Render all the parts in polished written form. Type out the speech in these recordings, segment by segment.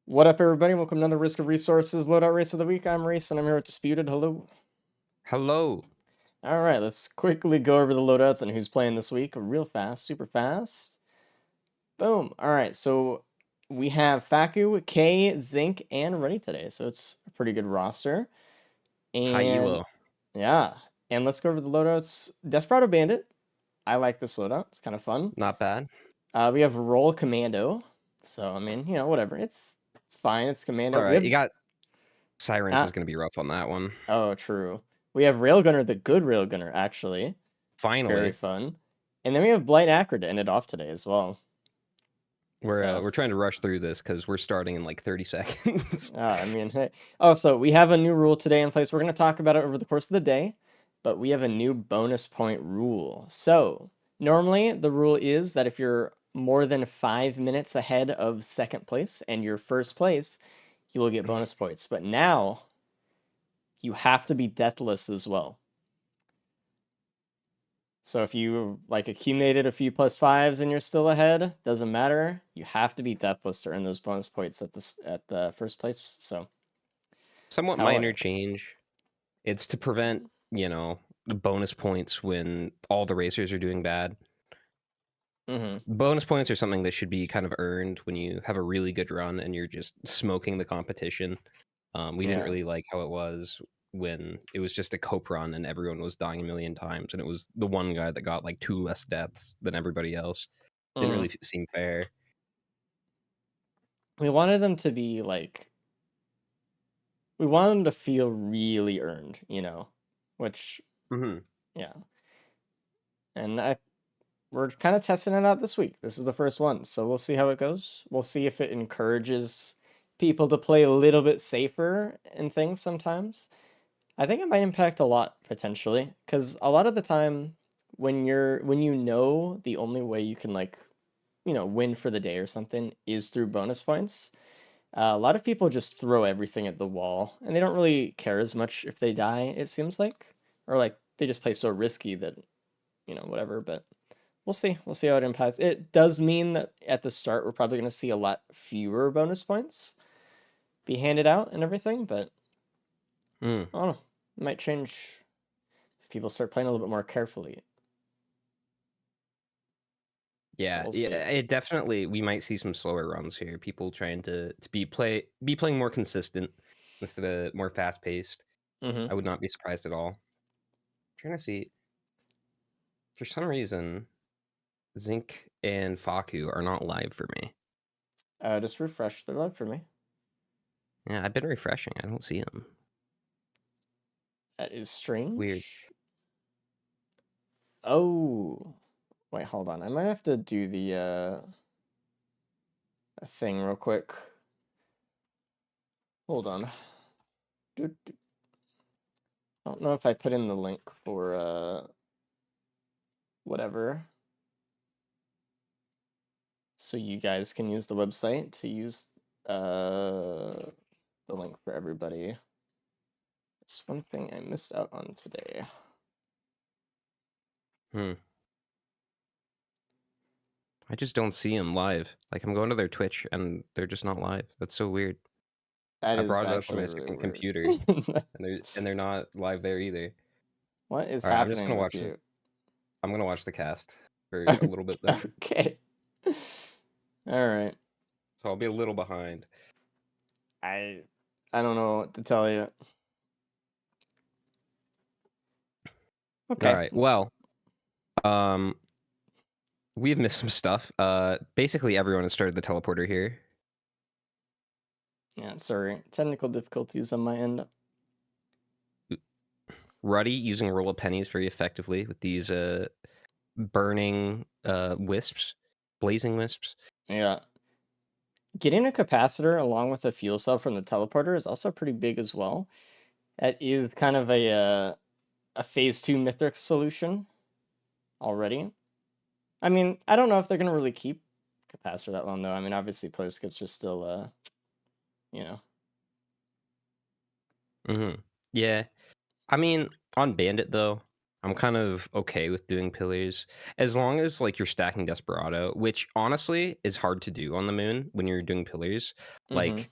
What up, everybody? Welcome to another Risk of Resources Loadout Race of the Week. I'm Reese, and I'm here with Disputed. Hello. Hello. All right, let's quickly go over the loadouts and who's playing this week real fast, super fast. Boom. All right, so we have Faku, K, Zinc, and Ready today, so it's a pretty good roster. High And elo. yeah, and let's go over the loadouts. Desperado Bandit. I like this loadout. It's kind of fun. Not bad. We have Roll Commando. So I mean, whatever. It's fine. It's It's Commando. all We right. have You got Sirens uh, is going to be rough on that one. Oh, true. We have Railgunner, the good Railgunner, actually. Very Finally. fun. And then we have Blight Acrid to end it off today as well. So, We're trying to rush through this because we're starting in like 30 seconds. I mean, hey. Oh, so we have a new rule today in place. We're going to talk about it over the course of the day, but we have a new bonus point rule. So, normally the rule is that if you're more than 5 minutes ahead of second place and you're first place, you will get bonus points. But now you have to be deathless as well. So if you like accumulated a few +5s and you're still ahead, doesn't matter. You have to be deathless to earn those bonus points at the first place. So Somewhat minor how change. It's to prevent, the bonus points when all the racers are doing bad. mm-hmm. Bonus points are something that should be kind of earned when you have a really good run and you're just smoking the competition. We didn't Yeah. really like how it was when it was just a cope run and everyone was dying a million times, and it was the one guy that got like 2 less deaths than everybody else. Didn't Mm. really seem fair. We wanted them to be like we wanted them to feel really earned, which Mm-hmm. yeah. And we're kind of testing it out this week. This is the first one, so we'll see how it goes. We'll see if it encourages people to play a little bit safer and things sometimes. I think it might impact a lot potentially, because a lot of the time when you know the only way you can like win for the day or something is through bonus points. A lot of people just throw everything at the wall, and they don't really care as much if they die. It seems like, or like they just play so risky that whatever. But we'll see how it impacts. It does mean that at the start we're probably going to see a lot fewer bonus points be handed out and everything, but Mm. I don't know. It might change if people start playing a little bit more carefully. But Yeah, we'll see. yeah, it definitely we might see some slower runs here. People trying to be playing more consistent instead of more fast paced. Mm-hmm. I would not be surprised at all. Trying to see, for some reason, Zinc and Faku are not live for me. Just refresh their live for me. Yeah, I've been refreshing. I don't see them. That is Weird. strange. Oh, wait, hold on. I might have to do the a thing real quick. Hold on. I don't know if I put in the link for whatever, so you guys can use the website to use the link for everybody. It's one thing I missed out on today. Hmm. I just don't see them live. Like, I'm going to their Twitch and they're just not live. That's so weird. That I is brought it up on actually my really second weird. computer, and they're not live there either. What is All right, I'm just happening gonna with watch this. you? I'm gonna watch the cast for a little bit then, Okay. All right. so I'll be a little behind. I I don't know what to tell you. All Okay. right. Well, um, we've missed some stuff. Basically everyone has started the teleporter here. Yeah, sorry. Technical difficulties on my end. Ruddy using roll of pennies very effectively with these burning wisps, blazing wisps. Yeah. Getting a capacitor along with a fuel cell from the teleporter is also pretty big as well. That is kind of a phase 2 Mythic solution already. I mean, I don't know if they're gonna really keep capacitor that long though. I mean, obviously play skips are still you know. Mm-hmm. Yeah. I mean, on Bandit though, I'm kind of okay with doing pillars as long as like you're stacking Desperado, which honestly is hard to do on the moon when you're doing pillars. Mm-hmm. Like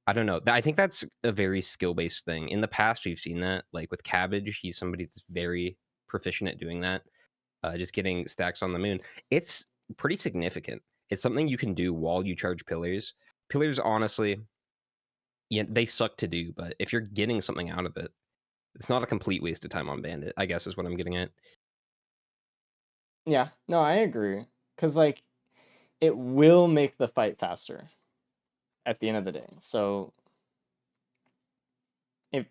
I don't know. I think that's a very skill-based thing. In the past, we've seen that. Like with Cabbage, he's somebody that's very proficient at doing that. Just getting stacks on the moon. It's pretty significant. It's something you can do while you charge pillars. Pillars, honestly, yeah, they suck to do, but if you're getting something out of it, it's not a complete waste of time on Bandit, I guess is what I'm getting at. Yeah, no, I agree. Because, like, it will make the fight faster at the end of the day. So, if,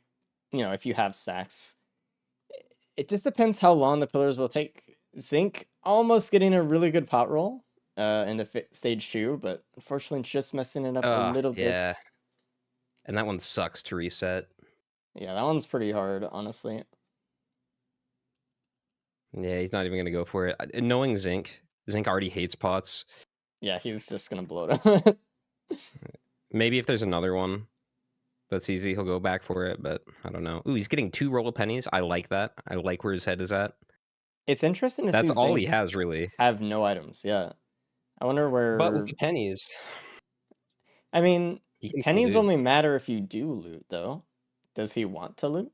if you have stacks, it just depends how long the pillars will take. Zinc almost getting a really good pot roll in the stage 2, but unfortunately just messing it up a Oh, little bit. yeah. And that one sucks to reset. Yeah, that one's pretty hard, honestly. Yeah, he's not even going to go for it. Knowing Zinc already hates pots. Yeah, he's just gonna blow it up. Maybe if there's another one that's easy, he'll go back for it, but I don't know. Ooh, he's getting 2 roll of pennies. I like that. I like where his head is at. It's interesting to see That's all he Zinc has, really. have no items. Yeah, I wonder But with where. the pennies, I mean, he can still pennies loot. only matter if you do loot, though. Does he want to loot?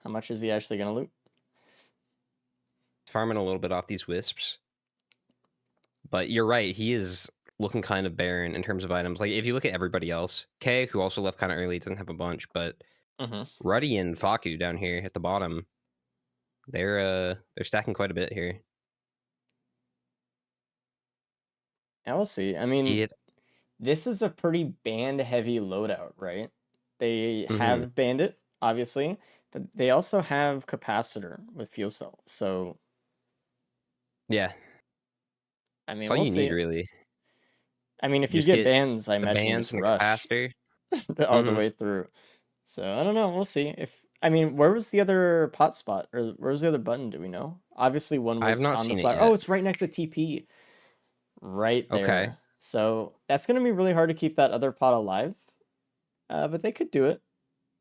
How much is he actually gonna loot? Farming a little bit off these wisps. But you're right, he is looking kind of barren in terms of items. Like, if you look at everybody else, Kay, who also left kind of early, doesn't have a bunch, but Mm-hmm. Ruddy and Faku down here at the bottom, they're stacking quite a bit here. Yeah, we'll see. I mean, It, this is a pretty band-heavy loadout, right? They mm-hmm. have Bandit, obviously, but they also have Capacitor with Fuel Cell. So, Yeah, I it's mean, all we'll you need, see. really. I mean, if You you just get get bans, I the imagine you bands just and the rush capacitor. all the Mm-hmm. way through. So I don't know. We'll see. If I mean, where was the other pot spot, or where was the other button? Do we know? Obviously, one I have was not on the seen it flower. Oh, yet. it's right next to TP, right Okay. there. So that's gonna be really hard to keep that other pot alive. But they could do it.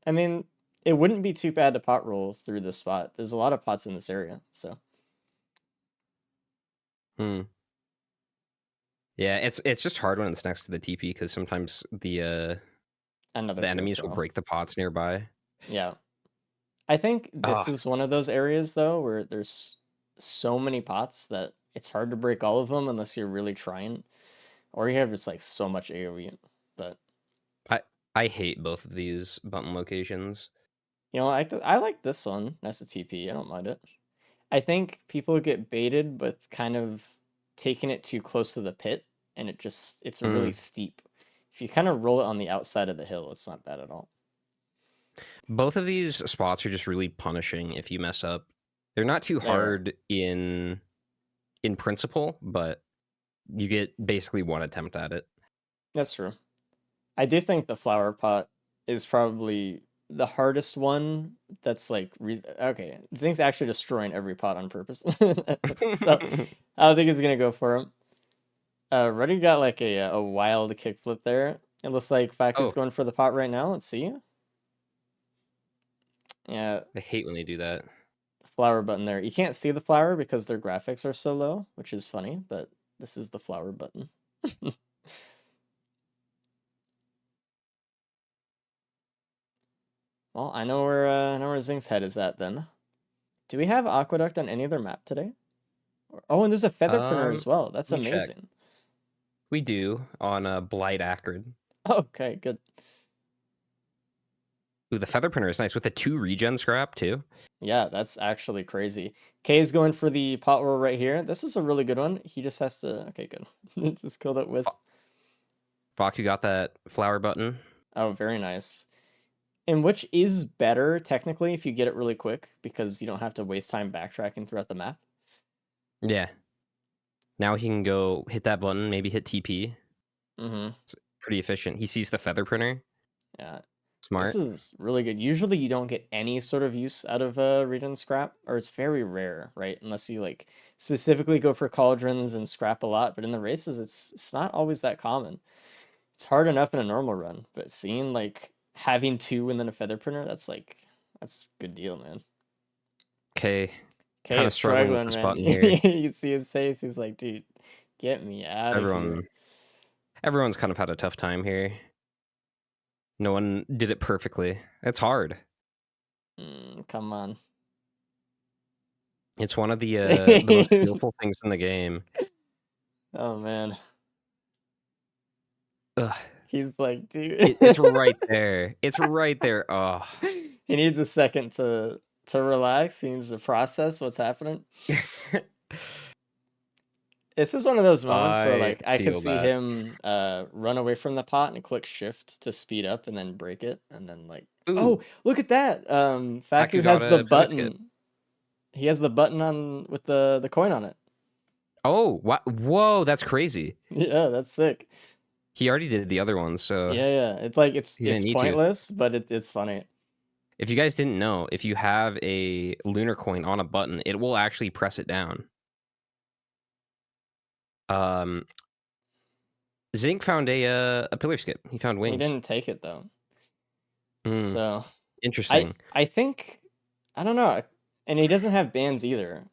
I mean, it wouldn't be too bad to pot roll through this spot. There's a lot of pots in this area, so Hmm. Yeah, it's just hard when it's next to the TP because sometimes another the fuel enemies will cell. break the pots nearby. Yeah, I think this Ah, is one of those areas though where there's so many pots that it's hard to break all of them unless you're really trying, or you have just like so much AoE. But I I hate both of these button locations. I like this one. That's a TP. I don't mind it. I think people get baited with kind of taking it too close to the pit, and it's really Mm. steep. If you kind of roll it on the outside of the hill, it's not bad at all. Both of these spots are just really punishing if you mess up. They're not too There, hard in principle, but you get basically one attempt at it. that's true. I do think the flower pot is probably the hardest one. That's like okay. Zinc's actually destroying every pot on purpose, so I don't think he's gonna go for him. Ruddy got like a wild kickflip there. It looks like Faku's Oh, going for the pot right now. Let's see. Yeah, I hate when they do that. flower button there. You can't see the flower because their graphics are so low, which is funny, but this is the flower button. Well, I know where Zinc's head is at then. Do we have Aqueduct on any other map today? Oh, and there's a feather printer as well. That's Let me check. amazing. We do on Blight Acrid. Okay, good. Ooh, the feather printer is nice with the 2 regen scrap too. Yeah, that's actually crazy. Kay is going for the pot roll right here. This is a really good one. He just has to. Okay, good. Just kill that wisp. Faku got that flower button. Oh, very nice. And which is better technically if you get it really quick because you don't have to waste time backtracking throughout the map. Yeah. Now he can go hit that button, maybe hit TP. Mm-hmm. It's pretty efficient. He sees the feather printer. Yeah. This Smart. is really good. Usually you don't get any sort of use out of regen scrap, or it's very rare, right? Unless you like specifically go for cauldrons and scrap a lot. But in the races, it's not always that common. It's hard enough in a normal run, but seeing like having two and then a feather printer, that's a good deal, man. Okay. Kay Kind of is struggling with struggling, this man. button here. You can see his face. He's like, dude, get me out of here. Everyone everyone's kind of had a tough time here. No one did it perfectly. It's hard. Come on. It's one of the most skillful things in the game. Oh man. Ugh. He's like, dude. It's right there. It's right there. Oh. He needs a second to relax. He needs to process what's happening. This is one of those moments where I like I could feel see that. him run away from the pot and click shift to speed up and then break it and then like, oh, Ooh, look at that. Faku has the Akugata pivot skip. button. He has the button on with the coin on it. Oh, whoa, that's crazy. Yeah, that's sick. He already did the other one, so Yeah, yeah. It's like he it's didn't need to. pointless, but it's funny. If you guys didn't know, if you have a lunar coin on a button, it will actually press it down. Um, Zinc found a pillar skip. He found He wings. didn't take it though. Hmm, So interesting. I think I don't know. And he doesn't have bands either.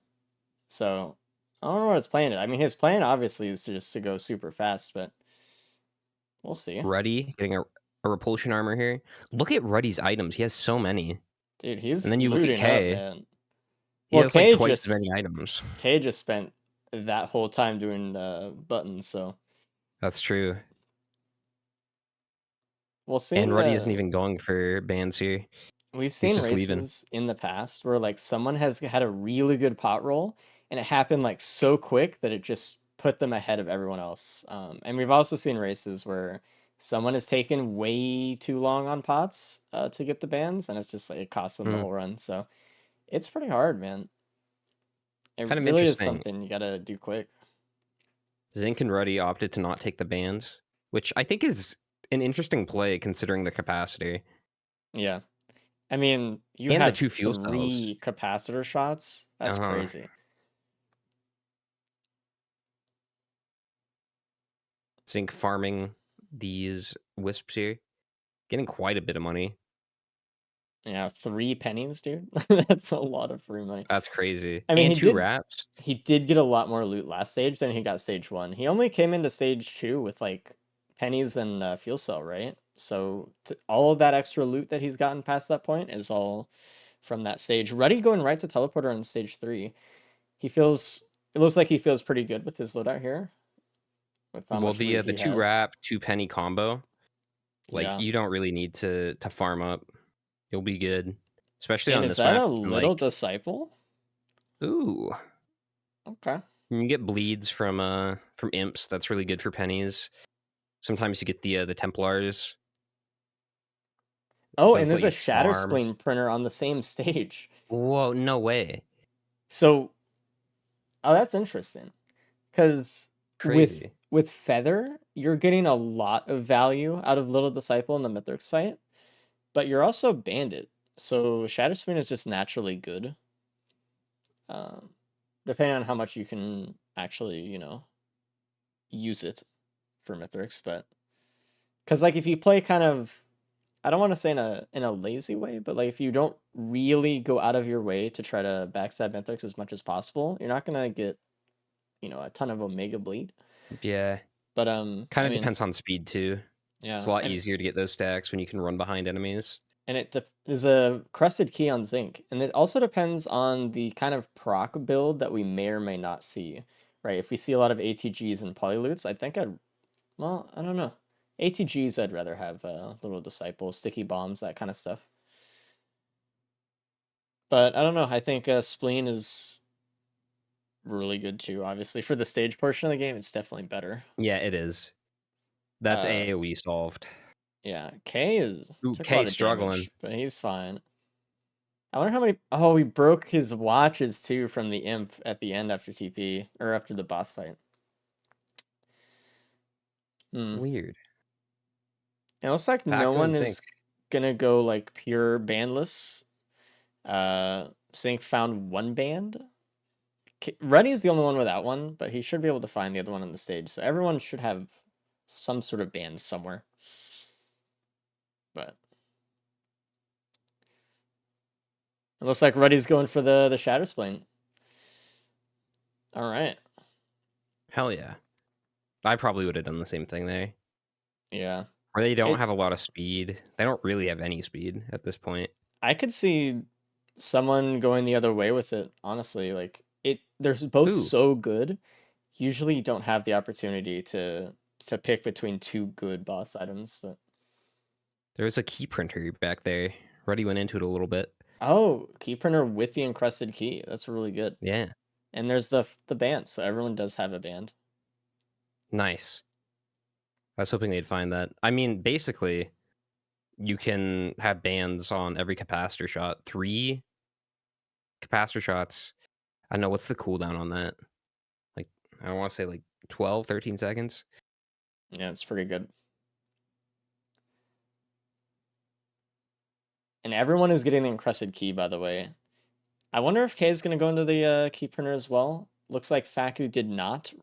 So I don't know what his plan is. I mean his plan obviously is just to go super fast, but we'll see. Ruddy getting a repulsion armor here. Look at Ruddy's items. He has so many. Dude, And he's then you look at looting up, K. man. He Well, has like twice as many items. Kay just spent that whole time doing buttons, so That's true. we'll And see. Ruddy isn't even going for bans here. We've He's seen just leaving. races in the past where like someone has had a really good pot roll and it happened like so quick that it just put them ahead of everyone else. And we've also seen races where someone has taken way too long on pots to get the bans and it's just like it costs them the Hmm, whole run. So it's pretty hard, man. It kind of really is interesting. something you gotta do quick. Zinc and Ruddy opted to not take the bans, which I think is an interesting play considering the capacitor Yeah. I mean, you and the have two fuel cells. 3 capacitor shots. That's Uh-huh. crazy. Zinc farming these wisps here, getting quite a bit of money. Yeah, 3 pennies, dude. That's a lot of free money. That's crazy. I mean, And two wraps. he did get a lot more loot last stage than he got stage 1. He only came into stage 2 with like pennies and fuel cell, right? So all of that extra loot that he's gotten past that point is all from that stage. Ruddy going right to teleporter on stage 3. It looks like he feels pretty good with his loadout here, with how Well, much loot the he two has. wrap, 2 penny combo, like Yeah. you don't really need to farm up. You'll be good. Especially And on is this that map. a You can little like, disciple? ooh. Okay. You can get bleeds from imps. That's really good for pennies. Sometimes you get the Templars. Oh, and Those let there's a you shatter farm. spleen printer on the same stage. Whoa, no way. So, oh, that's interesting. Because Crazy. with Feather, you're getting a lot of value out of Little Disciple in the Mithrix fight, but you're also Bandit. So Shatter Spleen is just naturally good. Um, Depending on how much you can actually, use it for Mithrix, but because like if you play kind of I don't want to say in a lazy way, but like if you don't really go out of your way to try to backstab Mythics as much as possible, you're not gonna get, a ton of Omega bleed. Yeah. But Kind I of mean, depends on speed too. It's a yeah, lot easier to get those stacks when you can run behind enemies. and there's a crusted key on Zinc, and it also depends on the kind of proc build that we may or may not see. Right? If we see a lot of ATGs and polyloots, I don't know. ATGs I'd rather have little disciples, sticky bombs, that kind of stuff. But I don't know. I think Spleen is really good too. Obviously, for the stage portion of the game, it's definitely better. Yeah, it is. That's Uh, AoE solved. yeah, K is Ooh, took a K lot of struggling. damage, but he's fine. I wonder how many. Oh, he broke his watches too from the imp at the end after TP or after the boss fight. Hmm. Weird. It looks like no Faku one and Zinc. is gonna go like pure bandless. Sync found one band. Ruddy's the only one without one, but he should be able to find the other one on the stage. So everyone should have some sort of band somewhere. But it looks like Ruddy's going for the Shatter Spleen. All right. Hell yeah. I probably would have done the same thing there. Yeah. Or they don't It have a lot of speed. They don't really have any speed at this point. I could see someone going the other way with it, honestly. Like they're both Ooh, so good. Usually you don't have the opportunity to pick between two good boss items, but there's a key printer back there. Already went into it a little bit. oh, key printer with the encrusted key. That's really good. Yeah, And there's the band, so everyone does have a band. nice. I was hoping they'd find that. I mean, basically, you can have bands on every capacitor shot. 3 capacitor shots. I don't know what's the cooldown on that. Like, I don't want to say like 12, 13 seconds. Yeah, it's pretty good. And everyone is getting the encrusted key, by the way. I wonder if Kay is going to go into the key printer as well. Looks like Faku did not.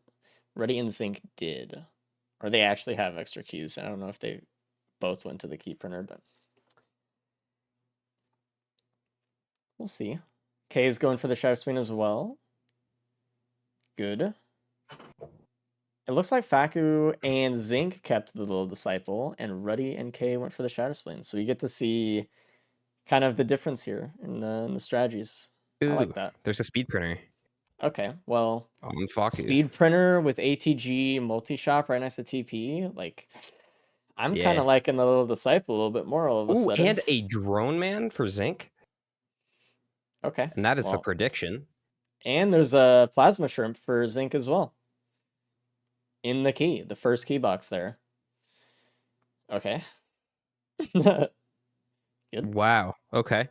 Ready and Zinc did. Or they actually have extra keys. I don't know if they both went to the key printer, but we'll see. Kay is going for the Shadow Spin as well. Good. It looks like Faku and Zinc kept the little disciple, and Ruddy and Kay went for the Shadow Spleen. So you get to see kind of the difference here in the strategies. I like Ooh, that. there's a speed printer Okay, well, on Faku. speed printer with ATG multi shop right next to TP. Like, I'm kind Yeah. of liking the little disciple a little bit more all of a Ooh, sudden. and a drone man for Zinc. Okay, And that is the well, prediction. and there's a plasma shrimp for Zinc as well in the key, the first key box there. Okay, good. Wow. Okay.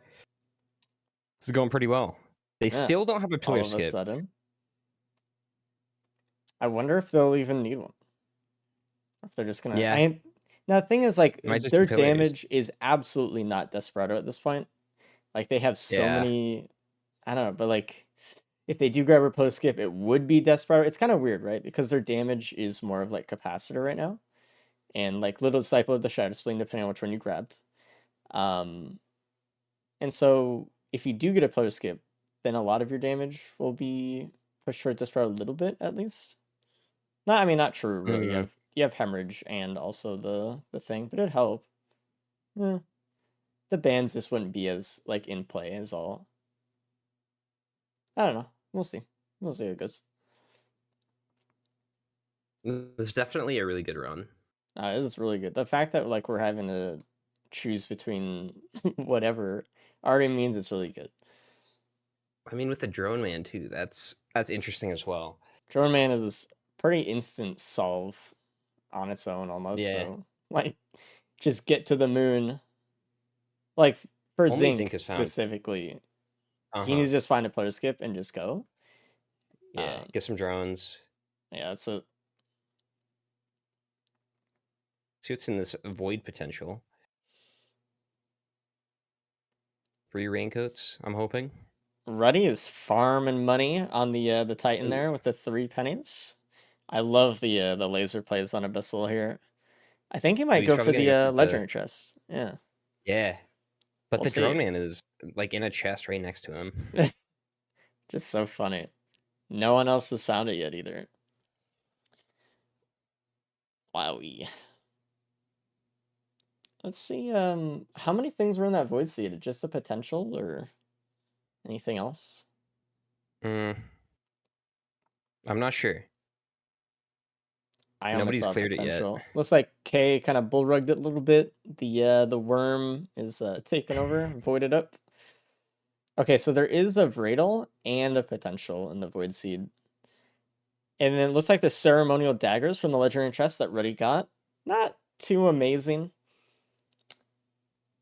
This is going pretty well. They Yeah, still don't have a all pillar of a skip. sudden, I wonder if they'll even need one. If they're just gonna, Yeah. I now the thing is like It might just be their pillars. damage is absolutely not Desperado at this point. Like they have so Yeah. many, I don't know, but like if they do grab a post skip, it would be Desperado. It's kind of weird, right? Because their damage is more of like capacitor right now, and like little disciple of the Shadow Spleen, depending on which one you grabbed. Um, and so if you do get a post skip, then a lot of your damage will be pushed towards Desperado a little bit at least. Not, I mean, not true, really. Mm. You have hemorrhage and also the thing, but it'd help. Eh, the bands just wouldn't be as like in play as all. I don't know. We'll see. We'll see how it goes. It's definitely a really good run. This is really good. The fact that like we're having to choose between whatever already means it's really good. I mean, with the drone man too, that's interesting as well. Drone Man is this pretty instant solve on its own almost. Yeah. So like just get to the moon. Like for Only Zinc Zinc has found. specifically, he Uh-huh. needs to just find a player skip and just go. Yeah. Um, Get some drones. yeah, it's a See what's in this void potential. 3 raincoats, I'm hoping. Ruddy is farming money on the Titan Ooh. there with the 3 pennies. I love the laser plays on Abyssal here. I think he Oh, might he's go probably for gonna the go for the. legendary chest. Yeah, Yeah. But we'll the see. drone man is like in a chest right next to him. Just so funny. No one else has found it yet either. Wowie. Let's see. How many things were in that void seed? Just a potential or anything else? Mm, I'm not sure. I only Nobody's saw cleared it yet. potential. Looks like K kind of bullrugged it a little bit. The worm is taken over, voided up. Okay, so there is a Vradle and a potential in the void seed. And then it looks like the ceremonial daggers from the legendary chest that Ruddy got. Not too amazing.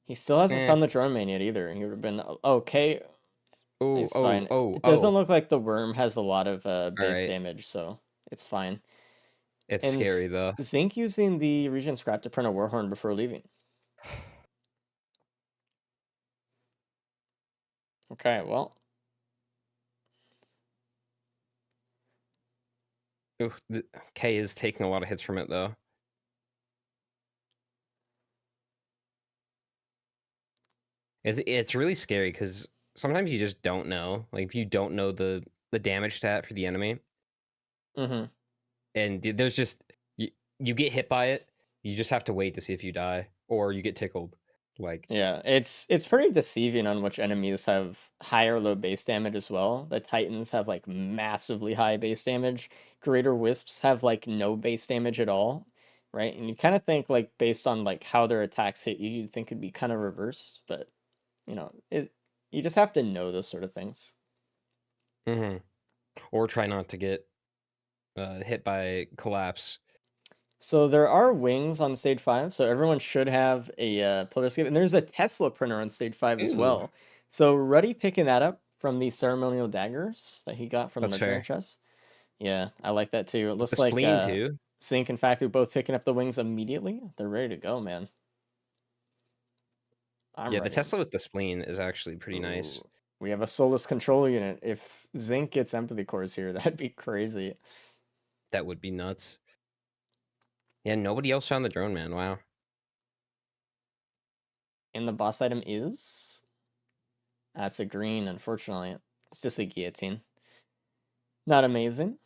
He still hasn't Eh. found the drone man yet either. He would have been okay. Oh, It's oh, fine. oh, It doesn't oh. look like the worm has a lot of All base right. damage, so it's fine. It's And scary though. Zinc using the regen scrap to print a warhorn before leaving. Okay, well, Ooh, K is taking a lot of hits from it though. It's really scary because sometimes you just don't know. Like if you don't know the damage stat for the enemy, mm-hmm. and there's just you get hit by it, You just have to wait to see if you die or you get tickled. Like, Yeah, it's pretty deceiving on which enemies have high or low base damage as well. The Titans have like massively high base damage. Greater Wisps have like no base damage at all, right? And you kind of think like based on like how their attacks hit you, you'd think it'd be kind of reversed, but it you just have to know those sort of things. mhm. Or try not to get hit by collapse. So there are wings on stage 5, so everyone should have a pillar skip, and there's a Tesla printer on stage 5 as Ooh, well. So Ruddy picking that up from the ceremonial daggers that he got from that's the treasure fair. chest. Yeah, I like that too. It With the looks like spleen too. Sync and Faku both picking up the wings immediately. They're ready to go, man. I'm Yeah, the ready. Tesla with the spleen is actually pretty nice. Ooh, we have a soulless control unit. If Zinc gets empathy cores here, that'd be crazy. That would be nuts. Yeah, nobody else found the drone, man. Wow. And the boss item is that's a green. Unfortunately, it's just a guillotine. Not amazing.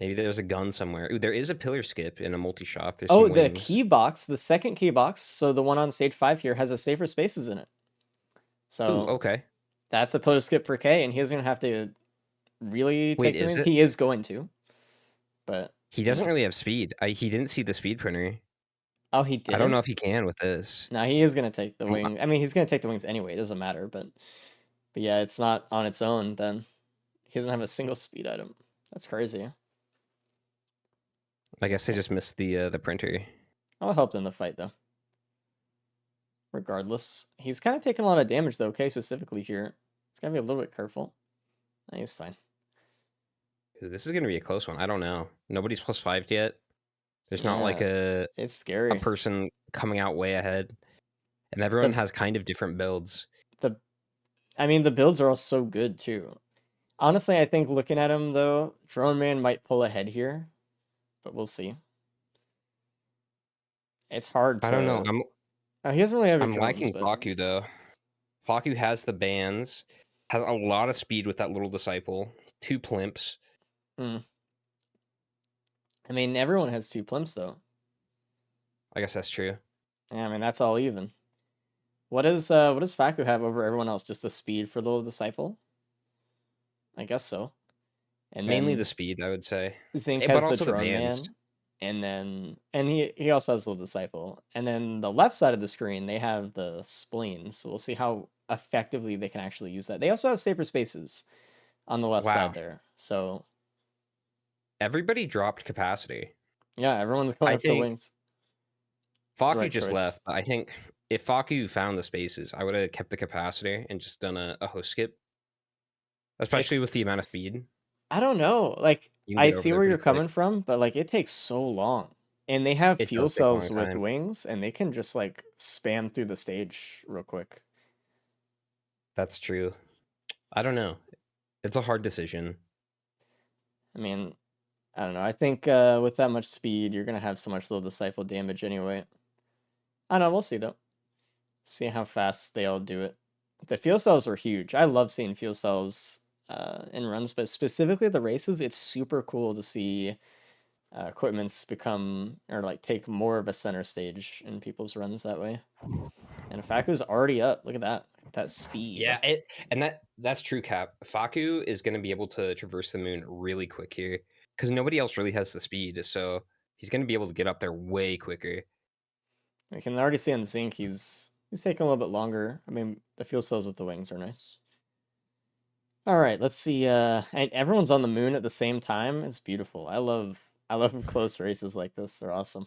Maybe there's a gun somewhere. Ooh, there is a pillar skip in a multi-shop. There's Oh, some the wings. key box, the second key box, so the one on stage 5 here has a safer spaces in it. Ooh, So okay. that's a post skip for K, and he doesn't have to really Wait, take the is wings. it? He is going to, but He you doesn't know. really have speed. He didn't see the speed printer. Oh, he I don't know didn't? if he can with this. No, he is gonna take the I'm, wing. I mean, he's gonna take the wings anyway. It doesn't matter, but yeah, it's not on its own. Then he doesn't have a single speed item. That's crazy. I guess I Yeah, just missed the printer. I'll help in the fight though. Regardless, he's kind of taking a lot of damage though. Okay, specifically here, he's gotta be a little bit careful. No, he's fine. Ooh, this is gonna be a close one. I don't know. Nobody's plus 5 yet. There's not like Yeah, it's a scary. person coming out way ahead, and everyone The has kind of different builds. the I mean the builds are all so good too. Honestly, I think looking at him though, Drone Man might pull ahead here, but we'll see. It's hard I don't know. to. He doesn't really have any I'm drones, liking but Faku though. Faku has the bands, has a lot of speed with that little disciple. 2 plimps. hmm. I mean everyone has two plimps though. I guess that's true. Yeah, I mean that's all even. What does Faku have over everyone else? Just the speed for the little disciple? I guess so. And Mainly then the speed, I would say. Zinc But has the also the drone bands. man, and he also has the little disciple. And then the left side of the screen they have the spleen. So we'll see how effectively they can actually use that. They also have safer spaces on the left side Wow. there. So Everybody dropped capacity. yeah, everyone's going I up to think wings. It's the Faku right just choice. left. But I think if Faku found the spaces, I would have kept the capacitor and just done a host skip, especially It's with the amount of speed. I don't know. Like You can I get over see there where pretty you're quick. coming from, but like it takes so long. And they have It fuel does take a long cells with time. wings and they can just like spam through the stage real quick. That's true. I don't know. It's a hard decision. I mean, I don't know. I think with that much speed, you're gonna have so much little disciple damage anyway. I don't know, we'll see though. See how fast they all do it. The fuel cells are huge. I love seeing fuel cells in runs, but specifically the races, it's super cool to see equipments become or like take more of a center stage in people's runs that way. And Faku's already up. Look at that. That speed. Yeah, and that's true, Cap. Faku is going to be able to traverse the moon really quick here because nobody else really has the speed, so he's going to be able to get up there way quicker. We can already see on Zinc he's taking a little bit longer. I mean, the fuel cells with the wings are nice. All right, let's see. And everyone's on the moon at the same time. It's beautiful. I love close races like this. They're awesome.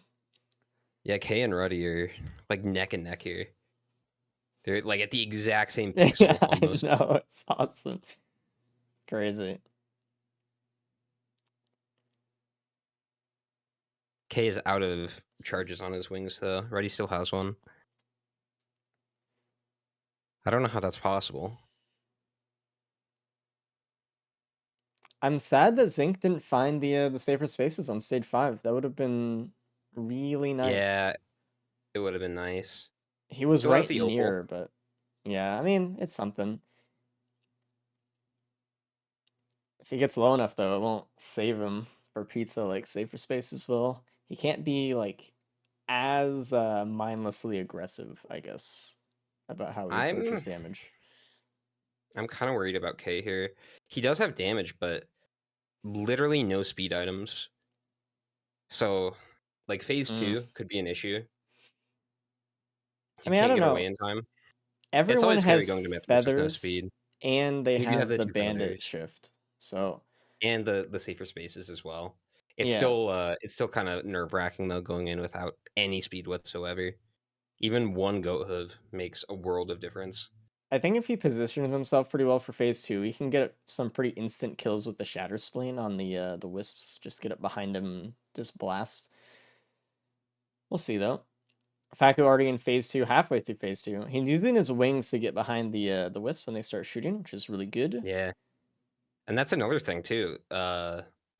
Yeah, Kay and Ruddy are like neck and neck here. They're like at the exact same Yeah, pixel I almost. know. It's awesome. Crazy. Kay is out of charges on his wings though. Ruddy still has one. I don't know how that's possible. I'm sad that Zinc didn't find the safer spaces on stage 5. That would have been really nice. Yeah, it would have been nice. He was Still has right the opal. near, but yeah, I mean, it's something. If he gets low enough though, it won't save him for pizza like safer spaces will. He can't be like as mindlessly aggressive, I guess, about how he approaches I'm damage. I'm kind of worried about K here. He does have damage, but literally no speed items. So, like phase Mm. two could be an issue. I You mean, I can't don't get away know. in time. It's Everyone always scary has going to Mythos with no feathers, speed. and they You do have have the the two bandit feathers shift. So and the safer spaces as well. yeah, It's still kind of nerve wracking though going in without any speed whatsoever. Even one goat hoof makes a world of difference. I think if he positions himself pretty well for phase two, he can get some pretty instant kills with the Shatter Spleen on the wisps. Just get up behind him, and just blast. We'll see though. Faku already in phase two, halfway through phase two. He's using his wings to get behind the wisps when they start shooting, which is really good. Yeah. And that's another thing too.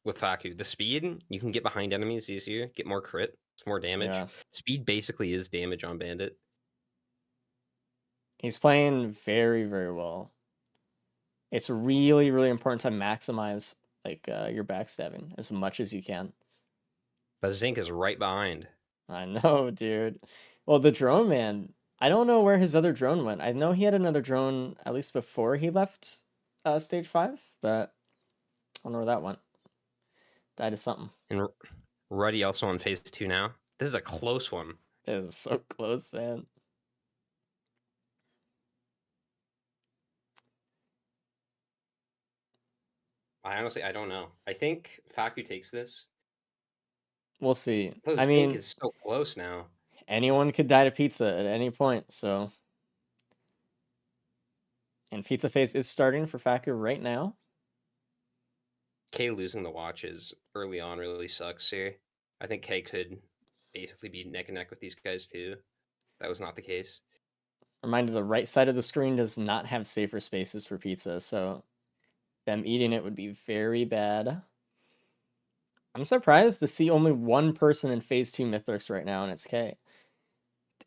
With Faku, the speed, you can get behind enemies easier, get more crit, it's more damage. Yeah, Speed basically is damage on bandit. he's playing very, very well. It's really, really important to maximize your backstabbing as much as you can. But Zinc is right behind. I know, dude. Well, the drone man, I don't know where his other drone went. I know he had another drone at least before he left stage five, but I don't know where that went. Died of something. And Ruddy also on phase two now. This is a close one. It is so close, man. I don't know. I think Faku takes this. We'll see. Oh, I Zinc mean, is so close now. anyone could die to pizza at any point, so. And Pizza Face is starting for Faku right now. K losing the watches early on really sucks here. I think K could basically be neck and neck with these guys too. That was not the case. Reminder, the right side of the screen does not have safer spaces for pizza, so them eating it would be very bad. I'm surprised to see only one person in phase two Mythrix right now, and it's K.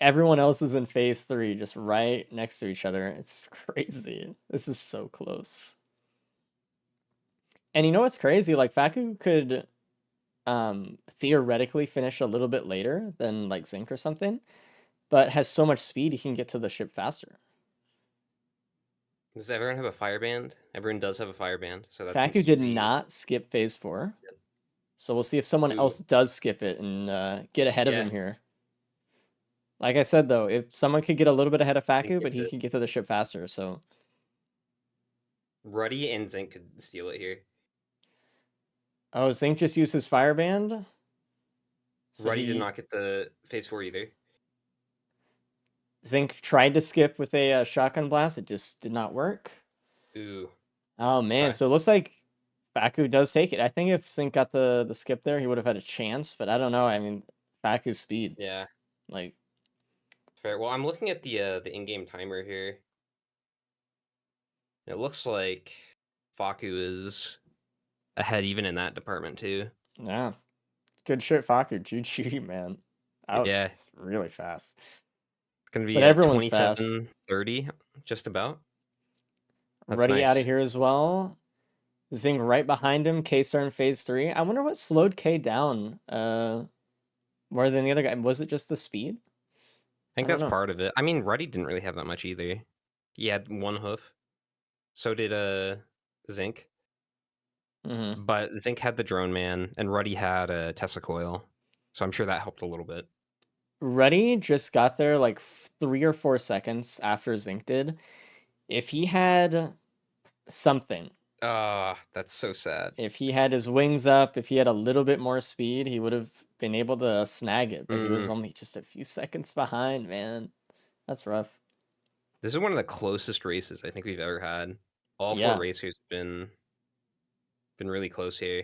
Everyone else is in phase three, just right next to each other. It's crazy. This is so close. And you know what's crazy? Like Faku could theoretically finish a little bit later than like Zinc or something, but has so much speed he can get to the ship faster. Does everyone have a fire band? Everyone does have a fire band, so that's an Faku did easy. not skip phase four, so we'll see if someone Ooh, else does skip it and get ahead of yeah, him here. Like I said though, if someone could get a little bit ahead of Zinc Faku, but gets he it. could get to the ship faster, so Ruddy and Zinc could steal it here. oh, Zinc just used his fireband, so Ruddy did he not get the phase four either. Zinc tried to skip with a shotgun blast. It just did not work. Ooh, Oh man, okay. so it looks like Faku does take it. I think if Zinc got the skip there, he would have had a chance, but I don't know. I mean, Faku's speed, Yeah, like fair. Well, I'm looking at the in-game timer here. It looks like Faku is ahead even in that department too. yeah, good shit, Faku. GG, man. That Yeah, was really fast. it's gonna But be at everyone's fast. 27:30, just about. That's Ruddy out of nice. here as well. Zing right behind him. K star in phase three. I wonder what slowed K down more than the other guy. Was it just the speed? I think I don't that's know. part of it. I mean, Ruddy didn't really have that much either. He had one hoof. So did Zinc. Hmm. But Zinc had the drone man, and Ruddy had a Tesla coil. So I'm sure that helped a little bit. Ruddy just got there like 3 or 4 seconds after Zink did. If he had something, Ah, that's so sad. if he had his wings up, if he had a little bit more speed, he would have been able to snag it. But he was Mm, only just a few seconds behind, man. That's rough. this is one of the closest races I think we've ever had. All four Yeah, racers been really close here.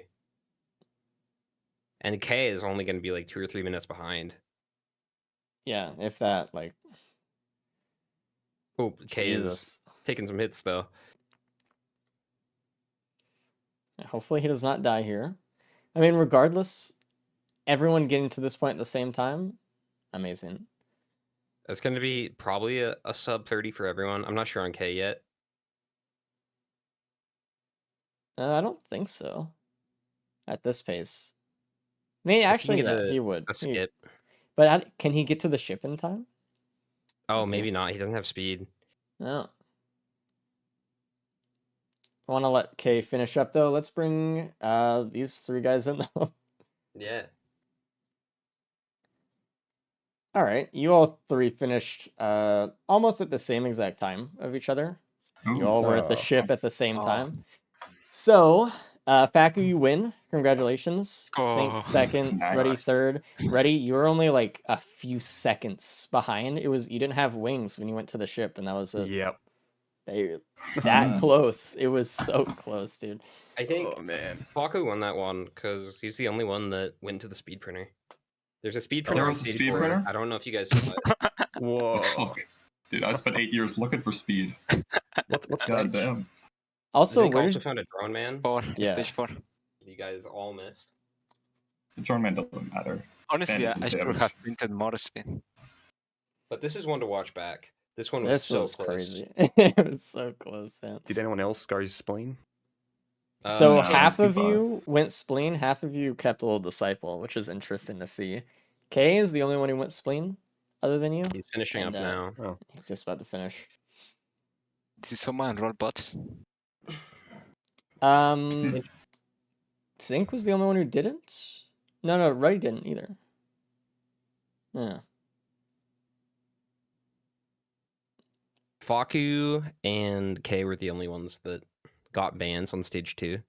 And K is only going to be like 2 or 3 minutes behind. yeah. If that, like, Oh, K is Jesus. taking some hits though. Hopefully he does not die here. I mean, regardless, everyone getting to this point at the same time, amazing. It's going to be probably a sub 30 for everyone. I'm not sure on K yet. I don't think so at this pace. Maybe If he can actually, get yeah, he would. a skip, But can he get to the ship in time? Oh, Let's see. maybe not. He doesn't have speed. No. I want to let Kay finish up though. Let's bring these three guys in though. Yeah. All right, you all three finished almost at the same exact time of each other. You Ooh. all were at the ship at the same Oh. time. So, Faku, you win. Congratulations. Sync Oh. second, Ready Nice. third. Ready, you were only like a few seconds behind. You didn't have wings when you went to the ship, and that was it. Yep. That close. It was so close, dude. I think Oh man. Faku won that one because he's the only one that went to the speed printer. There's a speed Oh, printer there on was a stage speed 4. printer? I don't know if you guys saw it. Whoa. Fuck. Dude, I spent 8 years looking for speed. What's God stage? damn. Also, Zink where also did found a drone man. 4. Yeah. Stage 4. You guys all missed. The drone man doesn't matter. Honestly, And I his should damage. have printed more speed. But this is one to watch back. This one was this so was close. crazy. It was so close, man. Did anyone else go spleen? So no, half it's too of far. you went spleen, half of you kept a little disciple, which is interesting to see. Kay is the only one who went spleen, other than you. He's finishing And, up now. Oh. He's just about to finish. Did someone roll bots? Zink was the only one who didn't. No, Ruddy didn't either. Yeah. Faku and Kay were the only ones that got bans on stage 2.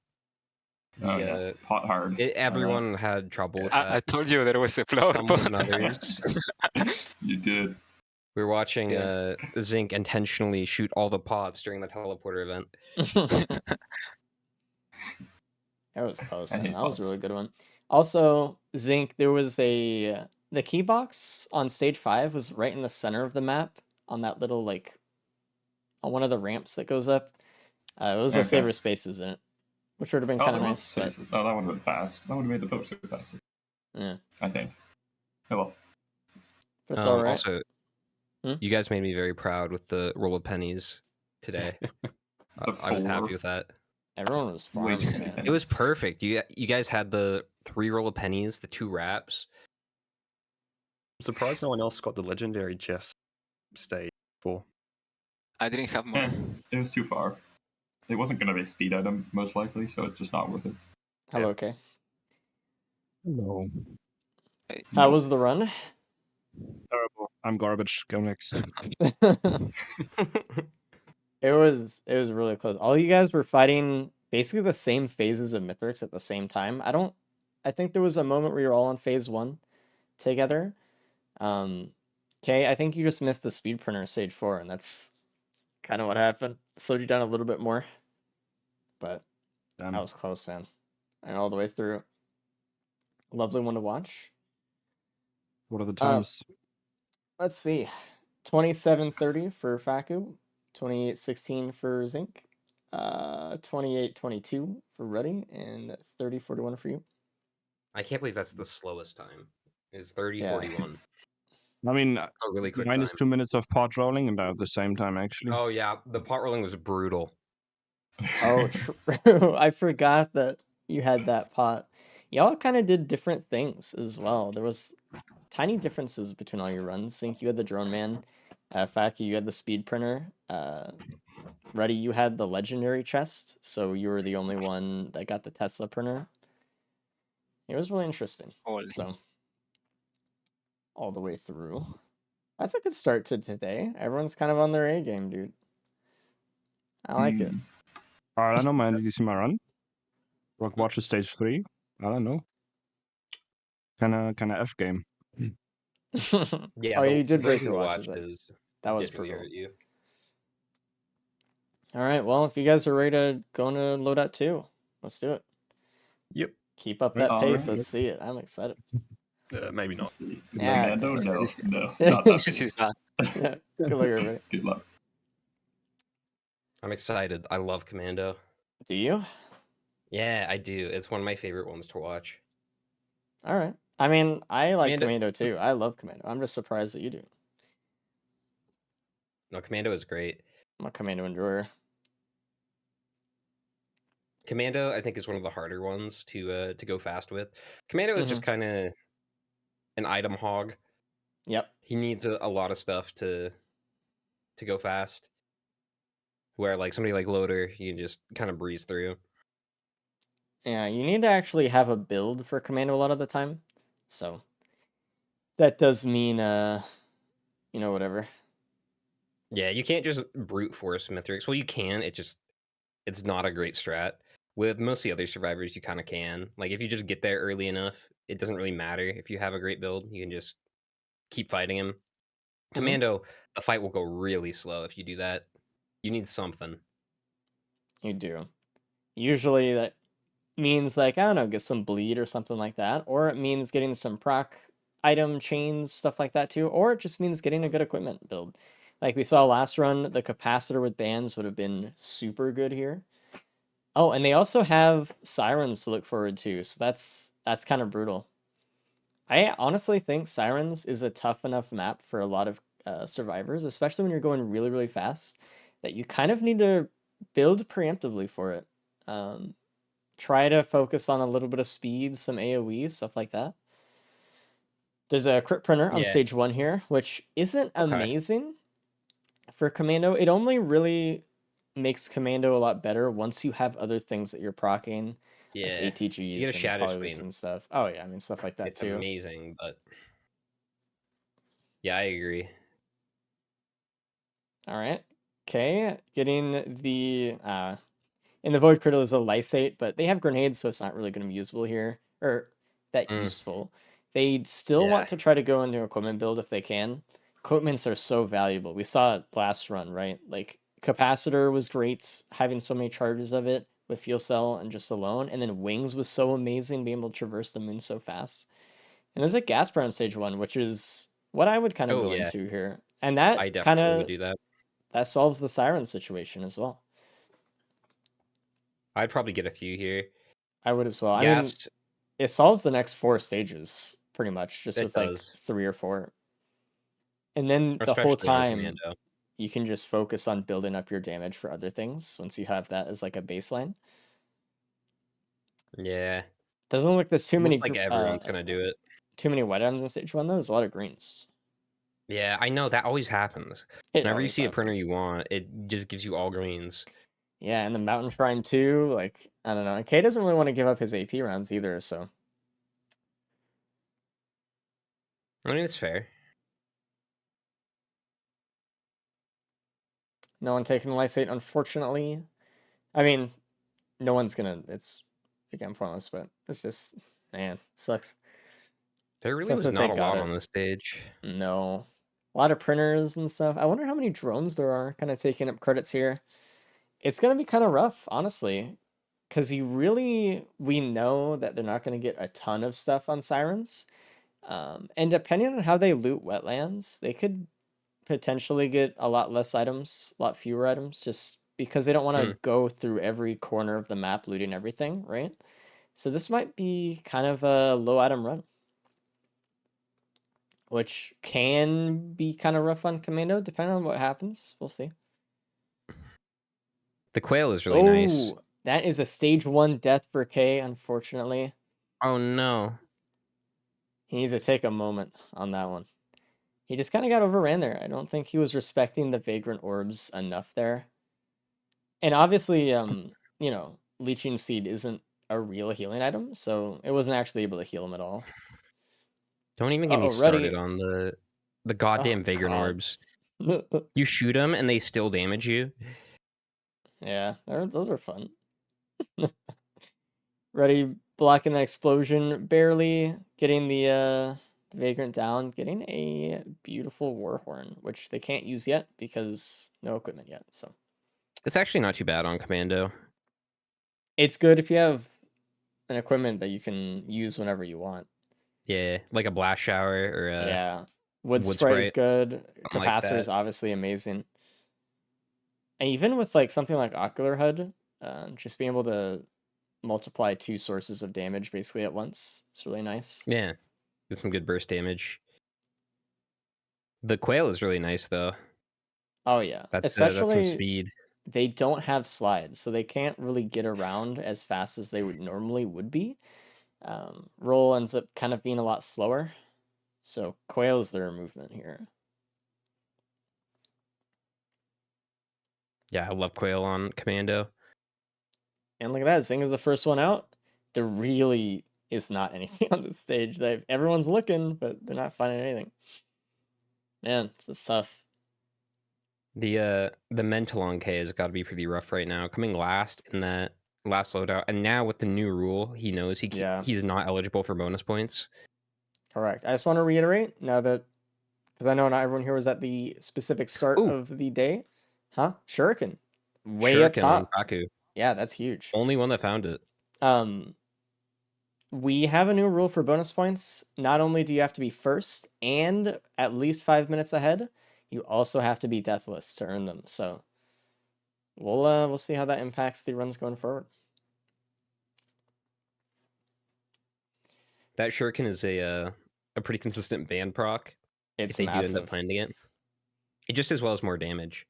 Oh, yeah. Pot hard. Everyone had trouble with that. I told you there was a floor Some bot. more than others. You did. We were watching Yeah. Zink intentionally shoot all the pots during the teleporter event. That was close, I man. hate That was a bots. really good one. Also, Zink, there was the key box on stage 5 was right in the center of the map on that little like on one of the ramps that goes up. It was a Okay. saver spaces in it, which would have been Oh, kind of there nice. was spaces. Oh, that would have been fast. That would have made the boat go faster. Yeah, I think. Oh well. but it's all right. Also, you guys made me very proud with the roll of pennies today. I was happy with that. Everyone was Way farming, too many man. pennies. It was perfect. You guys had the 3 roll of pennies, the 2 wraps. I'm surprised no one else got the legendary chest stage 4. I didn't have more. It was too far. It wasn't going to be a speed item, most likely, so it's just not worth it. Hello, Kay. No. How was the run? Terrible. I'm garbage. Go next. It was really close. All you guys were fighting basically the same phases of Mithrix at the same time. I think there was a moment where you're all on phase 1 together. Kay, I think you just missed the speed printer stage 4, and that's kind of what happened. Slowed you down a little bit more. But Damn. that was close, man. And all the way through. Lovely one to watch. What are the times? Let's see. 27:30 for Faku, 28:16 for Zinc, 28:22 for Ruddy, and 30:41 for you. I can't believe that's the slowest time. It's 30:41. I mean, A really quick mine is time. 2 minutes of pot rolling and at the same time, actually. Oh yeah, the pot rolling was brutal. Oh, true. I forgot that you had that pot. Y'all kind of did different things as well. There was tiny differences between all your runs. Zinc, you had the drone man. Faku, you had the speed printer. Ruddy, you had the legendary chest, so you were the only one that got the Tesla printer. It was really interesting. Holy. So, all the way through. That's a good start to today. Everyone's kind of on their A game, dude. I like it. I don't know, man. Did you see my run? Rock watch stage 3? I don't know. Kinda F game. Yeah, Oh, you did break breaking your the watches. watches That was did really brutal. hurt you. All right, well, if you guys are ready to go into Loadout 2, let's do it. Yep. Keep up that All pace. right. Let's see it. I'm excited. Maybe not. Let's see. Yeah. Commando? No, This- no, not that This is pace. bad. Yeah, good luck, everybody. Good luck. I'm excited. I love Commando. Do you? Yeah, I do. It's one of my favorite ones to watch. All right. I mean, I like Commando- Commando too. I love Commando. I'm just surprised that you do. No, Commando is great. I'm a Commando enjoyer. Commando, I think, is one of the harder ones to go fast with. Commando is just kind of an item hog. Yep. He needs a lot of stuff to go fast. Where like somebody like Loader, you can just kind of breeze through. Yeah, you need to actually have a build for Commando a lot of the time. So that does mean whatever. Yeah, you can't just brute force Mithrix. Well, you can. It's not a great strat. With most of the other survivors, you kind of can. Like if you just get there early enough, it doesn't really matter if you have a great build. You can just keep fighting him. Commando, the fight will go really slow if you do that. You need something. You do. Usually that means like, I don't know, get some bleed or something like that, or it means getting some proc item chains, stuff like that too, or it just means getting a good equipment build. Like we saw last run, the capacitor with bands would have been super good here. Oh, and they also have sirens to look forward to, so that's kind of brutal. I honestly think sirens is a tough enough map for a lot of survivors, especially when you're going really, really fast, that you kind of need to build preemptively for it. Try to focus on a little bit of speed, some AoE, stuff like that. There's a crit printer on Yeah. stage 1 here, which isn't Okay. amazing for Commando. It only really makes Commando a lot better once you have other things that you're proccing, like Yeah. If you get ATGs a and Shadow polys Spleen, and stuff. Oh yeah, I mean stuff like that it's too. amazing, but yeah, I agree. All right. Okay, getting the in the Void Cradle is a Lysate, but they have grenades, so it's not really going to be usable here, or that Mm. useful. They still Yeah. want to try to go into equipment build if they can. Equipments are so valuable. We saw it last run, right? Like capacitor was great, having so many charges of it with fuel cell and just alone, and then wings was so amazing, being able to traverse the moon so fast. And there's a gas on stage 1, which is what I would kind of Oh go yeah, into here, and I that kind definitely would of do that. that solves the siren situation as well. I'd probably get a few here. I would as well. I mean, Gas, it solves the next 4 stages pretty much, just it with like does, 3 or 4. And then the whole especially on time Commando. you can just focus on building up your damage for other things once you have that as like a baseline. Yeah, Doesn't look like there's looks like everyone's gonna do it. too many white items in stage 1 though. There's a lot of greens. Yeah, I know that always happens. It Whenever you always see a printer happens. you want, it just gives you all greens. Yeah, and the Mountain Shrine too, like I don't know. And K doesn't really want to give up his AP rounds either, so I mean, it's fair. no one taking the Lysate, unfortunately. I mean, no one's gonna. It's again pointless, but it's just man, sucks. There really Sucks was that they not a got lot it. on this stage. No, a lot of printers and stuff. I wonder how many drones there are, kind of taking up credits here. It's gonna be kind of rough, honestly, because we know that they're not gonna get a ton of stuff on sirens. And depending on how they loot wetlands, they could potentially get a lot less items, a lot fewer items, just because they don't want Hmm. to go through every corner of the map looting everything, right? So this might be kind of a low item run, which can be kind of rough on Commando, depending on what happens. We'll see. The quail is really nice. Oh, that is a stage 1 death for K, unfortunately. Oh no. He needs to take a moment on that one. He just kind of got overran there. I don't think he was respecting the vagrant orbs enough there. And obviously, Leeching Seed isn't a real healing item, so it wasn't actually able to heal him at all. Don't even get me Uh-oh, started ready. on the Oh, goddamn vagrant God. orbs. You shoot them and they still damage you. Yeah, those are fun. Ready, blocking that explosion, barely getting the vagrant down, getting a beautiful warhorn, which they can't use yet because no equipment yet. So It's actually not too bad on Commando. it's good if you have an equipment that you can use whenever you want. Yeah, like a blast shower or a Yeah, wood wood sprite is sprite, good. something like Capacitor that. is obviously amazing, and even with like something like Ocular HUD, just being able to multiply 2 sources of damage basically at once, it's really nice. Yeah, get some good burst damage. The quail is really nice though. Oh yeah, That's some especially speed. they don't have slides, so they can't really get around as fast as they would normally would be. Roll ends up kind of being a lot slower, So Quail's their movement here. Yeah, I love Quail on Commando. And look at that, Zing is the first one out. There really is not anything on this stage. Everyone's looking, but they're not finding anything. Man, it's tough. The mental on K has got to be pretty rough right now. Coming last in that last loadout, and now with the new rule, he knows Yeah. he's not eligible for bonus points. Correct. I just want to reiterate now that, because I know not everyone here was at the specific start Ooh. of the day. Huh? Shuriken. Way up Shuriken on top. Faku. Yeah, that's huge. Only one that found it. We have a new rule for bonus points. Not only do you have to be first and at least 5 minutes ahead, you also have to be deathless to earn them. So we'll see how that impacts the runs going forward. That Shuriken is a pretty consistent ban proc. It's if they do end massive. up finding it, it just as well as more damage.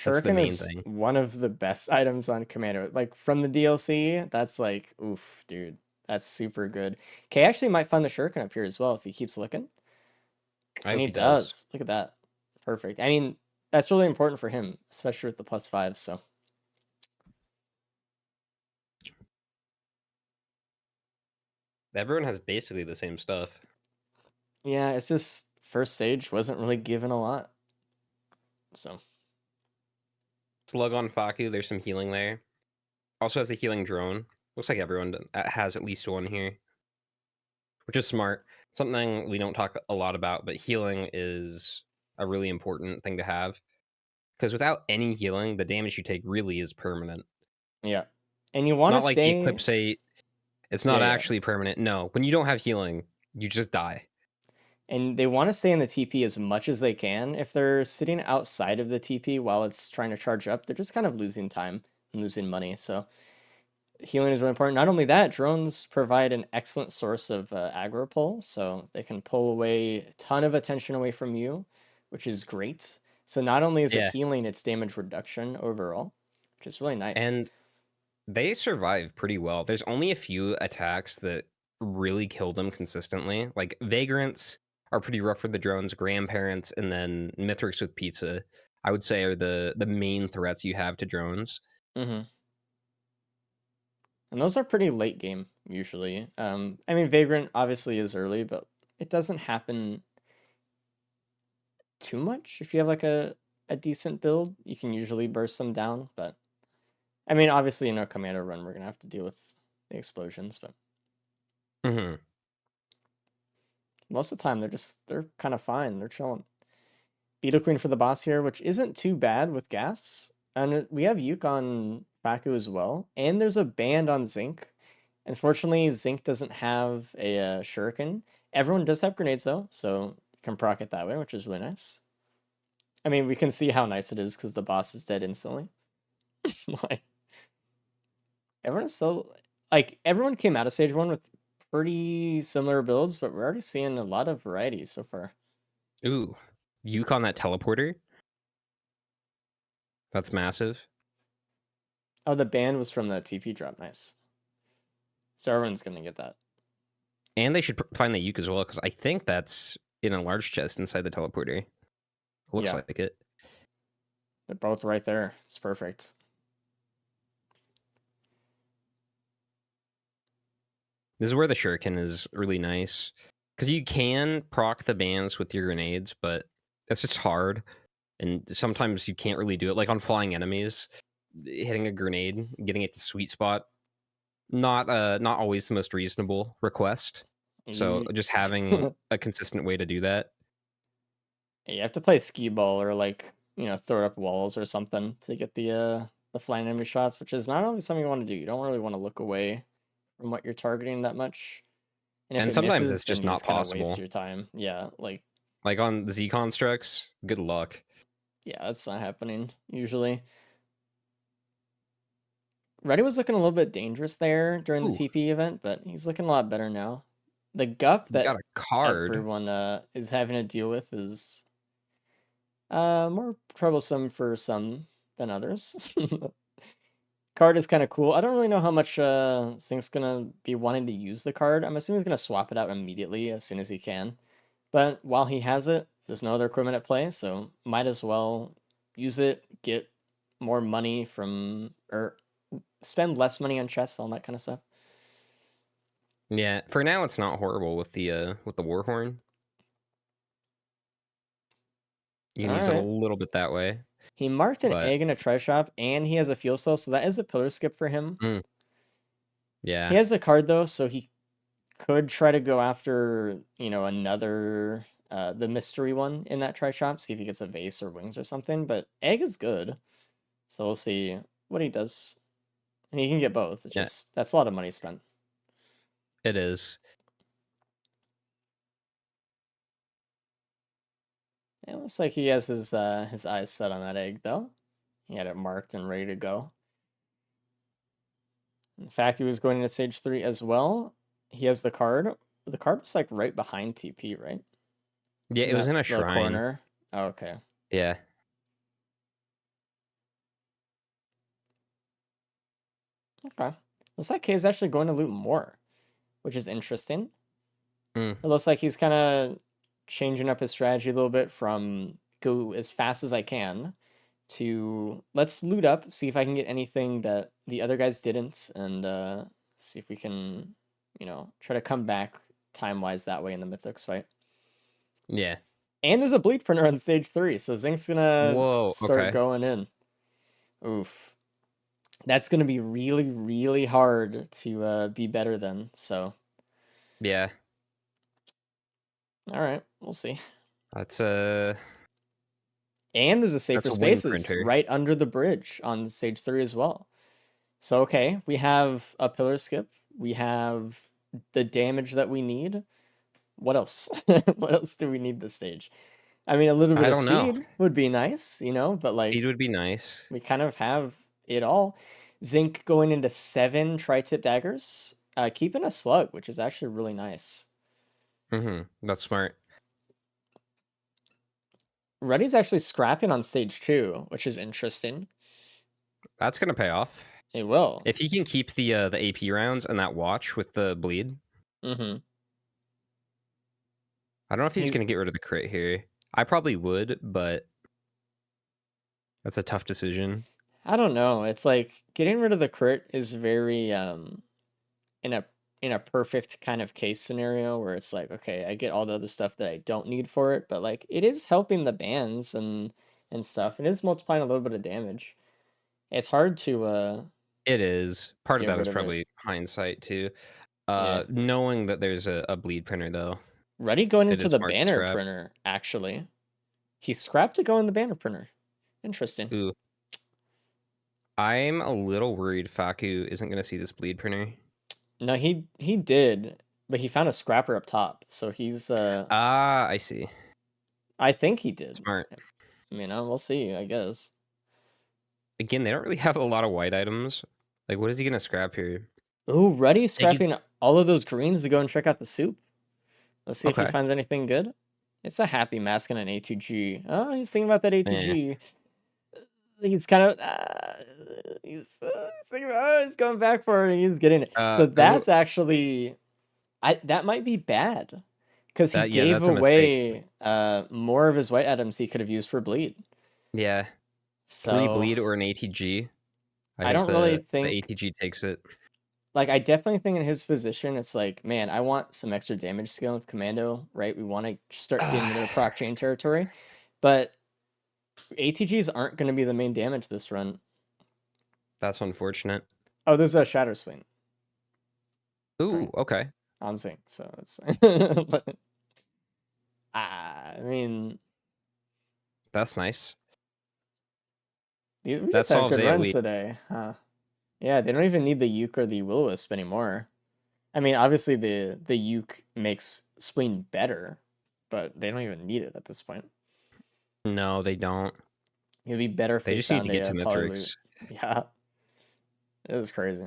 That's the Shuriken main is thing. one of the best items on Commando. Like from the DLC, that's like, oof, dude. That's super good. Kay actually might find the Shuriken up here as well if he keeps looking. I And hope he does. Look at that. Perfect. I mean, that's really important for him, especially with the +5s, so. Everyone has basically the same stuff. Yeah, it's just first stage wasn't really given a lot. So. Slug on Faku, there's some healing there. Also has a healing drone. Looks like everyone has at least one here, which is smart. Something we don't talk a lot about, but healing is a really important thing to have. Because without any healing, the damage you take really is permanent. Yeah. And you want to Not like the stay. Eclipse 8. It's not Yeah, yeah. actually permanent. No, when you don't have healing, you just die. And they want to stay in the TP as much as they can. If they're sitting outside of the TP while it's trying to charge up, they're just kind of losing time and losing money. So healing is really important. Not only that, drones provide an excellent source of aggro pull, so they can pull away a ton of attention away from you, which is great. So not only is it Yeah. healing, it's damage reduction overall, which is really nice. And they survive pretty well. There's only a few attacks that really kill them consistently. Like Vagrants are pretty rough for the drones, Grandparents, and then Mithrix with Pizza, I would say are the main threats you have to drones. Mm-hmm. And those are pretty late game usually. I mean, Vagrant obviously is early, but it doesn't happen too much. If you have like a decent build, you can usually burst them down. But I mean, obviously in our Commando run, we're gonna have to deal with the explosions. But Mm-hmm. most of the time, they're kind of fine. They're chilling. Beetle Queen for the boss here, which isn't too bad with gas. And we have Yuke on Baku as well. And there's a band on Zinc. Unfortunately, Zinc doesn't have a shuriken. Everyone does have grenades though, so you can proc it that way, which is really nice. I mean, we can see how nice it is because the boss is dead instantly. Like, everyone is still like everyone came out of stage 1 with pretty similar builds, but we're already seeing a lot of variety so far. Ooh, Yuke on that teleporter. That's massive. Oh, the band was from the TP drop. Nice. So everyone's gonna get that. And they should find the Yuke as well, because I think that's in a large chest inside the teleporter. Looks Yeah. like it. They're both right there. It's perfect. This is where the shuriken is really nice, because you can proc the bands with your grenades, but that's just hard, and sometimes you can't really do it. Like on flying enemies, hitting a grenade, getting it to sweet spot, not always the most reasonable request. So just having a consistent way to do that. You have to play skee ball or like, throw up walls or something to get the flying enemy shots, which is not always something you want to do. You don't really want to look away from what you're targeting that much. And if And it sometimes misses, it's then just you not just kind of waste possible. your time. Yeah, like on Z constructs, good luck. yeah, that's not happening usually. Reddy was looking a little bit dangerous there during the Ooh. TP event, but he's looking a lot better now. The gup You got that a card. everyone is having to deal with is more troublesome for some than others. Card is kind of cool. I don't really know how much Sync's gonna be wanting to use the card. I'm assuming he's gonna swap it out immediately as soon as he can. But while he has it, there's no other equipment at play, so might as well use it, get more money from, or spend less money on chests, all that kind of stuff. Yeah, for now it's not horrible with the Warhorn. You can use it a Alright. little bit that way. He marked an But egg in a try shop, and he has a fuel cell, so that is a pillar skip for him. yeah. He has the card though, so he could try to go after, another the mystery one in that try shop, see if he gets a vase or wings or something. But egg is good, so we'll see what he does. And he can get both. It's Yeah. just that's a lot of money spent. It is. It looks like he has his eyes set on that egg though. He had it marked and ready to go. In fact, he was going into stage 3 as well. He has the card. The card was like right behind TP, right? Yeah, it was in a little shrine. corner. Oh, okay. Yeah. Okay. Looks like Kay's actually going to loot more, which is interesting. Mm. It looks like he's kind of changing up his strategy a little bit from go as fast as I can to let's loot up, see if I can get anything that the other guys didn't, and see if we can, try to come back time-wise that way in the Mythics fight. Yeah. And there's a bleed printer on stage 3, so Zink's gonna Whoa, start okay. going in. Oof. That's gonna be really, really hard to be better than, so. Yeah. Alright, we'll see. That's And there's a safer a wing spaces printer. right under the bridge on stage 3 as well. So okay, we have a pillar skip. We have the damage that we need. What else? What else do we need this stage? I mean, a little bit I of don't know. speed would be nice, but like Speed would be nice. we kind of have it all. Zink going into 7 tri-tip daggers, keeping a slug, which is actually really nice. That's smart. Ruddy's actually scrapping on stage 2, which is interesting. That's gonna pay off. It will. If he can keep the AP rounds and that watch with the bleed. Mm-hmm. I don't know if he's gonna get rid of the crit here. I probably would, but that's a tough decision. I don't know. It's like getting rid of the crit is very in a perfect kind of case scenario where it's like, okay, I get all the other stuff that I don't need for it, but like it is helping the bands and stuff. It is multiplying a little bit of damage. It's hard to It is. Part of get that rid is of it. probably hindsight too. Yeah. Knowing that there's a bleed printer though. Ruddy going It into is the smart to banner scrap. printer, actually. He scrapped to go in the banner printer. Interesting. Ooh. I'm a little worried Faku isn't gonna see this bleed printer. No, he did, but he found a scrapper up top, so he's I see. I think he did. Smart. We'll see, I guess. Again, they don't really have a lot of white items. Like, what is he gonna scrap here? Ooh, Ruddy's scrapping all of those greens to go and check out the soup. Let's see if he finds anything good. It's a happy mask and an A2G. Oh, he's thinking about that A2G. He's kind of he's thinking about, he's going back for it and he's getting it. So that's actually that might be bad. Because he gave away more of his white items he could have used for bleed. Yeah. So 3 bleed or an ATG. I don't really think the ATG takes it. Like, I definitely think in his position, it's like, man, I want some extra damage skill with Commando, right? We want to start getting into the proc chain territory. But ATGs aren't going to be the main damage this run. That's unfortunate. Oh, there's a Shadow Swing. Ooh, right? Okay. On Zinc, so it's... but, I mean... That's nice. We just had solves good it, runs today, huh? Yeah, they don't even need the Uke or the Will-O-Wisp anymore. I mean, obviously the Uke makes Spleen better, but they don't even need it at this point. No, they don't. It'd be better if They they just need found to get to Polyloot. Mithrix. Yeah. It was crazy.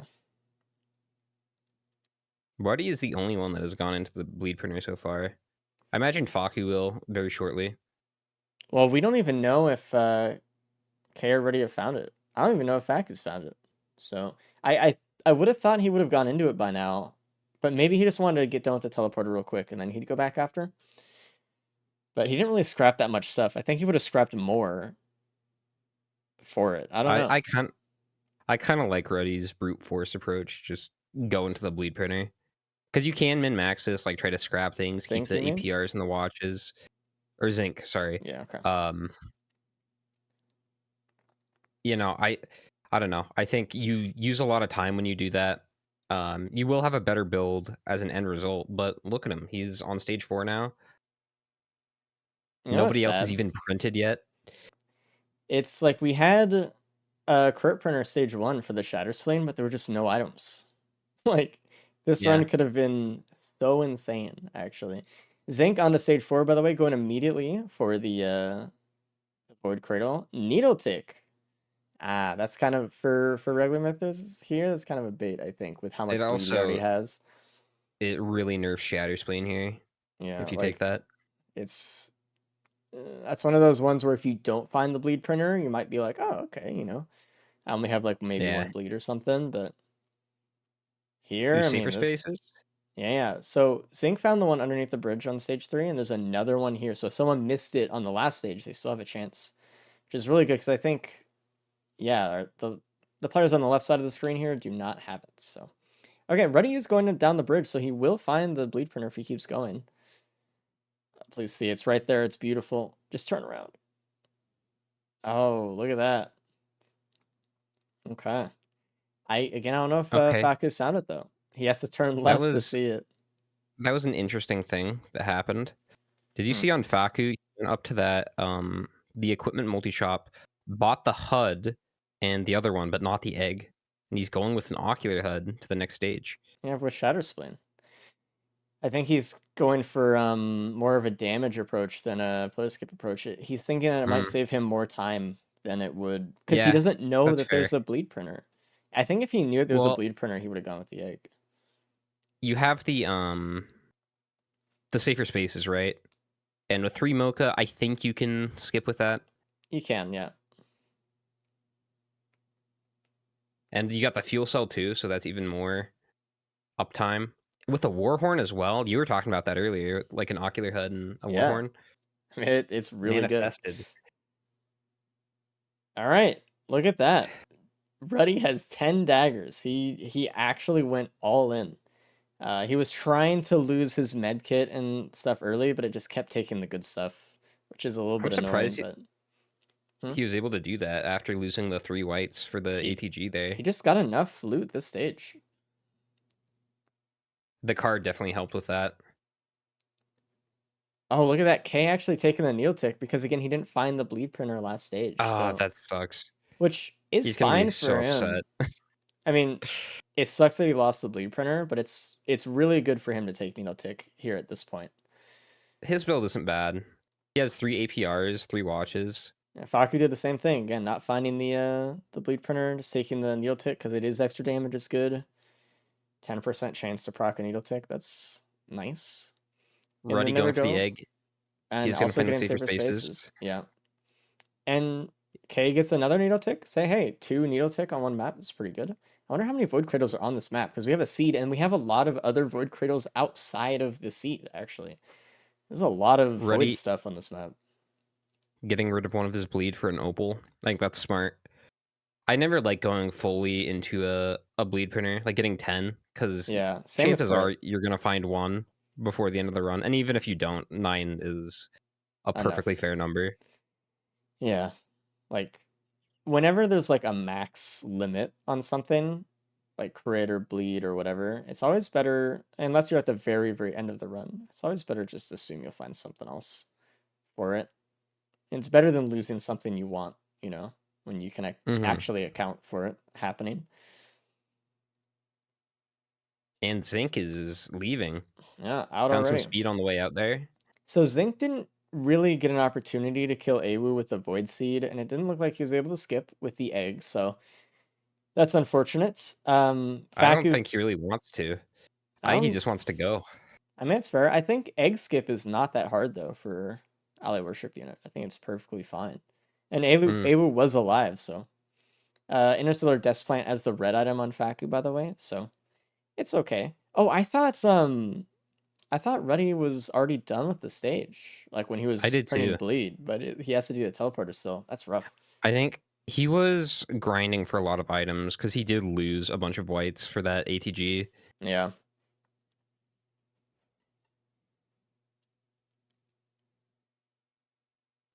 Buddy is the only one that has gone into the bleed printer so far. I imagine Faku will very shortly. Well, we don't even know if K already have found it. I don't even know if Faku's found it. So I would have thought he would have gone into it by now, but maybe he just wanted to get done with the teleporter real quick and then he'd go back after. But he didn't really scrap that much stuff. I think he would have scrapped more for it. I don't know. I kind of like Ruddy's brute force approach. Just go into the bleed printer because you can min max this, like try to scrap things, keep Zinc, the you mean? APRs and the watches, or zinc. Sorry. Yeah, okay. You know, I don't know. I think you use a lot of time when you do that. You will have a better build as an end result, but look at him. He's on stage 4 now. You know what's Nobody else is sad? even printed yet. It's like we had a crit printer stage 1 for the Shatter Swain, but there were just no items. Like, this Yeah. run could have been so insane, actually. Zinc onto stage 4, by the way, going immediately for the Void Cradle. Needle Tick. Ah, that's kind of for regular methods here. That's kind of a bait, I think, with how much It bleed he already also has. it really nerfs Shatter Spleen here Yeah, if you like take that. it's that's one of those ones where if you don't find the bleed printer, you might be like, oh, okay, you know, I only have like maybe Yeah. one bleed or something. But Do here, I safer mean, this, spaces. yeah. So Zinc found the one underneath the bridge on stage 3, and there's another one here. So if someone missed it on the last stage, they still have a chance, which is really good because I think, yeah, the players on the left side of the screen here do not have it. So. Okay, Ruddy is going down the bridge, so he will find the bleed printer if he keeps going. Please see, it's right there. It's beautiful. Just turn around. Oh, look at that. Okay. I don't know if Okay. Faku's found it though. He has to turn That left to was see it. an interesting thing that happened. Did you Hmm. see on Faku, he went up to that the equipment multi shop, bought the HUD and the other one, but not the egg. And he's going with an ocular HUD to the next stage. Yeah, with Shatter Spleen. I think he's going for more of a damage approach than a player skip approach. He's thinking that it might Mm. save him more time than it would, because he Yeah, doesn't know that's that fair. there's a bleed printer. I think if he knew there was a Well, bleed printer, he would have gone with the egg. you have the safer spaces, right? And with 3 Mocha, I think you can skip with that. You can, yeah. And you got the fuel cell too, so that's even more uptime. With the Warhorn as well, you were talking about that earlier, like an ocular HUD and a Yeah. Warhorn. I mean, it's really good. Manifested. All right, look at that. Ruddy has 10 daggers. He actually went all in. He was trying to lose his med kit and stuff early, but it just kept taking the good stuff, which is a little I'm bit annoying. surprised But he was able to do that after losing the 3 whites for the he ATG there. he just got enough loot this stage. The card definitely helped with that. Oh, look at that. K actually taking the Needle Tick because again he didn't find the bleed printer last stage. Ah, So that sucks. which is He's gonna be fine so for him. upset. I mean, it sucks that he lost the bleed printer, but it's really good for him to take Needle Tick here at this point. His build isn't bad. He has 3 APRs, 3 watches. Yeah, Faku did the same thing again, not finding the bleed printer, just taking the Needle Tick because it is extra damage is good. 10% chance to proc a Needle Tick, that's nice. In Ruddy going for the go, egg. and He's gonna also find the getting safer safer spaces. spaces. Yeah. And K gets another Needle Tick. Say, hey, 2 Needle Tick on one map. That's pretty good. I wonder how many Void Cradles are on this map because we have a seed and we have a lot of other Void Cradles outside of the seed, actually. There's a lot of Void Ruddy stuff on this map. getting rid of one of his bleed for an opal. I think that's smart. I never like going fully into a bleed printer, like getting 10, because Yeah, same with chances Crit. are you're gonna find one before the end of the run. And even if you don't, 9 is a perfectly Enough. fair number. Yeah. Like, whenever there's like a max limit on something, like crit or bleed or whatever, it's always better, unless you're at the very, very end of the run, it's always better just to assume you'll find something else for it. It's better than losing something you want, you know, when you can actually account for it happening. And Zinc is leaving. Yeah, out Found some already. speed on the way out there. So Zinc didn't really get an opportunity to kill Awu with the Void Seed, and it didn't look like he was able to skip with the egg, so that's unfortunate. I don't Faku, think he really wants to. I I think he don't, just wants to go. I mean, it's fair. I think egg skip is not that hard though for ally worship unit. I think it's perfectly fine. And Awu was alive, so Interstellar Death Plant as the red item on Faku, by the way, so it's okay. Oh, I thought I thought Ruddy was already done with the stage, like when he I was did printing too. bleed, but he has to do the teleporter still. That's rough. I think he was grinding for a lot of items because he did lose a bunch of whites for that ATG. Yeah.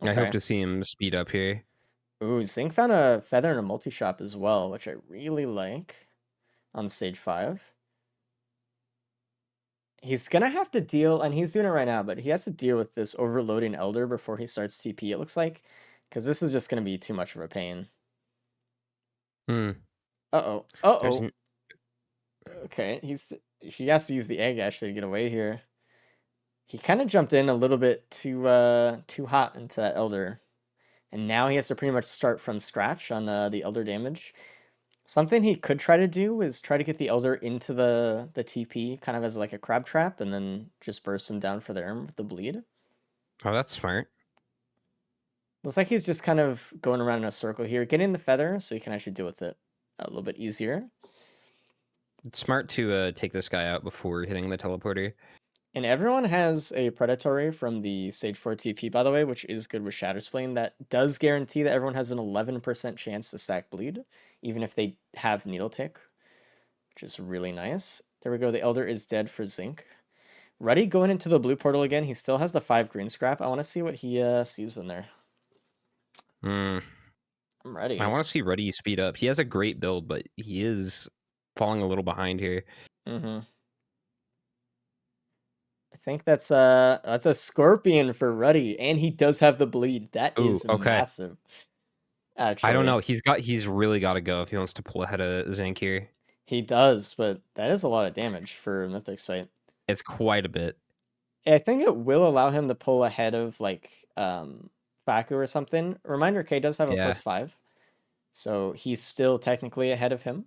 I hope Okay. to see him speed up here. Ooh, Zink found a feather in a multi-shop as well, which I really like on stage 5. He's gonna have to deal, and he's doing it right now, but he has to deal with this overloading Elder before he starts TP, it looks like, because this is just gonna be too much of a pain. Hmm. Uh-oh. There's Uh-oh. Okay, he has to use the egg actually to get away here. He kind of jumped in a little bit too hot into that Elder. And now he has to pretty much start from scratch on the Elder damage. Something he could try to do is try to get the Elder into the TP, kind of as like a crab trap, and then just burst him down for the arm with the bleed. Oh, that's smart. Looks like he's just kind of going around in a circle here, getting the feather so he can actually deal with it a little bit easier. It's smart to take this guy out before hitting the teleporter. And everyone has a Predatory from the Stage 4 TP, by the way, which is good with Shattersplane. That does guarantee that everyone has an 11% chance to stack Bleed, even if they have Needle Tick, which is really nice. There we go. The Elder is dead for Zinc. Ruddy going into the blue portal again. He still has the 5 green scrap. I want to see what he sees in there. Hmm. I'm ready. I want to see Ruddy speed up. He has a great build, but he is falling a little behind here. Mm-hmm. I think that's a Scorpion for Ruddy, and he does have the bleed. That Ooh, is okay. massive. I don't Actually, know. He's really got to go if he wants to pull ahead of Zinc here. he does, but that is a lot of damage for Mythic Sight. It's quite a bit. I think it will allow him to pull ahead of like Faku or something. Reminder K does have a Yeah. +5, so he's still technically ahead of him.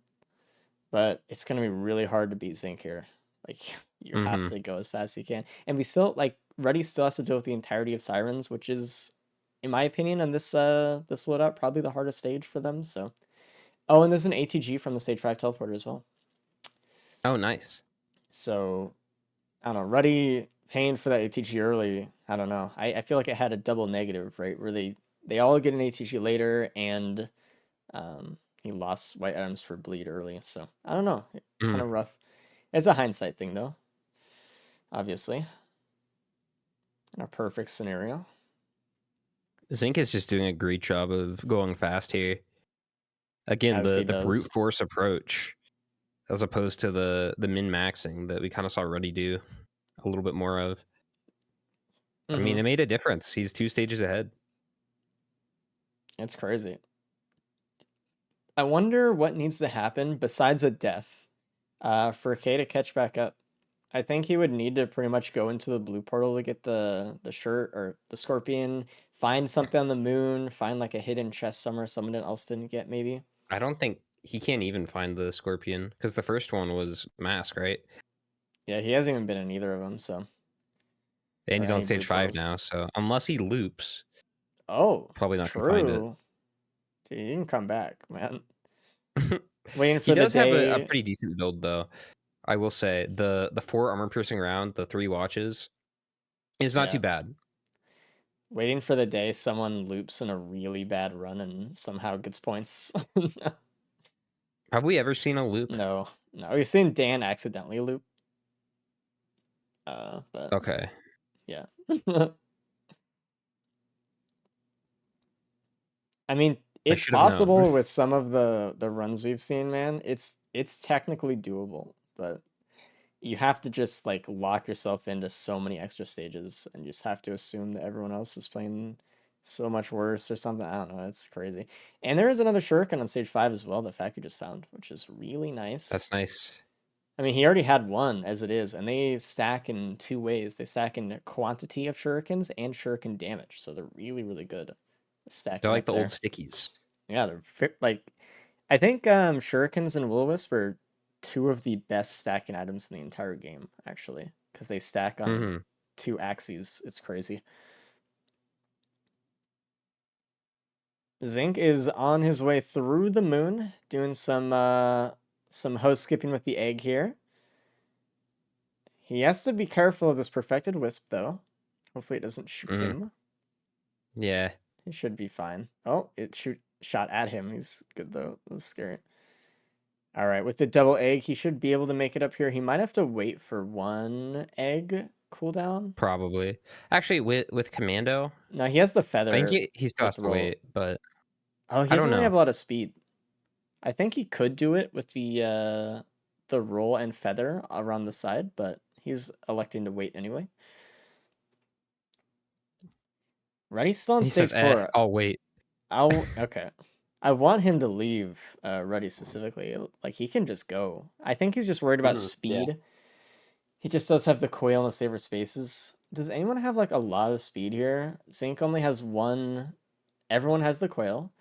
But it's gonna be really hard to beat Zinc here. Like you have Mm-hmm. to go as fast as you can, and we still like Ruddy still has to deal with the entirety of Sirens, which is, in my opinion, on this loadout probably the hardest stage for them. So, oh, and there's an ATG from the stage 5 teleporter as well. Oh, nice. So I don't know, Ruddy paying for that ATG early. I don't know. I feel like it had a double negative, right? Where they all get an ATG later, and he lost white items for bleed early. So I don't know. Kind Mm. of rough. It's a hindsight thing, though. Obviously, in a perfect scenario. Zinc is just doing a great job of going fast here. Again, As he the brute does. force approach, as opposed to the min maxing that we kind of saw Ruddy do a little bit more of. I mean, Mm-hmm. it made a difference. He's 2 stages ahead. It's crazy. I wonder what needs to happen besides a death for K to catch back up. I think he would need to pretty much go into the blue portal to get the shirt or the scorpion, find something on the moon, find like a hidden chest somewhere someone else didn't get, maybe. I don't think he can't even find the scorpion because the first one was mask, right? Yeah, he hasn't even been in either of them, so. And Or he's on any blue stage 5 portals. now, so unless he loops, Oh, probably not gonna find it. true. Dude, he can come back, man. Waiting He for the does have a day. pretty decent build though. I will say the 4 armor piercing round, the 3 watches, is not Yeah. too bad. Waiting for the day someone loops in a really bad run and somehow gets points. Have we ever seen a loop? No. We've seen Dan accidentally loop. But Okay. yeah. I mean, I it's should have known. possible with some of the runs we've seen, man. It's technically doable, but you have to just like lock yourself into so many extra stages and you just have to assume that everyone else is playing so much worse or something. I don't know. It's crazy. And there is another shuriken on stage 5 as well that Faku just found, which is really nice. That's nice. I mean, he already had one as it is, and they stack in 2 ways. They stack in quantity of shurikens and shuriken damage, so they're really, really good at They're stacking like up the old there. stickies. Yeah, like I think shurikens and will-o-wisp are 2 of the best stacking items in the entire game, actually, because they stack on Mm-hmm. 2 axes. It's crazy. Zinc is on his way through the moon, doing some host skipping with the egg here. He has to be careful of this perfected wisp, though. Hopefully it doesn't shoot Mhm. him. Yeah. He should be fine. Oh, it shot at him. He's good, though. That was scary. All right, with the double egg, he should be able to make it up here. He might have to wait for one egg cooldown. Probably. Actually, with Commando, No, he has the I think feather he still has with to roll. wait, but Oh, he I doesn't don't really have know. a lot of speed. I think he could do it with the roll and feather around the side, but he's electing to wait anyway. Ready's still on He stage says, 4. I'll wait. Okay. I want him to leave Ready specifically. Like he can just go. I think he's just worried about Yeah. speed. He just does have the coil in the safer spaces. Does anyone have like a lot of speed here? Zinc only has one. Everyone has the coil.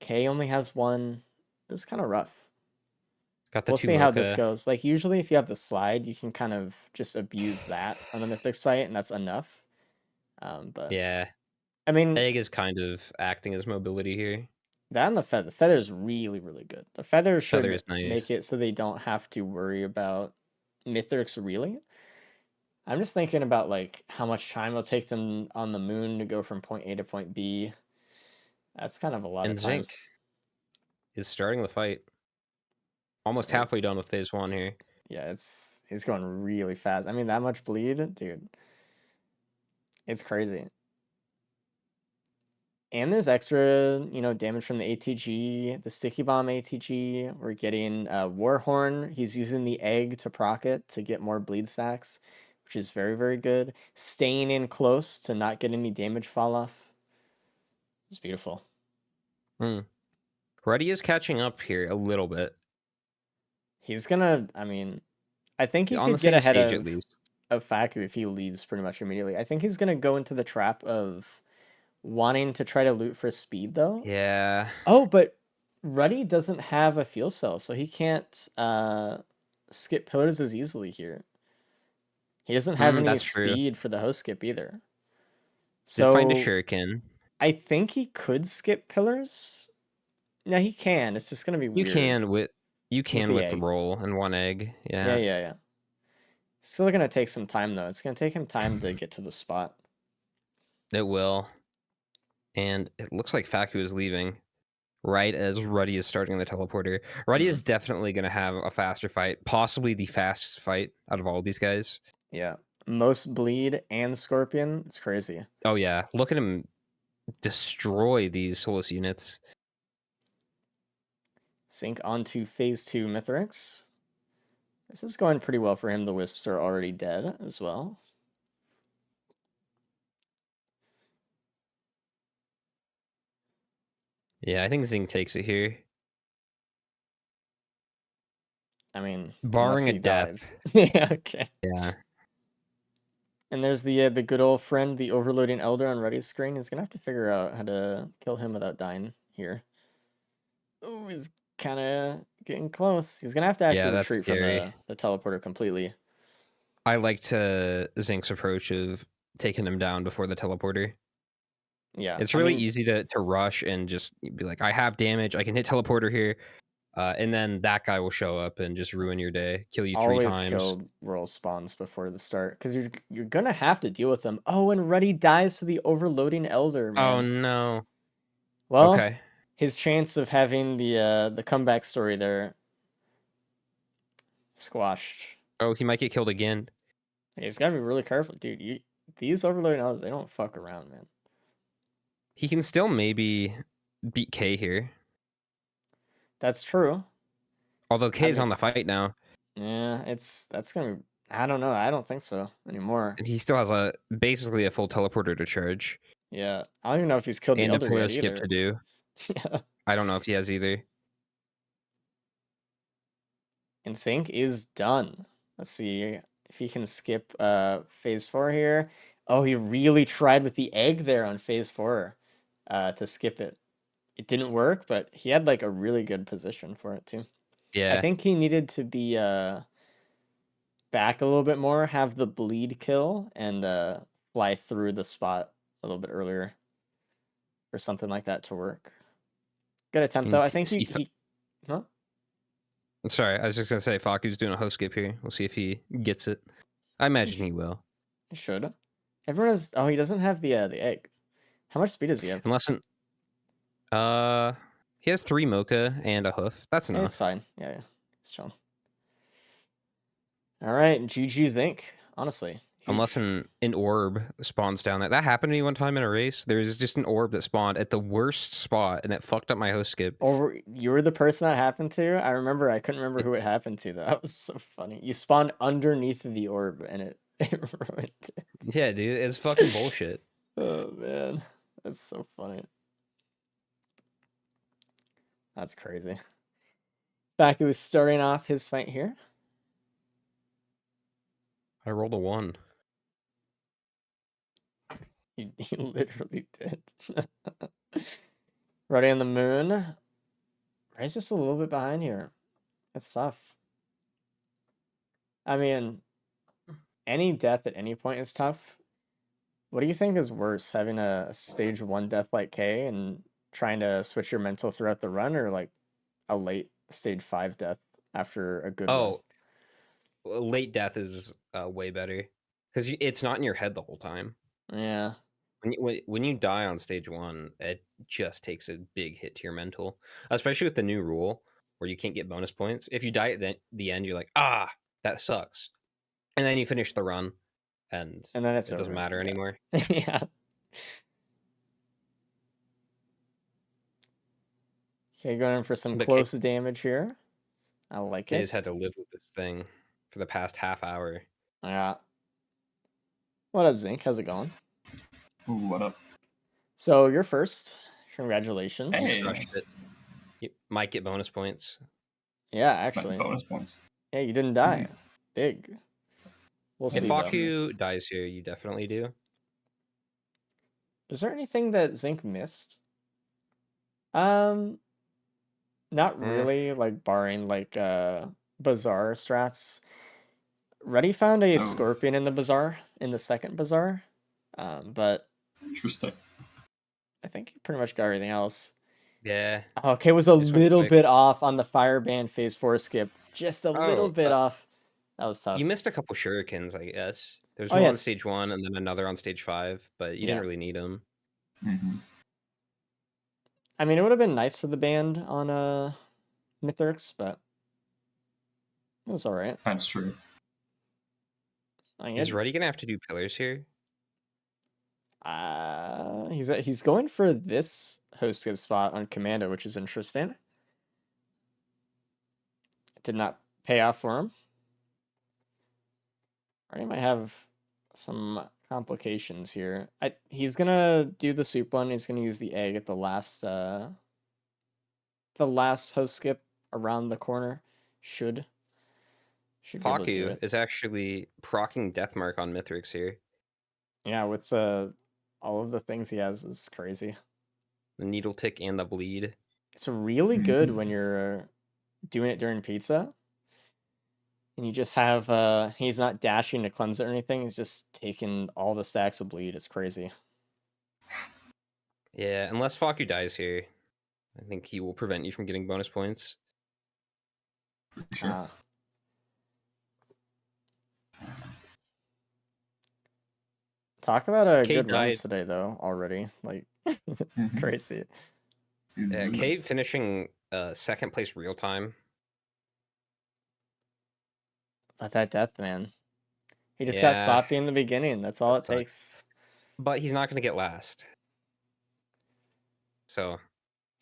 K only has one. This is kind of rough. Got the We'll 2 see how this Mocha. goes. Like usually if you have the slide, you can kind of just abuse that on the Mythics fight, and that's enough. But Yeah. I mean, Egg is kind of acting as mobility here. that and the feather. The feather is really, really good. The feather Feather should is nice. make it so they don't have to worry about Mythics really. I'm just thinking about like how much time it'll take them on the moon to go from point A to point B. That's kind of a lot And of time. Zinc is starting the fight. Almost Yeah. halfway done with phase 1 here. Yeah, he's going really fast. I mean, that much bleed, dude. It's crazy. And there's extra, damage from the ATG, the Sticky Bomb ATG. We're getting Warhorn. He's using the egg to proc it to get more bleed stacks, which is very, very good. Staying in close to not get any damage fall off. It's beautiful. Ready is catching up here a little bit. He's gonna, I mean, I think he On the could get same ahead stage, at least. of Faku if he leaves pretty much immediately. I think he's gonna go into the trap of wanting to try to loot for speed though. Yeah. Oh, but Ruddy doesn't have a fuel cell, so he can't skip pillars as easily here. He doesn't have any That's true. speed for the host skip either. Did find a So shuriken. I think he could skip pillars. No, he can. It's just gonna be You weird. can with the with the egg. roll and 1 egg. Yeah, Yeah. yeah. Still gonna take some time though. It's gonna take him time to get to the spot. It will. And it looks like Faku is leaving right as Ruddy is starting the teleporter. Ruddy is definitely going to have a faster fight, possibly the fastest fight out of all of these guys. Yeah. Most bleed and Scorpion. It's crazy. Oh, yeah. Look at him destroy these Solus units. Sync onto phase 2 Mithrix. This is going pretty well for him. The Wisps are already dead as well. Yeah, I think Zing takes it here. I mean, Barring unless a he death. dies. Yeah, okay. Yeah. And there's the good old friend, the overloading elder on Reddy's screen. He's gonna have to figure out how to kill him without dying here. Oh, he's kind of getting close. He's gonna have to actually that's retreat from scary. the teleporter completely. I liked Zink's approach of taking him down before the teleporter. Yeah, It's I really mean, easy to rush and just be like, I have damage, I can hit teleporter here. And then that guy will show up and just ruin your day, kill you 3 always times. kill world spawns before the start because you're gonna have to deal with them. Oh, and Reddy dies to the overloading elder, man. Oh no. Well, Okay. his chance of having the comeback story there squashed. Oh, he might get killed again. He's gotta be really careful, dude. These overloading elders, they don't fuck around, man. He can still maybe beat K here. That's true. Although K's mean- on the fight now. Yeah, that's gonna be. I don't know. I don't think so anymore. And he still has basically a full teleporter to charge. Yeah, I don't even know if he's killed the And a elder pillar yet skip either. to do. Yeah. I don't know if he has either. And Sync is done. Let's see if he can skip phase 4 here. Oh, he really tried with the egg there on phase 4 to skip it. It didn't work, but he had like a really good position for it too. Yeah. I think he needed to be back a little bit more, have the bleed kill, and fly through the spot a little bit earlier or something like that to work. Good attempt though. I think he huh? Sorry, I was just gonna say Faku's doing a host skip here. We'll see if he gets it. I imagine he will. He should. Everyone has. Oh, he doesn't have the egg. How much speed does he have? Unless he has 3 Mocha and a hoof. That's Yeah, it's enough. fine. Yeah, it's chilling. All right, GG Zinc. Honestly, Unless huge. an orb spawns down there. That happened to me one time in a race. There's just an orb that spawned at the worst spot, and it fucked up my host skip. Or you were the person that happened to? I remember. I couldn't remember who it happened to though. That was so funny. You spawned underneath the orb, and it ruined it. Yeah, dude, it's fucking bullshit. Oh man, that's so funny. That's crazy. Baku was starting off his fight here. I rolled a 1. He literally did. Ready on the moon. Ray's just a little bit behind here. That's tough. I mean, any death at any point is tough. What do you think is worse, having a stage 1 death like K and trying to switch your mental throughout the run, or like a late stage 5 death after a good run? Oh, late death is way better because it's not in your head the whole time. Yeah. When you die on stage 1, it just takes a big hit to your mental, especially with the new rule where you can't get bonus points. If you die at the end, you're like, that sucks, and then you finish the run, and And then it's it doesn't over. matter Yeah. anymore. Yeah. Okay, going in for some But close damage here. I like Kay's it. had to live with this thing for the past half hour. Yeah. What up, Zinc? How's it going? Ooh, what up? So you're first. Congratulations. Hey, Crushed nice. it. You might get bonus points. Yeah, Might be actually. bonus points. Yeah, you didn't die. Mhm. Big. We'll If see though. Faku dies here, you definitely do. Is there anything that Zinc missed? Not really, like barring like bazaar strats. Reddy found a Oh, scorpion in the bazaar, in the second bazaar. But interesting. I think he pretty much got everything else. Yeah. Okay, was a This went little quick. bit off on the fireband phase 4 skip. Just a little bit off. That was tough. You missed a couple shurikens, I guess. There's Oh, one on yes. stage 1 and then another on stage 5, but you Yeah. didn't really need them. Mm-hmm. I mean, it would have been nice for the band on Mythrix, but it was all right. That's true. I mean, Is Reddy gonna have to do pillars here? he's going for this host skip spot on Commando, which is interesting. It did not pay off for him. Already might have some complications here. He's gonna do the soup one. He's gonna use the egg at the last host skip around the corner. Should be able to do Faku it. is actually procking Deathmark on Mithrix here. Yeah, with all of the things he has is crazy. The needle tick and the bleed. It's really Mhm. good when you're doing it during pizza. And you just have he's not dashing to cleanse it or anything, he's just taking all the stacks of bleed. It's crazy. Yeah, unless Faku dies here, I think he will prevent you from getting bonus points. For sure. Talk about a K good runs died. today though already. Like it's Mhm. crazy. Yeah, K finishing second place real time. But that death, man. He just got Yeah, sloppy in the beginning. That's all it that sucks. takes. But he's not gonna get last. So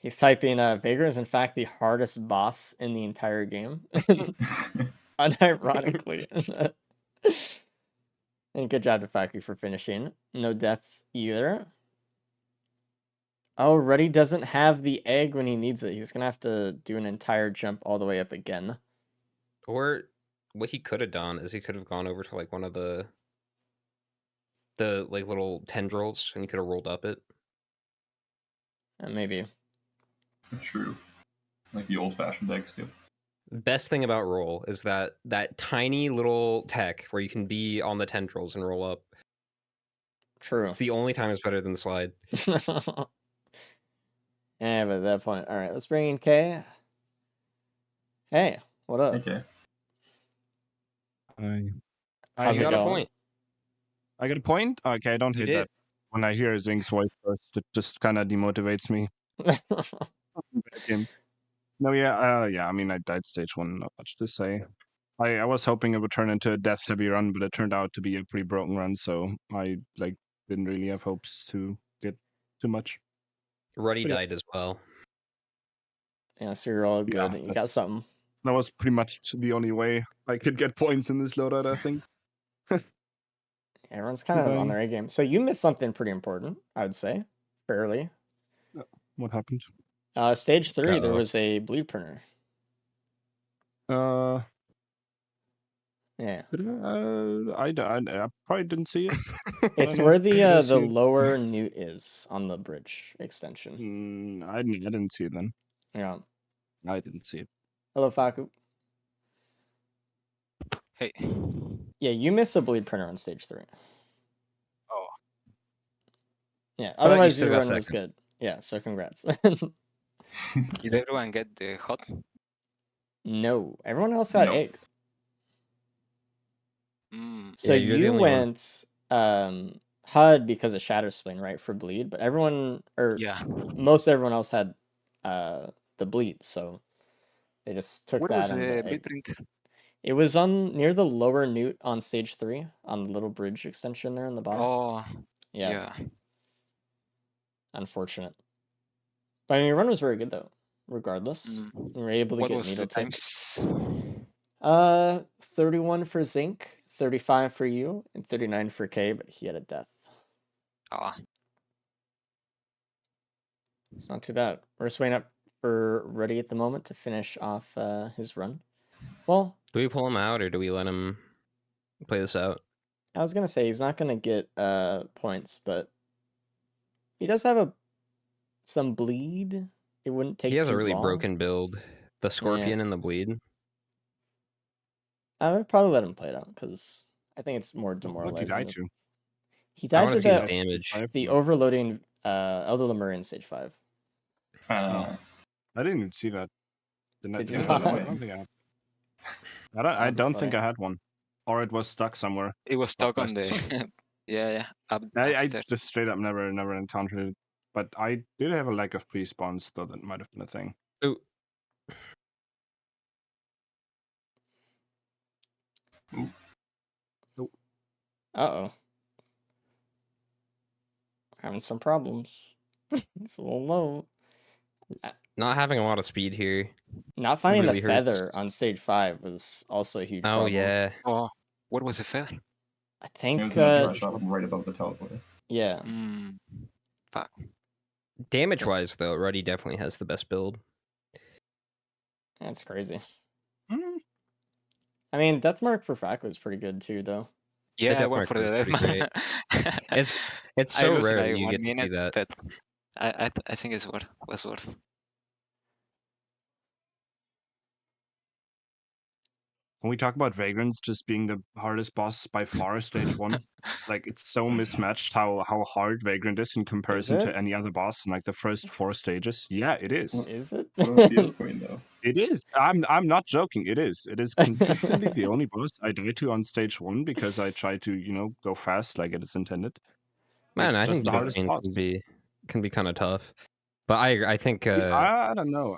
He's typing Vigor is in fact the hardest boss in the entire game. Unironically. And good job to Faku for finishing. No death either. Oh, Reddy doesn't have the egg when he needs it. He's gonna have to do an entire jump all the way up again. Or what he could have done is he could have gone over to like one of the like little tendrils and he could have rolled up it. Maybe. True. Like the old-fashioned egg skip. Best thing about roll is that tiny little tech where you can be on the tendrils and roll up. True. It's the only time it's better than slide. Yeah, but at that point, all right, let's bring in Kay. Hey, what up? Okay. I How's You it got a going? point. I get a point? Okay, I don't You hate did. that. When I hear Zink's voice first, it just kind of demotivates me. Bad game. No, yeah, I mean, I died stage 1, not much to say. I was hoping it would turn into a death-heavy run, but it turned out to be a pretty broken run, so I, didn't really have hopes to get too much. Ruddy But yeah. died as well. Yeah, so you're all Yeah, good. You got that's- something. That was pretty much the only way I could get points in this loadout, I think. Everyone's kind of on their A game. So you missed something pretty important, I would say. Fairly. What happened? Stage 3, there Uh-oh. was a bleed printer. Yeah. I probably didn't see it. It's know. where Did the I the see it? lower newt is on the bridge extension. I didn't see it then. Yeah. I didn't see it. Hello, Faku. Hey. Yeah, you missed a bleed printer on stage 3. Oh. Yeah, But you otherwise still your got run was second. good. Yeah, so congrats. Did everyone get the hot? No, everyone else got No. egg. Mm. So Yeah, you're the you only one. went HUD because of Shadow Spleen, right, for bleed, but everyone or Yeah. most everyone else had the bleed, so they just took Where that was and the the egg. bleed printer? It was on near the lower newt on stage 3 on the little bridge extension there in the bottom. Oh. Yeah, Yeah. unfortunate. But I mean, your run was very good though. Regardless, Mm. you were able to What get was needle the tip. times? 31 for Zinc, 35 for you, and 39 for K, but he had a death. Ah. It's not too bad. We're just waiting up for Ruddy at the moment to finish off his run. Well, Do we pull him out or do we let him play this out? I was gonna say he's not gonna get points, but he does have some bleed. It wouldn't take He has too a really long. broken build. The Scorpion Yeah. and the Bleed. I would probably let him play it out because I think it's more What did he demoralizing. die to? He I died want to to see his the damage. the overloading Elder Lemurian stage 5. I didn't even see that. Did you I not? don't think I had. I That's don't think funny. I had one, or it was stuck somewhere. It was stuck on the. Upstairs. Yeah. I Upstairs. just straight up never encountered it, but I did have a lack of pre-spawns, so that might have been a thing. Ooh. Uh-oh. Having some problems. It's a little low. Not having a lot of speed here. Not finding really the hurts. feather on stage 5 was also a huge Oh, problem. yeah. Oh. What was the feather? I It think, was in a trash shop right above the teleporter. yeah. Mm. Fuck. Damage-wise, though, Ruddy definitely has the best build. That's crazy. Mm. I mean, Deathmark for Faku is pretty good too, though. Yeah, I Death went for Mark the was pretty great. death. It's I so lose in rare like that you 1 get to see minute, that. but I think it's was worth. When we talk about Vagrants just being the hardest boss by far, stage 1, like it's so mismatched how hard Vagrant is in comparison it? to any other boss in like the first 4 stages. Yeah, it is. Is it? What about Beetle Queen though? It is. I'm not joking. It is. It is consistently the only boss I die to on stage 1 because I try to, go fast like it is intended. Man, It's I just think the Beetle hardest Queen boss. can be kind of tough. But I think I don't know.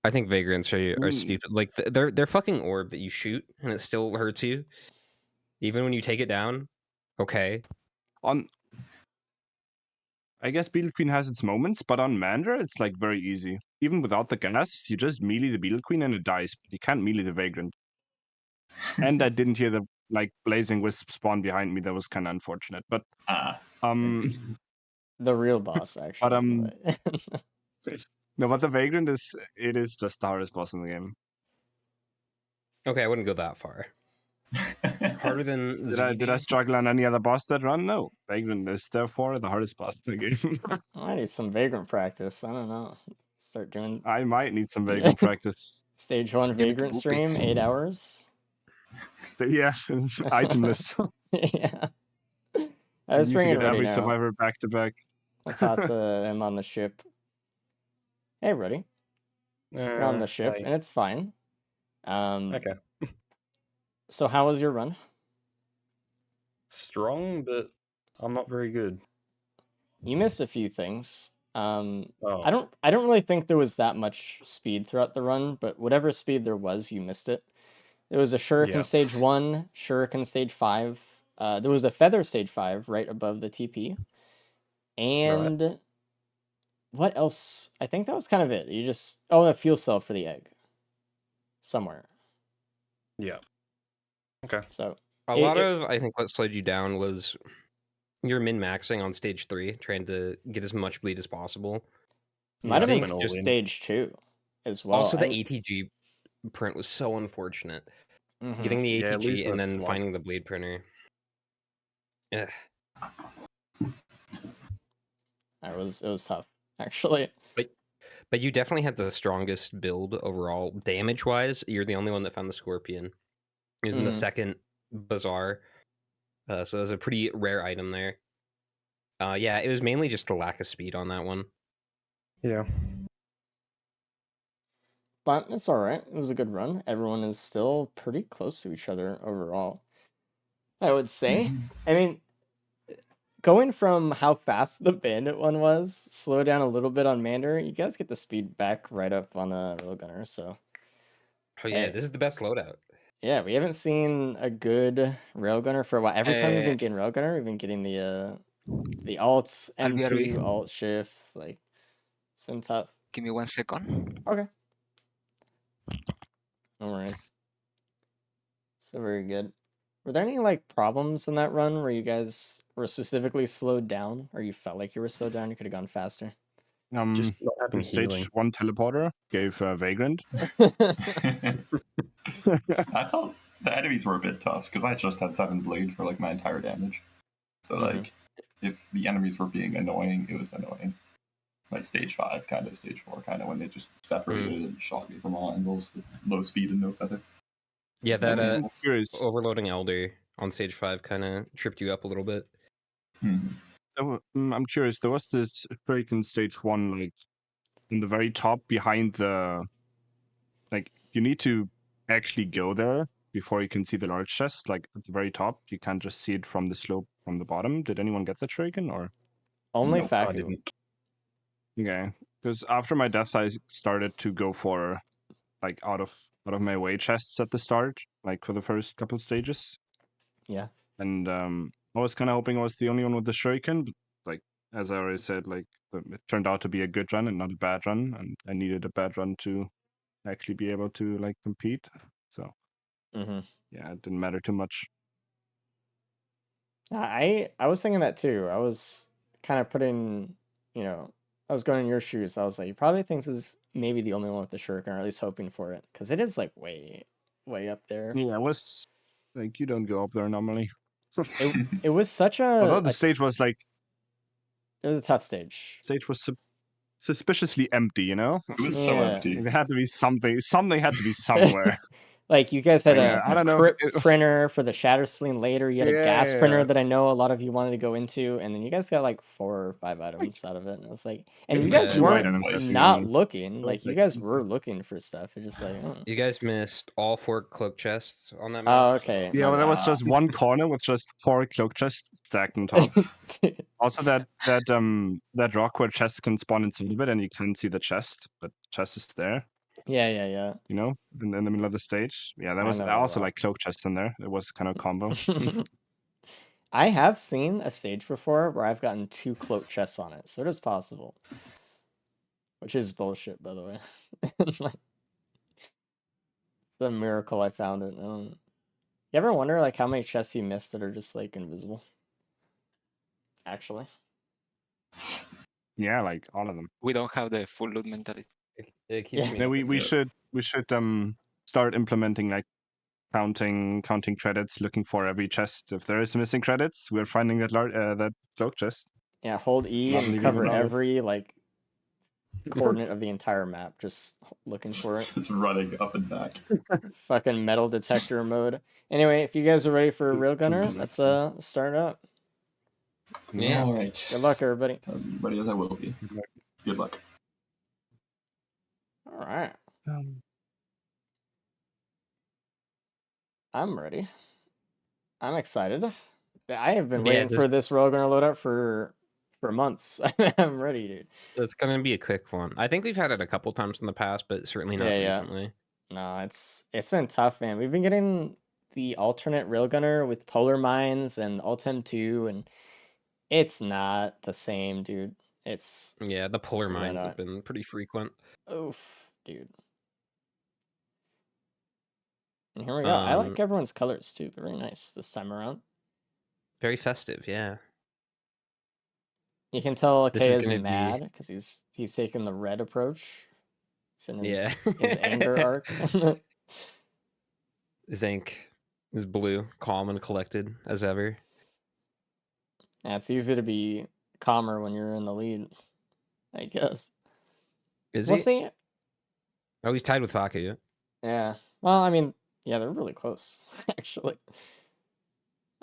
I think Vagrants are Mm. stupid. Like they're fucking orb that you shoot and it still hurts you, even when you take it down. Okay. I guess Beetle Queen has its moments, but on Mandra it's like very easy. Even without the gas, you just melee the Beetle Queen and it dies. But you can't melee the Vagrant. And I didn't hear the blazing wisp spawn behind me. That was kind of unfortunate. But I see. The real boss, actually. no, but the Vagrant is just the hardest boss in the game. Okay, I wouldn't go that far. Harder than Did I struggle on any other boss that run? No. Vagrant is therefore the hardest boss in the game. I need some Vagrant practice. I don't know. Start doing I might need some Vagrant practice. stage 1 Give it Vagrant to stream, Boopit. 8 hours. But yeah, itemless. Yeah. I I was need to bringing get Ruddy every now. survivor back to back. I'll talk to him on the ship. Hey, Ruddy. You're on the ship, Hey. and it's fine. Okay. So how was your run? Strong, but I'm not very good. You missed a few things. Oh, I don't really think there was that much speed throughout the run, but whatever speed there was, you missed it. There was a Shuriken Yeah. stage 1, Shuriken stage 5. There was a Feather stage 5 right above the TP. And what else? I think that was kind of it. You just a fuel cell for the egg somewhere. yeah. Okay. So A lot of I think what slowed you down was you're min maxing on stage 3, trying to get as much bleed as possible. might have Yeah, I been went all in. stage 2 as well. Also, the ATG print was so unfortunate. Getting the Yeah, ATG losing and the then slug. finding the bleed printer. Ugh. it was tough actually. But you definitely had the strongest build overall. Damage wise, you're the only one that found the Scorpion. Using the second Bazaar. So it was a pretty rare item there. Yeah, it was mainly just the lack of speed on that one. Yeah. But it's all right. It was a good run. Everyone is still pretty close to each other overall, I would say. I mean, going from how fast the Bandit one was, slow down a little bit on Mander, you guys get the speed back right up on a Railgunner. So Oh yeah, this is the best loadout. yeah, we haven't seen a good Railgunner for a while. Every time we've been Uh, getting Railgunner, we've been getting the alts, Albiarvi, M2, alt shifts, like it's been tough. give me 1 second. Okay. No worries. So very good. Were there any like problems in that run where you guys were specifically slowed down, or you felt like you were slowed down? You could have gone faster. Just not having The stage healing. 1 teleporter gave Vagrant. I felt the enemies were a bit tough because I just had 7 blade for like my entire damage. So like, if the enemies were being annoying, it was annoying. Like stage 5, kind of stage 4, kind of when they just separated and shot me from all angles with low speed and no feather. Yeah, That's that annoying. Curious. overloading Elder on stage 5 kind of tripped you up a little bit. I'm curious. There was this freaking stage 1, like in the very top behind the. Like, you need to actually go there before you can see the large chest. Like at the very top, you can't just see it from the slope from the bottom. Did anyone get the shuriken or? Only Nope, I Faku. didn't. Okay, because after my death, I started to go for like out of my way chests at the start, like for the first couple stages. Yeah. And I was kind of hoping I was the only one with the shuriken, but like as I already said, like it turned out to be a good run and not a bad run, and I needed a bad run to actually be able to like compete. So yeah, it didn't matter too much. I was thinking that too. I was kind of putting, I was going in your shoes. I was like, you probably thinks this is maybe the only one with the shuriken, or at least hoping for it, because it is like way, way up there. Yeah, it was like you don't go up there normally. It was such Although the stage was like it was a tough stage. suspiciously empty, you know. It was so Yeah. empty. It had to be something. Something had to be somewhere. Like you guys had Like, I a don't know. crypt printer for the Shatter Spleen later. You had a gas printer Yeah. that I know a lot of you wanted to go into, and then you guys got like 4 or 5 items out of it. And I was like, and you Maybe guys Yeah. 2 weren't items Like, actually not only. looking. Like you Like, guys were looking for stuff. It's just like, oh, You guys missed all 4 cloak chests on that map. oh okay. yeah, My well, that was bad. just one corner with just 4 cloak chests stacked on top. Also, that rock where chests can spawn inside of it, and you can see the chest, but chest is there. Yeah. You know, in the middle of the stage. Yeah, that I was know I that also rock. like cloak chests in there. It was kind of combo. I have seen a stage before where I've gotten 2 cloak chests on it, so it is possible. Which is bullshit, by the way. Like, it's a miracle I found it. You ever wonder like how many chests you missed that are just like invisible? Actually. Yeah, like all of them. We don't have the full loot mentality. It keeps Yeah. me Yeah, up we at we night. should start implementing like counting credits, looking for every chest. If there is missing credits, we're finding that cloak chest. Yeah, hold E Not and leaving cover without it. every like coordinate of the entire map, just looking for it. just running up and back. Fucking metal detector mode. Anyway, if you guys are ready for a Railgunner, let's start up. Yeah. All right. Good luck, everybody. Ready as I will be. Good luck. All right, I'm ready. I'm excited. I have been Yeah, waiting for this Railgunner loadout for months. I'm ready, dude. it's gonna be a quick one. I think we've had it a couple times in the past, but certainly not Yeah. recently. No, it's been tough, man. We've been getting the alternate Railgunner with Polar Mines and Ultim 2, and it's not the same, dude. It's Yeah, the polar really mines have not. been pretty frequent. Oof, dude. And here we go. I like everyone's colors too. They're very nice this time around. Very festive, yeah. You can tell This Kay is is gonna be mad because he's taking the red approach. It's in yeah. his anger arc. Zinc is blue, calm and collected as ever. Yeah, it's easy to be calmer when you're in the lead, I guess. Is We'll he? see. Oh, he's tied with Faku. Yeah. Well, I mean, yeah, they're really close, actually.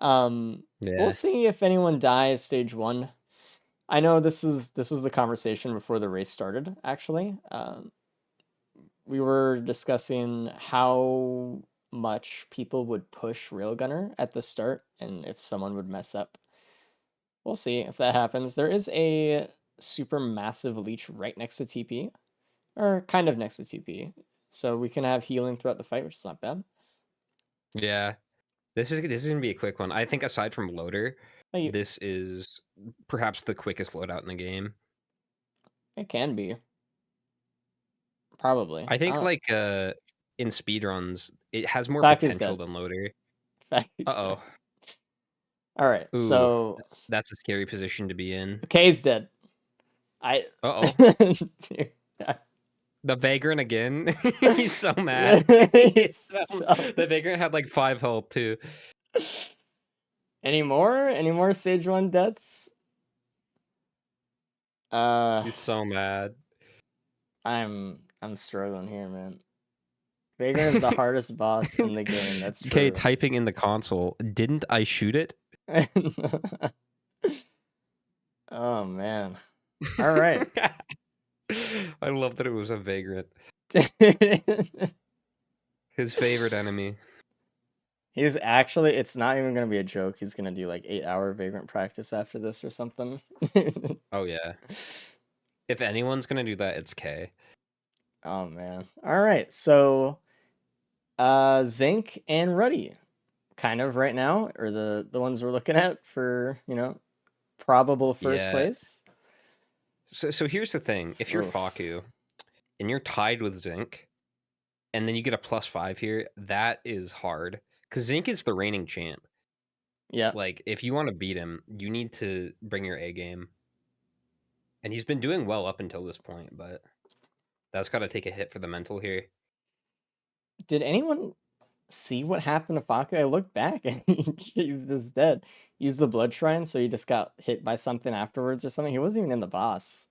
We'll Yeah. see if anyone dies stage 1. I know this was the conversation before the race started, actually. We were discussing how much people would push Railgunner at the start and if someone would mess up. We'll see if that happens. There is a super massive leech right next to TP, or kind of next to TP. So we can have healing throughout the fight, which is not bad. Yeah. This is gonna be a quick one. I think aside from Loader, Like, this is perhaps the quickest loadout in the game. it can be. Probably. I think like in speedruns, it has more Fact is potential dead. than Loader. Fact is dead. Uh-oh. All right, Ooh, so that's a scary position to be in. K's dead. Uh-oh. Dude, The Vagrant again. He's so mad. The Vagrant had like 5 health too. Any more stage 1 deaths? He's so mad. I'm struggling here, man. Vagrant is the hardest boss in the game. That's Okay, true. typing in the console. Didn't I shoot it? Oh man. All right. I love that it was a Vagrant. His favorite enemy. He's actually, it's not even going to be a joke. He's going to do like 8-hour Vagrant practice after this or something. Oh yeah. If anyone's gonna do that, it's K. Oh man. All right. So Zinc and Ruddy kind of right now are the ones we're looking at for, probable first Yeah. place. So here's the thing. If you're Oof. Faku and you're tied with Zinc, and then you get a +5 here, that is hard. Because Zinc is the reigning champ. Yeah. Like, if you want to beat him, you need to bring your A game. And he's been doing well up until this point, but that's got to take a hit for the mental here. Did anyone see what happened to Faku? I looked back and he's just dead. Used the blood shrine, so he just got hit by something afterwards or something. He wasn't even in the boss.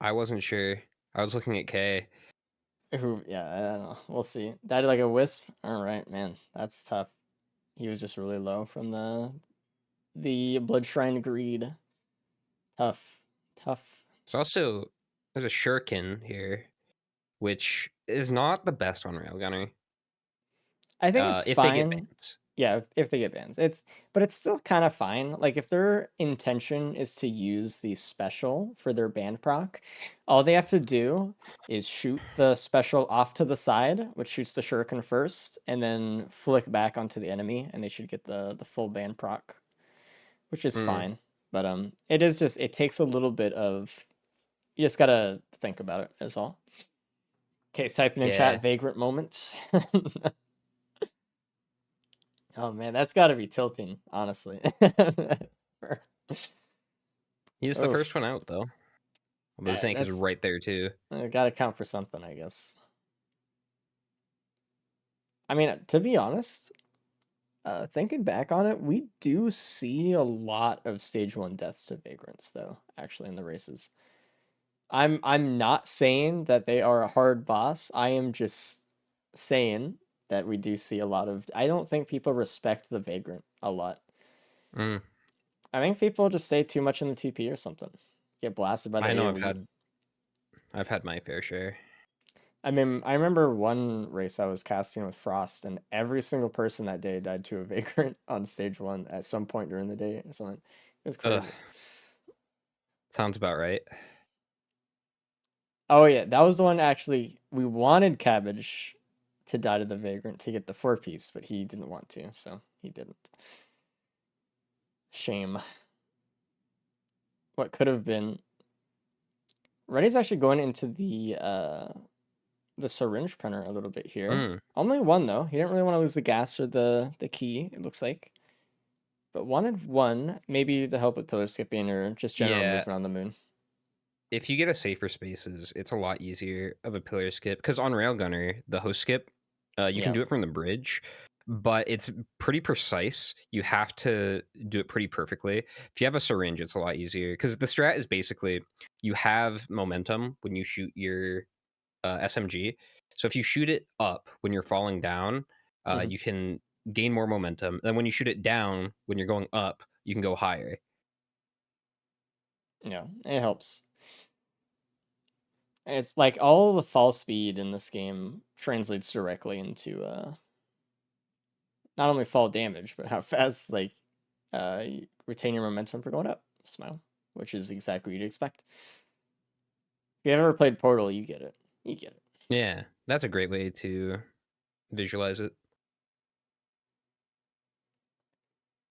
I wasn't sure. I was looking at K. Who? Yeah, I don't know. We'll see. Died like a wisp. All right, man, that's tough. He was just really low from the blood shrine greed. Tough. There's a Shuriken here, which is not the best on Railgunner. I think it's if they get fine. bans. Yeah, if they get bans, but it's still kind of fine. Like if their intention is to use the special for their band proc, all they have to do is shoot the special off to the side, which shoots the shuriken first, and then flick back onto the enemy, and they should get the full band proc, which is fine. But it takes a little bit of, you just gotta think about it, is all. Okay, typing in chat vagrant moment. Oh man, that's got to be tilting, honestly. He's the first one out, though. Well, the Zinc is right there, too. Got to count for something, I guess. I mean, to be honest, thinking back on it, we do see a lot of stage 1 deaths to vagrants, though, actually, in the races. I'm not saying that they are a hard boss. I am just saying that we do see a lot of. I don't think people respect the vagrant a lot. I think people just stay too much in the TP or something. Get blasted by the AoE. I've had my fair share. I mean, I remember one race I was casting with Frost, and every single person that day died to a Vagrant on stage 1 at some point during the day or something. It was Ugh. crazy. Sounds about right. Oh yeah, that was the one actually we wanted Cabbage to die to the Vagrant to get the 4-piece, but he didn't want to, so he didn't. Shame. What could have been. Reddy's actually going into the syringe printer a little bit here. Mm. Only one though. He didn't really want to lose the gas or the key, it looks like. But wanted one, maybe to help with pillar skipping or just general Yeah. movement on the moon. If you get a safer spaces, it's a lot easier of a pillar skip because on Railgunner, the host skip, you can Yeah. do it from the bridge, but it's pretty precise. You have to do it pretty perfectly. If you have a syringe, it's a lot easier because the strat is basically you have momentum when you shoot your SMG. So if you shoot it up when you're falling down, Mhm. you can gain more momentum. Then when you shoot it down when you're going up, you can go higher. Yeah, it helps. It's like all the fall speed in this game translates directly into not only fall damage, but how fast you retain your momentum for going up. Smile, which is exactly what you'd expect. If you ever played Portal, you get it. You get it. Yeah, that's a great way to visualize it.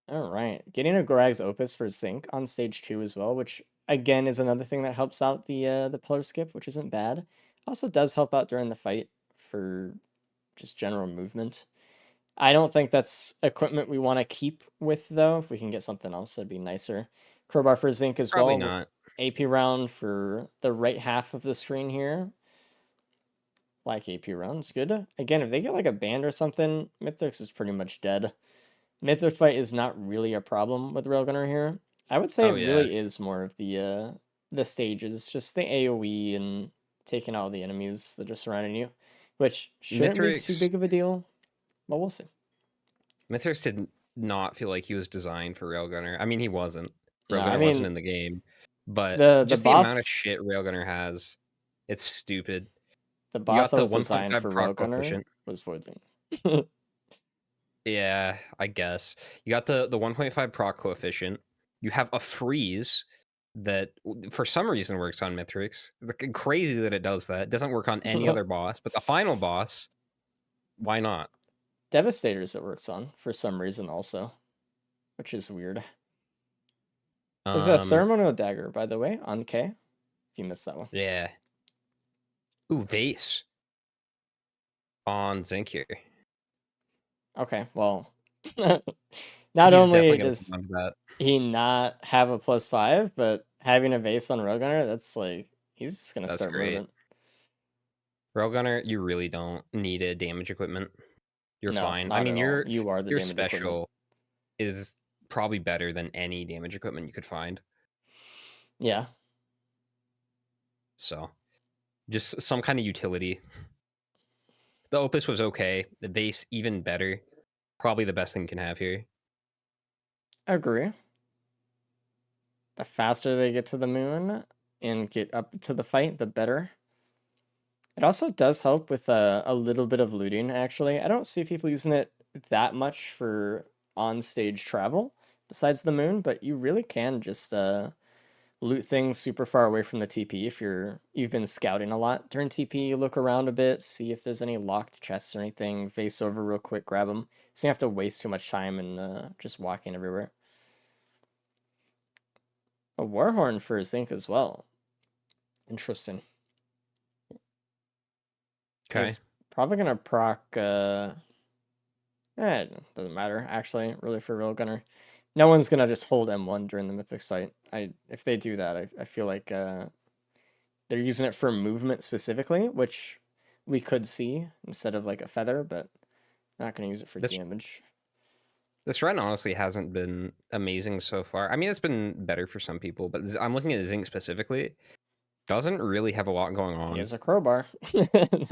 All right, getting a Gorag's Opus for Zinc on stage 2 as well, which again is another thing that helps out the pillar skip, which isn't bad. Also does help out during the fight for just general movement. I don't think that's equipment we want to keep with though. If we can get something else, that'd be nicer. Crowbar for Zinc as Probably well. not. AP round for the right half of the screen here. Like AP rounds, good. Again, if they get like a band or something, Mythrix is pretty much dead. Mythrix fight is not really a problem with Railgunner here. I would say Oh it yeah, really is more of the stages, just the AoE and taking out the enemies that are surrounding you, which shouldn't be too Mithrix. big of a deal, but we'll see. Mithrix did not feel like he was designed for Railgunner. I mean, he wasn't. No, I Railgunner wasn't mean in the game, but the just the amount of boss shit Railgunner has, it's stupid. the You boss got that the was designed 1.5 for proc Railgunner coefficient. was Voidling. Yeah, I guess. You got the 1.5 proc coefficient. You have a freeze that for some reason works on Mithrix. Crazy that it does that. It doesn't work on any other boss, but the final boss, why not? Devastators it works on for some reason also, which is weird. There's a ceremonial dagger, by the way, on K. If you missed that one. Yeah. Ooh, vase on zinc here. Okay, well, not He's definitely only gonna does come on to that. he not have a +5, but having a vase on Railgunner, that's like he's just gonna That's start great. moving. Railgunner, you really don't need a damage equipment. You're No, fine. I not mean, at all. You are the your damage equipment. special is probably better than any damage equipment you could find. Yeah. So, just some kind of utility. The Opus was okay. The base even better. Probably the best thing you can have here. I agree. The faster they get to the moon and get up to the fight, the better. It also does help with a little bit of looting, actually. I don't see people using it that much for on-stage travel besides the moon, but you really can just loot things super far away from the TP if you've been scouting a lot. During TP, you look around a bit, see if there's any locked chests or anything, face over real quick, grab them. So you don't have to waste too much time and just walking everywhere. A Warhorn for Zinc as well. Interesting. Okay. He's probably gonna proc. It doesn't matter actually, really for Railgunner. No one's gonna just hold M1 during the Mythics fight. If they do that, I feel like they're using it for movement specifically, which we could see instead of like a feather, but not gonna use it for This damage. this run honestly hasn't been amazing so far. I mean, it's been better for some people, but I'm looking at Zinc specifically. Doesn't really have a lot going He on. has a crowbar.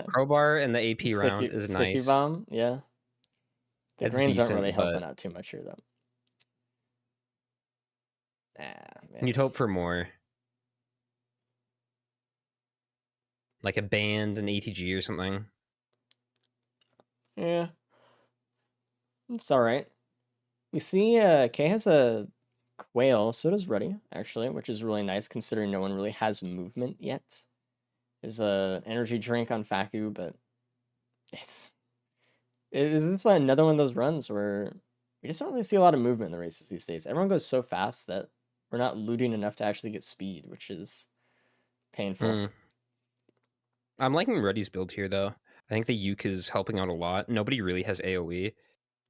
Crowbar and the AP round is Sticky nice. bomb, yeah. The It's greens aren't really decent, but helping out too much here though. Ah, man. you'd hope for more. Like a band, an ATG or something. Yeah, it's all right. We see Kay has a quail, so does Ruddy, actually, which is really nice considering no one really has movement yet. There's a energy drink on Faku, but it's it's like another one of those runs where we just don't really see a lot of movement in the races these days. Everyone goes so fast that we're not looting enough to actually get speed, which is painful. Mm. I'm liking Ruddy's build here, though. I think the Uke is helping out a lot. Nobody really has AoE.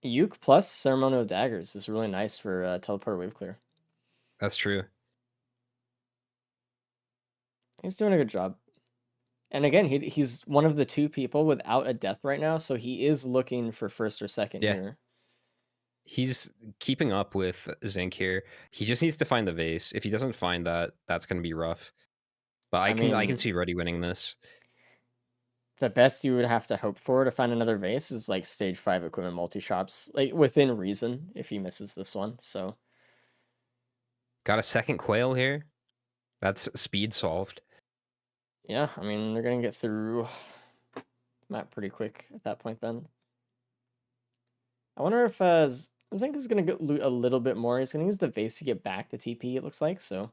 Uke plus Ceremonial Daggers is really nice for Teleporter Wave Clear. That's true. He's doing a good job. And again, he's one of the two people without a death right now, so he is looking for first or second Yeah. here. He's keeping up with Zinc here. He just needs to find the vase. If he doesn't find that, that's going to be rough. But I can mean, see Ruddy winning this. the best you would have to hope for to find another vase is like stage 5 equipment multi-shops, like within reason if he misses this one. So Got a second quail here. That's speed solved. yeah, I mean, they're going to get through the map pretty quick at that point then. I wonder if Zinc is going to loot a little bit more. He's going to use the vase to get back to TP, it looks like, so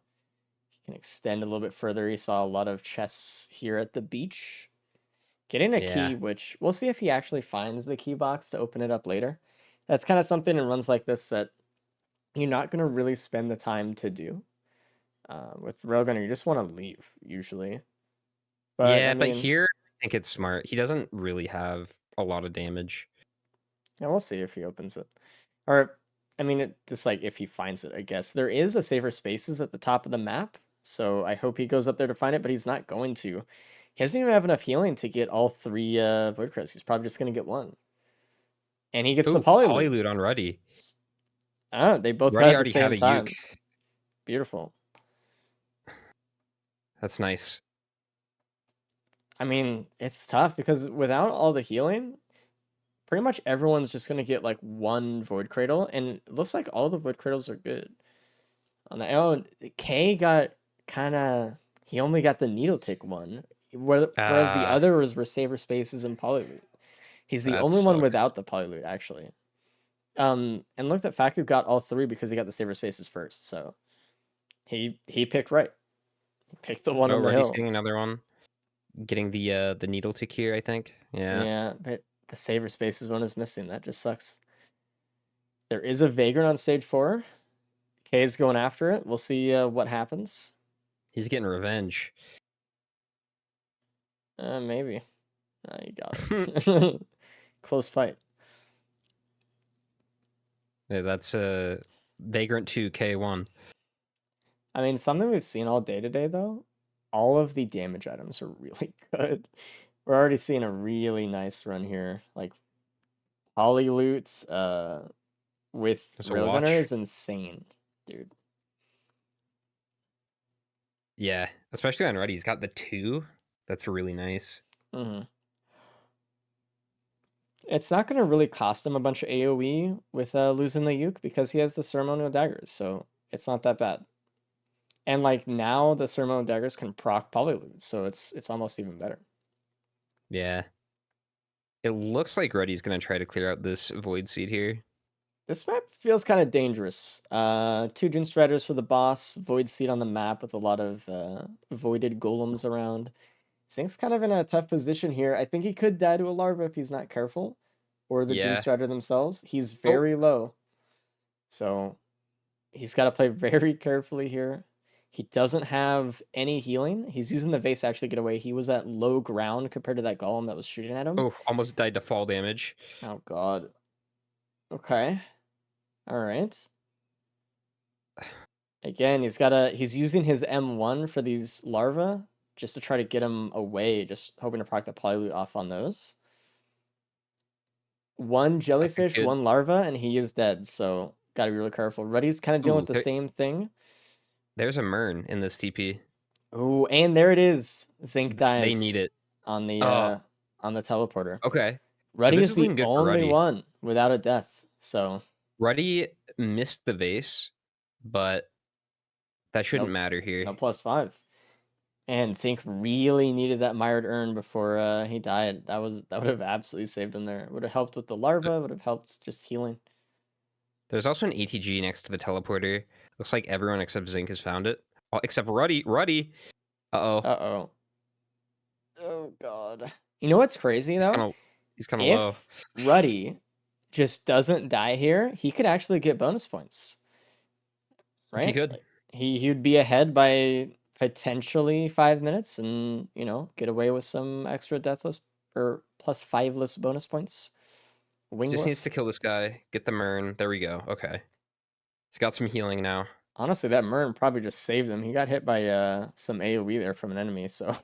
he can extend a little bit further. He saw a lot of chests here at the beach. Getting a key, Yeah. which we'll see if he actually finds the key box to open it up later. That's kind of something in runs like this that you're not going to really spend the time to do. With Railgunner, you just want to leave, usually. But, Yeah, I but mean, here I think it's smart. He doesn't really have a lot of damage. yeah, we'll see if he opens it. Or, I mean, just like if he finds it, I guess. There is a safer spaces at the top of the map, so I hope he goes up there to find it, but he's not going to. He doesn't even have enough healing to get all 3 Void Crows. He's probably just going to get 1. And he gets the Ooh, Poly Poly Loot. loot on Ruddy. Oh, they both Ruddy had at the already had same a time. Uke. Beautiful. That's nice. I mean, it's tough because without all the healing, pretty much everyone's just gonna get like 1 Void Cradle, and it looks like all the Void Cradles are good. On the K got he only got the Needle Tick one, whereas the Ah, others were Saver Spaces and Polyloot. He's the that only one sucks. without the Polyloot actually. And look that Faku got all 3 because he got the Saver Spaces first, so he picked right. He picked the one Oh, on the Ruddy's hill. getting another one. Getting the needle tick here, I think. Yeah. Yeah, but the Saver Spaces one is missing. That just sucks. There is a Vagrant on stage 4. Kay's going after it. We'll see what happens. He's getting revenge. Maybe. You got it. Close fight. Yeah, that's Vagrant 2 K1. I mean, something we've seen all day today, though, all of the damage items are really good. We're already seeing a really nice run here. Like, Poly Loot with So Railgunner watch. is insane, dude. Yeah, especially on Ruddy. He's got the 2. That's really nice. Mm-hmm. It's not going to really cost him a bunch of AoE with losing the Uke because he has the Ceremonial Daggers, so it's not that bad. And like now the Ceremonial Daggers can proc Polyloot, so it's almost even better. Yeah. It looks like Ruddy's going to try to clear out this Void Seed here. This map feels kind of dangerous. 2 Dune Striders for the boss, Void Seed on the map with a lot of voided golems around. Zinc's kind of in a tough position here. I think he could die to a larva if he's not careful, or the Dune Yeah. Strider themselves. He's Oh, very low, so he's got to play very carefully here. He doesn't have any healing. He's using the vase to actually get away. He was at low ground compared to that golem that was shooting at him. oh, almost died to fall damage. Oh god. Okay. All right. Again, he's using his M1 for these larvae just to try to get him away, just hoping to proc the Polyloot off on those. 1 That's a jellyfish, good. 1 larva, and he is dead, so gotta be really careful. Ruddy's kind of dealing with Ooh, the same thing. there's a Mern in this TP. Ooh, and there it is. Zinc They need dies it. on the Oh, teleporter. okay. So Ruddy this is is the looking good for only Ruddy. one without a death, so Ruddy missed the vase, but that shouldn't nope, matter here. no +5. And Zink really needed that mired urn before he died. That would have absolutely saved him there. Would have helped with the larva. Would have helped just healing. There's also an ATG next to the teleporter. Looks like everyone except Zink has found it. Oh, except Ruddy. Ruddy. Uh-oh. Uh-oh. Oh god. You know what's crazy though? He's kind of low. If Ruddy just doesn't die here, he could actually get bonus points. Right? He could. Like, he'd be ahead by potentially 5 minutes and, get away with some extra deathless or plus 5-less bonus points. Wingless. Just needs to kill this guy. Get the Mern. There we go. Okay. He's got some healing now. Honestly, that Mern probably just saved him. He got hit by some AoE there from an enemy, so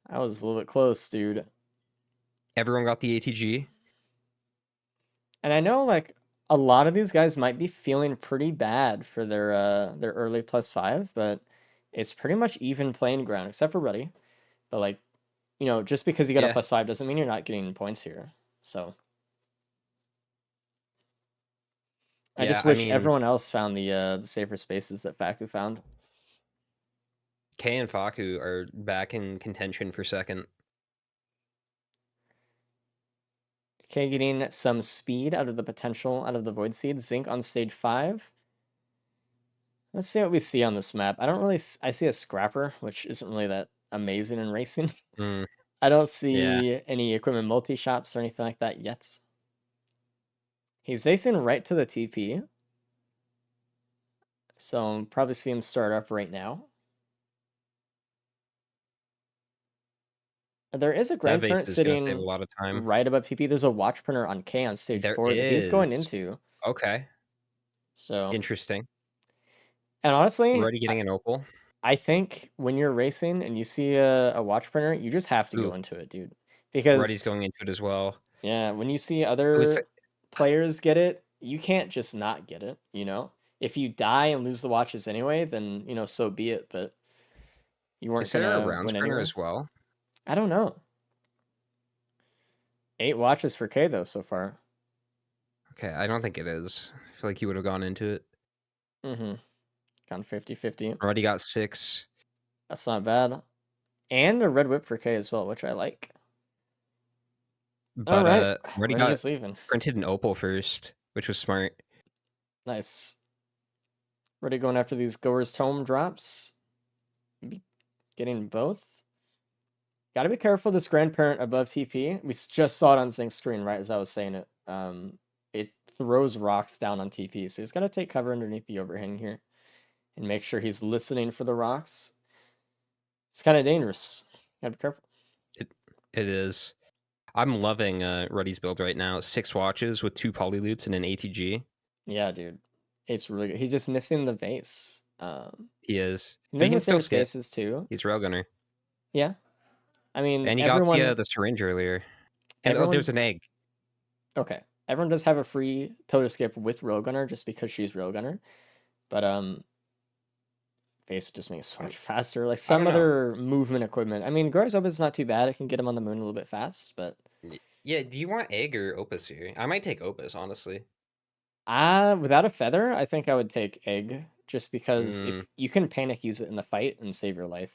that was a little bit close, dude. Everyone got the ATG. And I know like a lot of these guys might be feeling pretty bad for their early +5, but it's pretty much even playing ground except for Ruddy. But like, just because you got Yeah. a +5 doesn't mean you're not getting points here. So I Yeah, just I wish mean- everyone else found the safer spaces that Faku found. Kay and Faku are back in contention for second. Okay, getting some speed out of the potential out of the Void Seed. Zink on stage 5. Let's see what we see on this map. I see a Scrapper, which isn't really that amazing in racing. Mm, I don't see any equipment multi-shops or anything like that yet. He's facing right to the TP. So probably see him start up right now. There is a that Grand base Current is going to save a sitting lot of time. right above TP. There's a Watch Printer on K on stage There 4 that he's going is. into. Okay. So Interesting. And honestly, Already getting an opal. I think when you're racing and you see a Watch Printer, you just have to go Ooh. into it, dude. Because Ruddy's going into it as well. yeah, when you see was other players get it, you can't just not get it, If you die and lose the watches anyway, then, so be it, but you weren't Is there a gonna round win sprinter anyway. as well? I don't know. 8 watches for K though so far. Okay, I don't think it is. I feel like you would have gone into it. Mm-hmm. Gone 50-50. Already got 6. That's not bad. And a red whip for K as well, which I like. But All right, Already Ready got is leaving. printed an opal first, which was smart. Nice. Ready going after these Goer's Tome drops. Getting both. Gotta be careful this grandparent above TP. We just saw it on Zink's screen, right as I was saying it. It throws rocks down on TP, so he's got to take cover underneath the overhang here and make sure he's listening for the rocks. It's kind of dangerous. Gotta be careful. It is. I'm loving Ruddy's build right now. 6 watches with 2 polyloots and an ATG. Yeah, dude. It's really good. He's just missing the vase. He is. He But he can doesn't still save skip. spaces too. He's Railgunner. Yeah. I mean, And he everyone... got the syringe earlier. And everyone... there's an egg. Okay. Everyone does have a free pillar skip with Railgunner just because she's Railgunner. But Face just makes so much faster. Like some don't know. other movement equipment. I mean, Goer's Opus is not too bad. It can get him on the moon a little bit fast, but Yeah, do you want egg or Opus here? I might take Opus, honestly. without a feather, I think I would take egg just because if you can panic use it in the fight and save your life.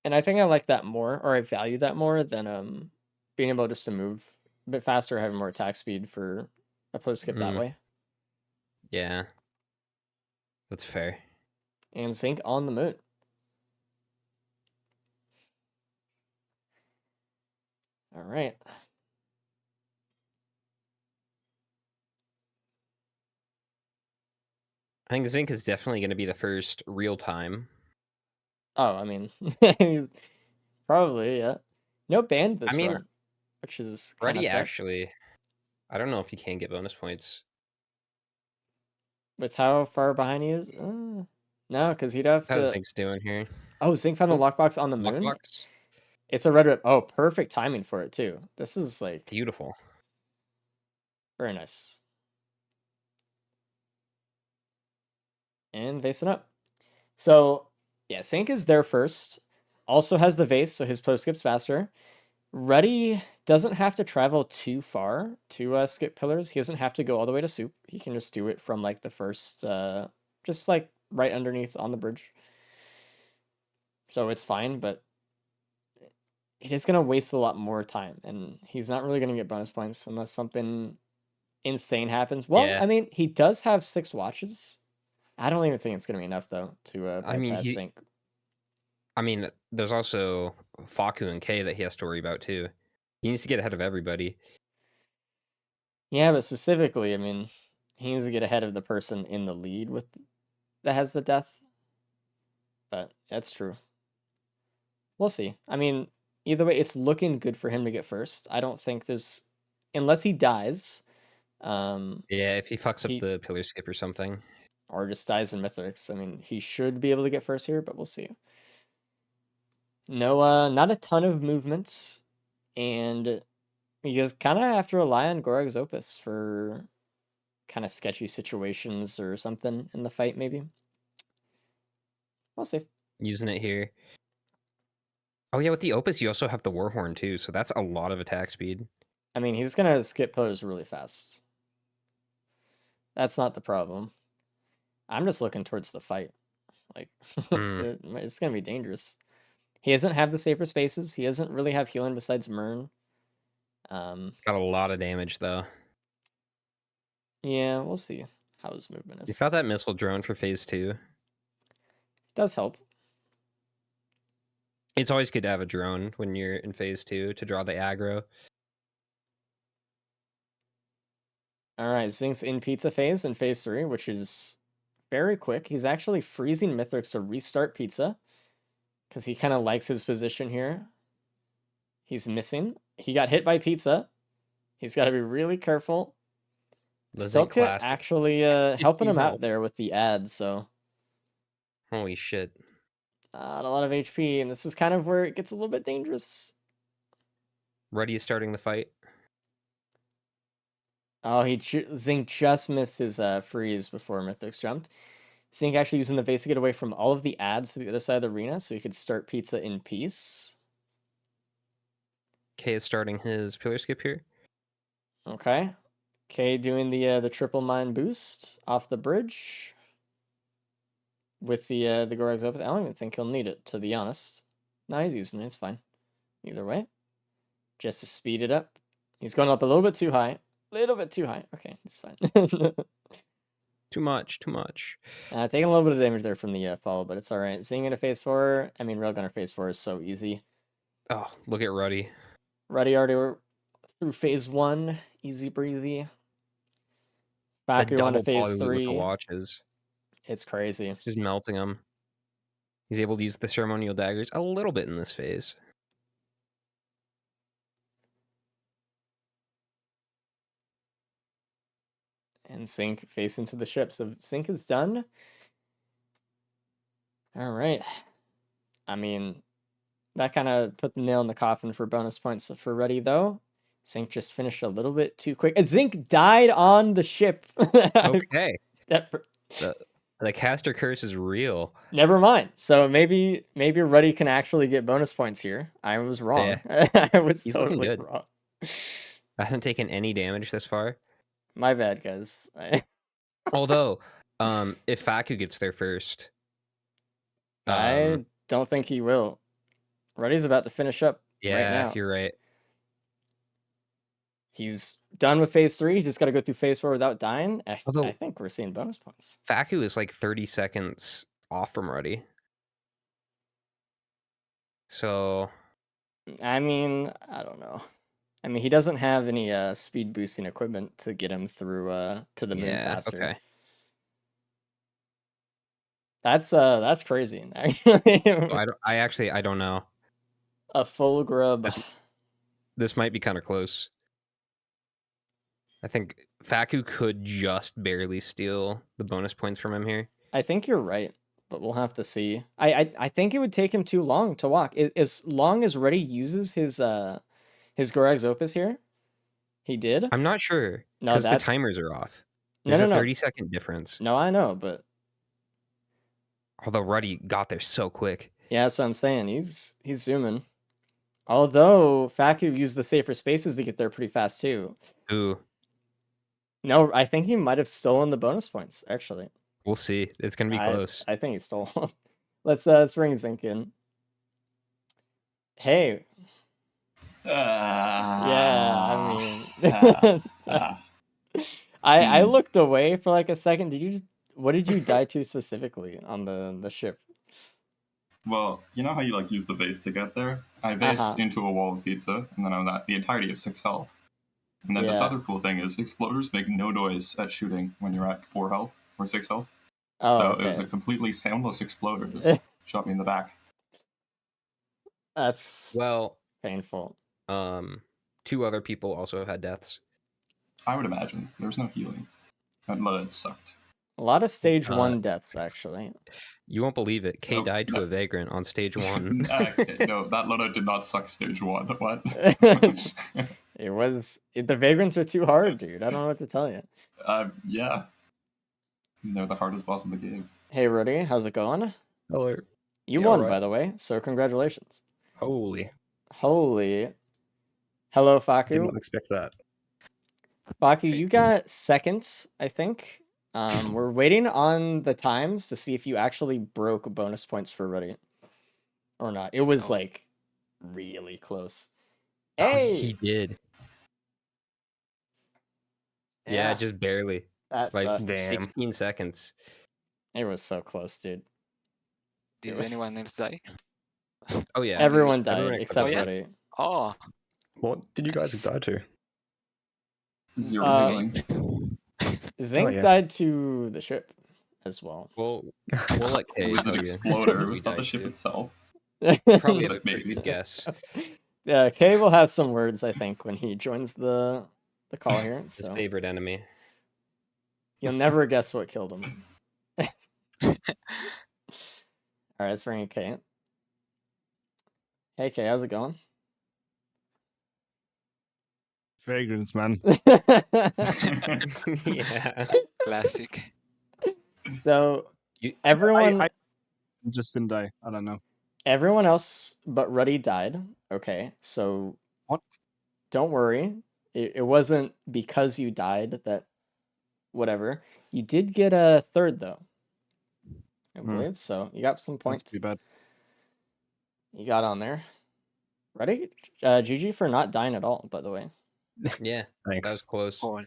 And I think I like that more, or I value that more than being able just to move a bit faster, having more attack speed for a post skip that way. Yeah. That's fair. And Zink on the moon. All right. I think Zink is definitely going to be the first real time. Oh, I mean, probably, yeah. No band this run, which is kind of Ruddy actually, I don't know if he can get bonus points. With how far behind he is? No, because he'd have How's to... Zink's doing here? Oh, Zink found the lockbox on the moon? Lockbox? It's a red whip. Oh, perfect timing for it, too. This is, like... Beautiful. Very nice. And vase it up. So, yeah, Zink is there first. Also has the vase, so his post skips faster. Ruddy doesn't have to travel too far to skip pillars. He doesn't have to go all the way to soup. He can just do it from, like, the first... just, like, right underneath on the bridge. So it's fine, but it is going to waste a lot more time, and he's not really going to get bonus points unless something insane happens. Well, Yeah. I mean, he does have 6 watches. I don't even think it's going to be enough, though, to I mean, bypass Sync. there's also Faku and K that he has to worry about too. He needs to get ahead of everybody. Yeah, but specifically, I mean, he needs to get ahead of the person in the lead with that has the death. But that's true. We'll see. I mean, either way, it's looking good for him to get first. I don't think there's, unless he dies, Yeah, if he fucks up he the pillar skip or something. or just dies in Mythics. I mean, he should be able to get first here, but we'll see. No, not a ton of movements, and you just kind of have to rely on Gorag's Opus for kind of sketchy situations or something in the fight, maybe. We'll see. Using it here. Oh yeah, with the Opus, you also have the Warhorn too, so that's a lot of attack speed. I mean, he's gonna skip pillars really fast. That's not the problem. I'm just looking towards the fight. Like, it's gonna be dangerous. He doesn't have the safer spaces. He doesn't really have healing besides Mern. Got a lot of damage though. Yeah, we'll see how his movement He's is. got that missile drone for phase 2. Does help. It's always good to have a drone when you're in phase 2 to draw the aggro. All right, Zink's in pizza phase in phase 3, which is very quick. He's actually freezing Mithrix to restart pizza because he kind of likes his position here. He's missing. He got hit by pizza. He's got to be really careful. The Zinc Silkit classic. actually helping him out health. there with the ads, so Holy shit. not a lot of HP, and this is kind of where it gets a little bit dangerous. Ruddy is starting the fight. Oh, Zink just missed his freeze before Mythix jumped. Zink actually using the vase to get away from all of the ads to the other side of the arena, so he could start pizza in peace. K is starting his pillar skip here. Okay. K doing the triple mine boost off the bridge with the Gorag's Opus. I don't even think he'll need it, to be honest. No, he's using it. It's fine. Either way. Just to speed it up. He's going up a little bit too high. Little bit too high. Okay, it's fine. Too much. Taking a little bit of damage there from the fall, but it's alright. Seeing into phase 4, I mean, Railgunner phase 4 is so easy. Oh, look at Ruddy. Ruddy already through phase 1, easy breezy. Baku on to phase 3. With the watches. It's crazy. It's just melting him. He's able to use the ceremonial daggers a little bit in this phase. And Sync face into the ship. So Sync is done. All right. I mean, that kind of put the nail in the coffin for bonus points for Ruddy, though. Sync just finished a little bit too quick. Zinc died on the ship. Okay. The caster curse is real. Never mind. So maybe Ruddy can actually get bonus points here. I was wrong. Yeah. I was He's totally looking good. wrong. I haven't taken any damage this far. My bad, guys. Although, if Faku gets there first, I don't think he will. Ruddy's about to finish up right now. Yeah, you're right. He's done with phase 3. He's just got to go through phase 4 without dying. I Although- think we're seeing bonus points. Faku is like 30 seconds off from Ruddy. So, I mean, I don't know. I mean, he doesn't have any speed boosting equipment to get him through to the moon yeah, faster. okay. That's crazy. Actually, I don't know. a full grub. This might be kind of close. I think Faku could just barely steal the bonus points from him here. I think you're right, but we'll have to see. I think it would take him too long to walk. As long as Ruddy uses his Gorag's Opus here, he did. I'm not sure No, because the timers are off. There's a 30-second difference. No, I know, but Although Ruddy got there so quick. yeah, that's what I'm saying. He's zooming. Although Faku used the safer spaces to get there pretty fast too. Ooh. No, I think he might have stolen the bonus points, actually. We'll see. It's gonna be close. I think he stole one. Let's bring Zinc in. Hey, yeah, I mean, I looked away for like a second. What did you die to specifically on the ship? Well, you know how you like use the vase to get there? I vase into a wall of pizza, and then I'm at the entirety of 6 health. And then this Yeah. other cool thing is exploders make no noise at shooting when you're at 4 health or 6 health. Oh, So okay. it was a completely soundless exploder just shot me in the back. That's Well, painful. 2 other people also had deaths. I would imagine. There was no healing. That Loadout sucked. A lot of stage 1 deaths, actually. You won't believe it. K Nope, died to no. a vagrant on stage 1. Okay, no, that Loadout did not suck stage 1. What? The vagrants are too hard, dude. I don't know what to tell you. Yeah. They're the hardest boss in the game. Hey, Rudy, how's it going? Hello. You Yeah, won, right. by the way, so congratulations. Holy. Holy. Hello, Did Faku. not expect that. Faku, you got second, I think. We're waiting on the times to see if you actually broke bonus points for Rudy or not. It was like really close. Oh, Hey, he did. Yeah, just barely. that By sucks. Damn. 16 seconds. It was so close, dude. Did was- anyone else die? Oh yeah. Everyone died Everyone except Oh, yeah? Rudy. Oh, What did you guys Nice. die to? 0 Um, healing. Zinc yeah. died to the ship as well. We'll let It K was tell an you. exploder. It who was he not the died ship to. itself. Probably have a But pretty maybe. good guess. Yeah, Kay will have some words, I think, when he joins the call here. His So favorite enemy. you'll never guess what killed him. All right, let's bring in Kay. Hey, Kay, how's it going? Vagrants, man. Yeah. classic. So You- everyone, I just didn't die. I don't know. everyone else but Ruddy died. Okay, so What? don't worry. It wasn't because you died that whatever. You did get a third though, I believe. So you got some That's points. pretty bad. You got on there. Ready? GG for not dying at all, by the way. Yeah, that was Thanks. close. Holy.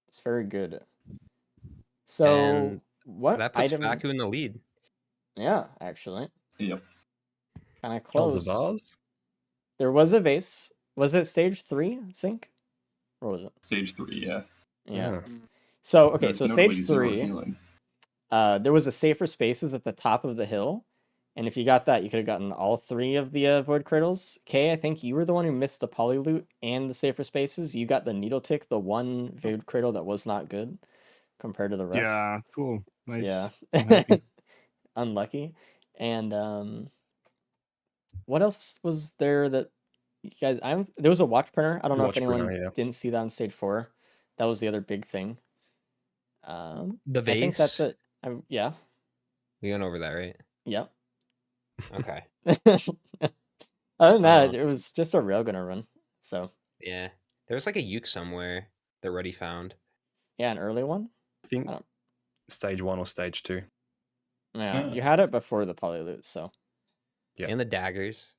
It's very good. So And what that puts item? Faku in the lead. Yeah, actually, Yep. kind of Kills close. the bars? There was a vase. Was it stage 3 sync? Or was it? Stage 3, yeah. Yeah. Mm. So okay, There's so notably stage 0 3. healing. There was a safer spaces at the top of the hill, and if you got that, you could have gotten all 3 of the void cradles. Kay, I think you were the one who missed the poly loot and the safer spaces. You got the needle tick, the one void cradle that was not good compared to the rest. Yeah, cool. Nice. Yeah. I'm happy. Unlucky. And what else was there that you guys? There was a watch printer. I don't know if Watch anyone printer, yeah. didn't see that on stage 4. That was the other big thing. The I think that's vase. it. Yeah. We went over that, right? Yep. Okay. Other than that, it was just a railgunner run. So Yeah. There was like a uke somewhere that Ruddy found. yeah, an early one. I think I don't- stage 1 or stage 2. Yeah, you had it before the poly loot. So Yeah. And the daggers.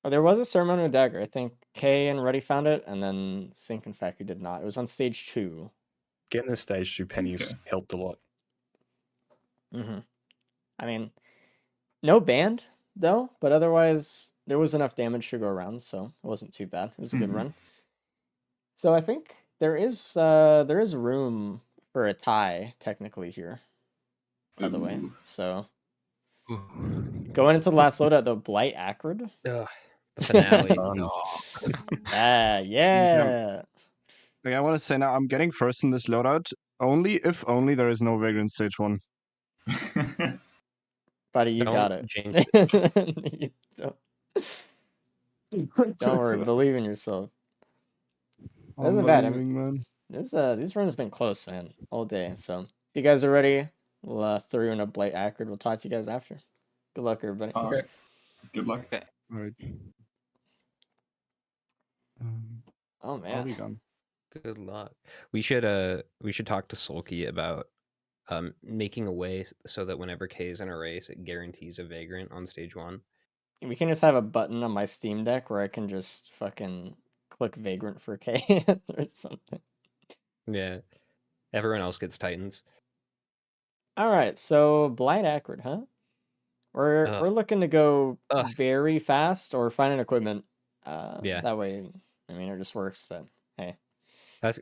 there was a ceremonial dagger. I think Kay and Ruddy found it, and then Sink and Faku did not. It was on stage 2. Getting the stage 2 pennies Okay. helped a lot. Mm-hmm. I mean, no band though, but otherwise there was enough damage to go around, so it wasn't too bad. It was a good Mhm. run. So I think there is room for a tie technically here, by the way. Ooh. So Ooh. going into the last loadout, the Blight Acrid. Ugh, the finale. Done. No. Yeah. Okay, I want to say now I'm getting first in this loadout only if there is no vagrant stage 1. Buddy, you got Don't it. jinx it. You don't worry, believe in yourself. I'm Isn't bad. I mean, believing, man. these runs have been close, man, all day. So if you guys are ready, we'll throw you in a Blight Acrid. We'll talk to you guys after. Good luck, everybody. Alright. Good luck. Okay. All right. Oh I'll man, be gone. Good luck. We should talk to Sulky about making a way so that whenever K is in a race, it guarantees a Vagrant on stage 1. We can just have a button on my Steam Deck where I can just fucking click Vagrant for K or something. Yeah. Everyone else gets Titans. All right, so blind accurate, huh? We're Ugh. looking to go Ugh. very fast or find an equipment. Yeah. That way, I mean, it just works. But hey, That's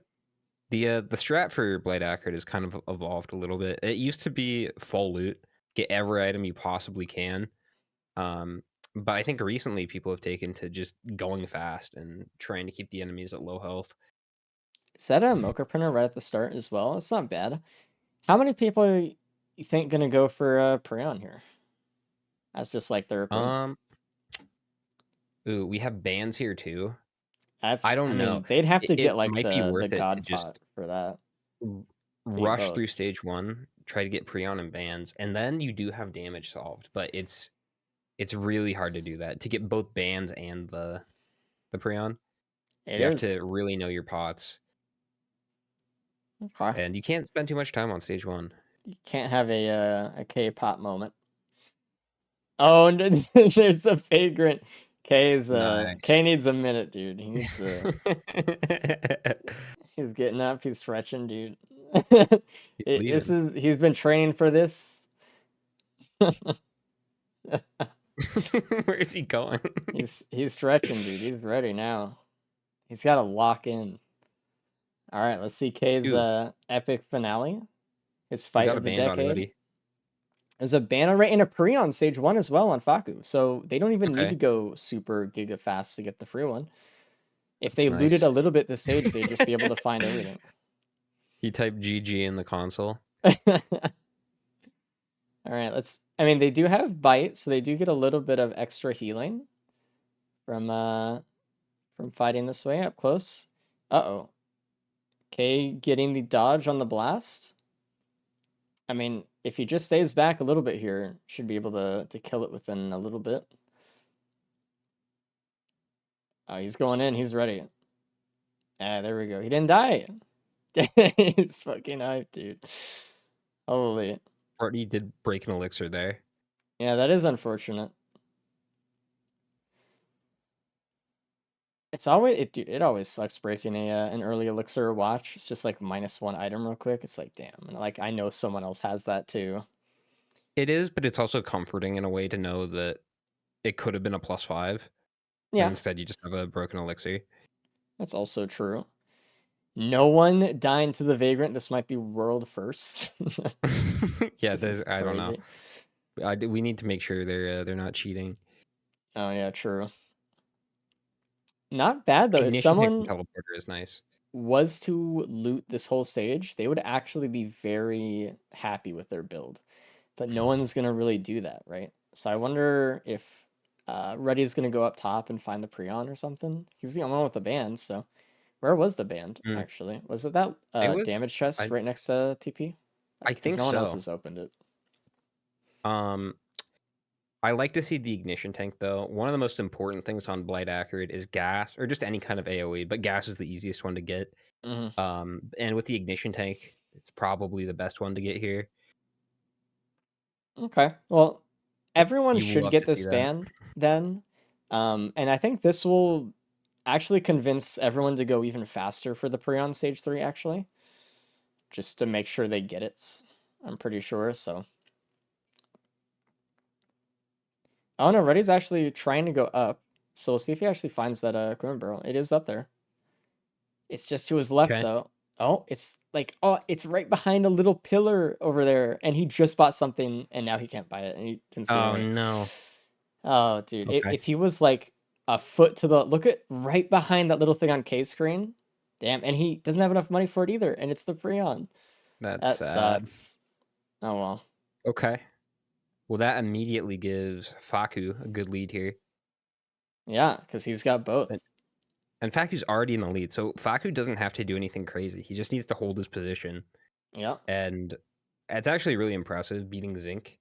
the strat for Blade Accurate has kind of evolved a little bit. It used to be full loot, get every item you possibly can. But I think recently people have taken to just going fast and trying to keep the enemies at low health. is that a mocha printer right at the start as well? It's not bad. How many people you think gonna go for Prion here? That's just like their equipment. Ooh, we have bans here too. That's, I I don't know. mean, they'd have to It get like might be the worth it to god pot just for that. To get rush through both. stage 1, try to get Prion and bans, and then you do have damage solved. But it's really hard to do that, to get both bans and the Prion. It You have is. to really know your pots, Okay. and you can't spend too much time on stage 1. You can't have a K-pop moment. Oh, there's the vagrant. K Nice. needs a minute, dude. He needs to. He's getting up. He's stretching, dude. This Leading. is. He's been training for this. Where is he going? He's stretching, dude. He's ready now. He's got to lock in. All right, let's see K's Dude, epic finale. His we fight got a of the band decade. already. There's a banner right in a pre on stage 1 as well on Faku, so they don't even need to Okay, go super giga fast to get the free one. If that's they looted a nice. little bit this stage, they'd just be able to find everything. He typed GG in the console. All right, let's. I mean, they do have bite, so they do get a little bit of extra healing from fighting this way up close. Uh-oh. Okay, getting the dodge on the blast. I mean, if he just stays back a little bit here, should be able to kill it within a little bit. Oh, he's going in. He's ready. Ah, there we go. He didn't die. He's fucking hyped, dude. Holy. Courtney did break an elixir there. Yeah, that is unfortunate. It always sucks breaking an early elixir watch. It's just like -1 item real quick. It's like damn, and like I know someone else has that too. It is, but it's also comforting in a way to know that it could have been a +5, and Yeah, instead you just have a broken elixir. that's also true. No one dying to the vagrant. This might be world first. Yeah, This is I don't know. crazy. We need to make sure they're not cheating. Oh yeah, true. Not bad though. If Ignition tank from someone teleporter is nice. was to loot this whole stage, they would actually be very happy with their build. But no one's gonna really do that, right? So I wonder if Reddy's gonna go up top and find the Prion or something. He's the only one with the band, so where was the band Mm. actually? Was it that It was, damage chest I right next to TP? I Because think no one else so. has opened it. I like to see the ignition tank though. One of the most important things on Blight Accurate is gas, or just any kind of AoE, but gas is the easiest one to get. Hmm. And with the ignition tank, it's probably the best one to get here. Okay, well, everyone You should love get to see this that. band then, and I think this will actually convince everyone to go even faster for the Prion stage 3 actually, just to make sure they get it. I'm pretty sure so. Oh no, Reddy's actually trying to go up. So we'll see if he actually finds that equipment barrel. It is up there. It's just to his left Okay. though. Oh, it's right behind a little pillar over there, and he just bought something, and now he can't buy it, and you can see Oh right. no. Oh, dude, Okay. if he was like a foot to the look at right behind that little thing on K screen, damn, and he doesn't have enough money for it either, and it's the Freon. That's That sad. sucks. Oh well. Okay. Well, that immediately gives Faku a good lead here. Yeah, because he's got both. In fact, he's already in the lead, so Faku doesn't have to do anything crazy. He just needs to hold his position. Yeah. And it's actually really impressive beating Zinc.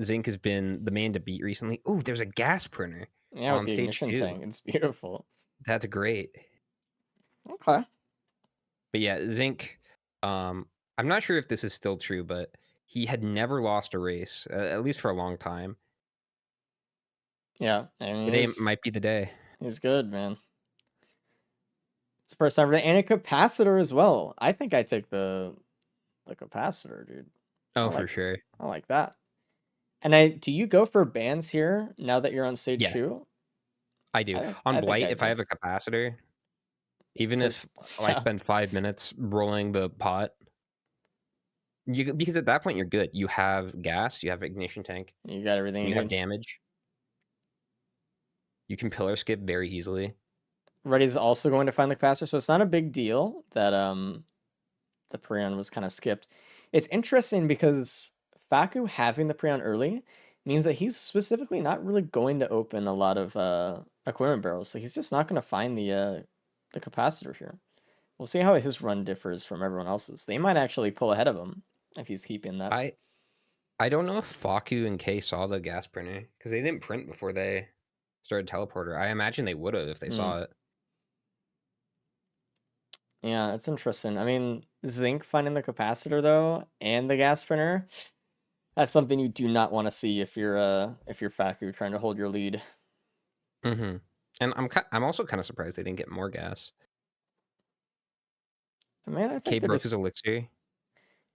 Zinc has been the man to beat recently. Ooh, there's a gas printer Yeah, with on the stage ignition 2. tank, it's beautiful. That's great. Okay. But yeah, Zinc. I'm not sure if this is still true, but he had never lost a race, at least for a long time. Yeah, I mean, Today might be the day. he's good, man. It's the first time, and a capacitor as well. I think I take the capacitor, dude. Oh, I for like sure. I like that. And do you go for bans here now that you're on stage Yes. 2? I do. I On think Blight, I if I do. have a capacitor, even if 'Cause I yeah, spend 5 minutes rolling the pot, because at that point you're good. You have gas, you have ignition tank, you got everything you you have need. damage. You can pillar skip very easily. Reddy's also going to find the capacitor, so it's not a big deal that the Prion was kind of skipped. It's interesting because Faku having the Prion early means that he's specifically not really going to open a lot of equipment barrels, so he's just not going to find the capacitor here. We'll see how his run differs from everyone else's. They might actually pull ahead of him if he's keeping that. I don't know if Faku and K saw the gas printer because they didn't print before they started teleporter. I imagine they would have if they saw it. Yeah, it's interesting. I mean, Zinc finding the capacitor though, and the gas printer, that's something you do not want to see if you're Faku trying to hold your lead. Mm-hmm. And I'm also kind of surprised they didn't get more gas. Man, I K think they're broke his just elixir.